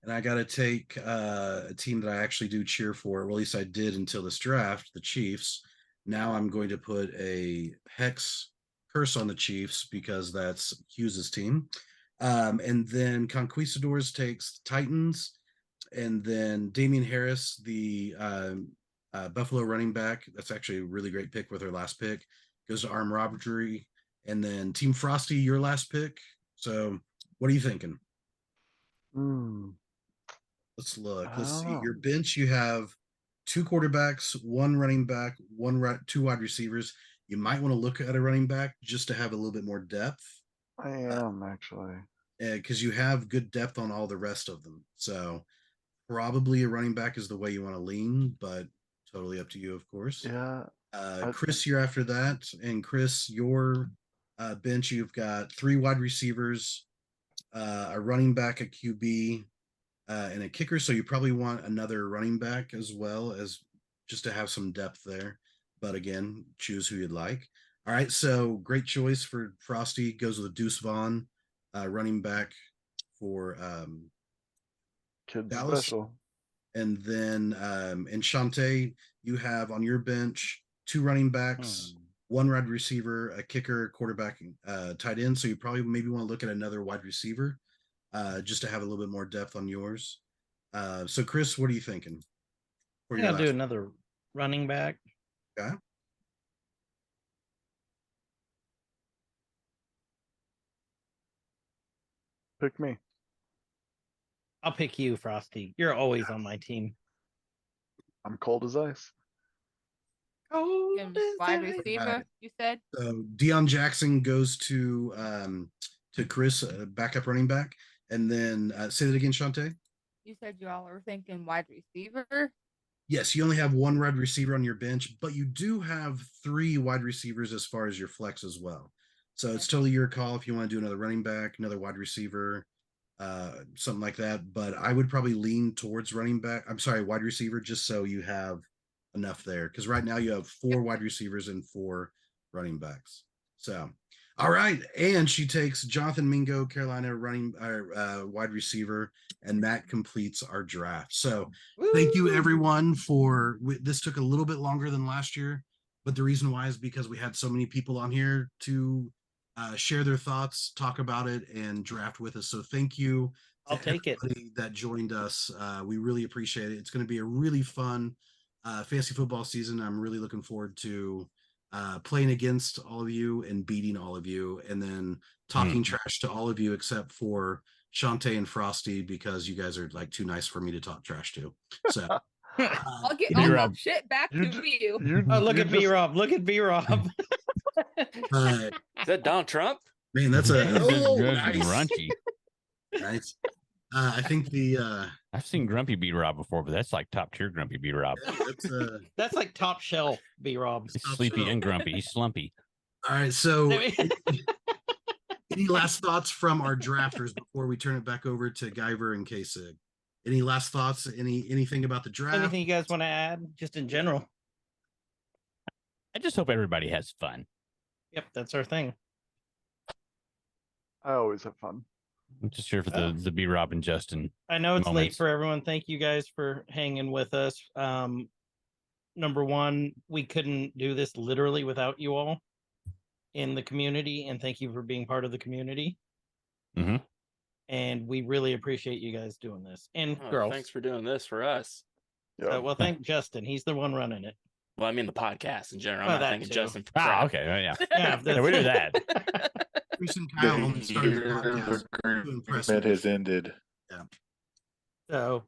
and I got to take a team that I actually do cheer for. Well, at least I did until this draft, the Chiefs. Now I'm going to put a hex curse on the Chiefs because that's Hughes's team. And then Conquistadors takes Titans. And then Damian Harris, the Buffalo running back, that's actually a really great pick with her last pick, goes to Arm Robbery. And then Team Frosty, your last pick. So what are you thinking? Let's look. Let's see. Your bench, you have 2 quarterbacks, 1 running back, 2 wide receivers. You might want to look at a running back just to have a little bit more depth. I am actually. Because you have good depth on all the rest of them. So probably a running back is the way you want to lean, but totally up to you, of course. Yeah. Chris, you're after that. And Chris, your bench, you've got 3 wide receivers, a running back, a QB, and a kicker. So you probably want another running back as well, as just to have some depth there. But again, choose who you'd like. All right. So great choice for Frosty. Goes with Deuce Vaughn, running back for Kids Dallas. special. And then in Chante, you have on your bench 2 running backs, 1 wide receiver, a kicker, quarterback, tight end. So you probably maybe want to look at another wide receiver just to have a little bit more depth on yours. So Chris, what are you thinking? I think I'll do another running back. Okay. Pick me. I'll pick you, Frosty. You're always on my team. I'm cold as ice. And wide receiver, you said? So Deion Jackson goes to Chris, backup running back. And then say that again, Chante. You said you all were thinking wide receiver? Yes, you only have 1 wide receiver on your bench, but you do have 3 wide receivers as far as your flex as well. So it's totally your call if you want to do another running back, another wide receiver, something like that. But I would probably lean towards wide receiver, just so you have enough there. Because right now you have 4 wide receivers and 4 running backs. So, all right. And she takes Jonathan Mingo, Carolina wide receiver, and that completes our draft. So thank you everyone this took a little bit longer than last year, but the reason why is because we had so many people on here to share their thoughts, talk about it, and draft with us. So thank you. I'll take it. That joined us. We really appreciate it. It's going to be a really fun fantasy football season. I'm really looking forward to playing against all of you and beating all of you, and then talking trash to all of you except for Chante and Frosty, because you guys are like too nice for me to talk trash to. So I'll get all my shit back to you. Oh, look at B-Rob. Look at B-Rob. Is that Donald Trump? Man, that's a nice. Grunchy. Nice. I think I've seen Grumpy B-Rob before, but that's like top tier Grumpy B-Rob. Yeah, that's like top shelf B-Rob. He's sleepy and grumpy. He's slumpy. All right. So any last thoughts from our drafters before we turn it back over to Guyver and Kasig? Any last thoughts? Anything about the draft? Anything you guys want to add, just in general? I just hope everybody has fun. Yep, that's our thing. I always have fun. I'm just here for the B-Rob and Justin. I know it's late moments. for everyone. Thank you guys for hanging with us. Number one, we couldn't do this literally without you all in the community, and thank you for being part of the community. Mm-hmm. And we really appreciate you guys doing this. And girls, thanks for doing this for us. well, thank Justin. He's the one running it. Well, I mean the podcast in general. Oh, I'm not that thinking too. Justin. for Ah, crap. okay. Yeah. Yeah, Yeah, we do that. Bruce and Kyle only started the podcast. Too impressive. That has ended. So,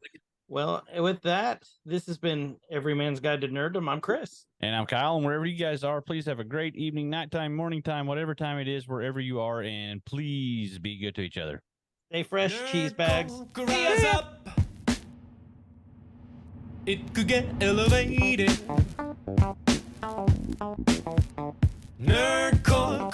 well, with that, this has been Every Man's Guide to Nerddom. I'm Chris. And I'm Kyle, and wherever you guys are, please have a great evening, nighttime, morning time, whatever time it is, wherever you are, and please be good to each other. Stay fresh, cheese bags. Could rise up. It could get elevated. Nerdcore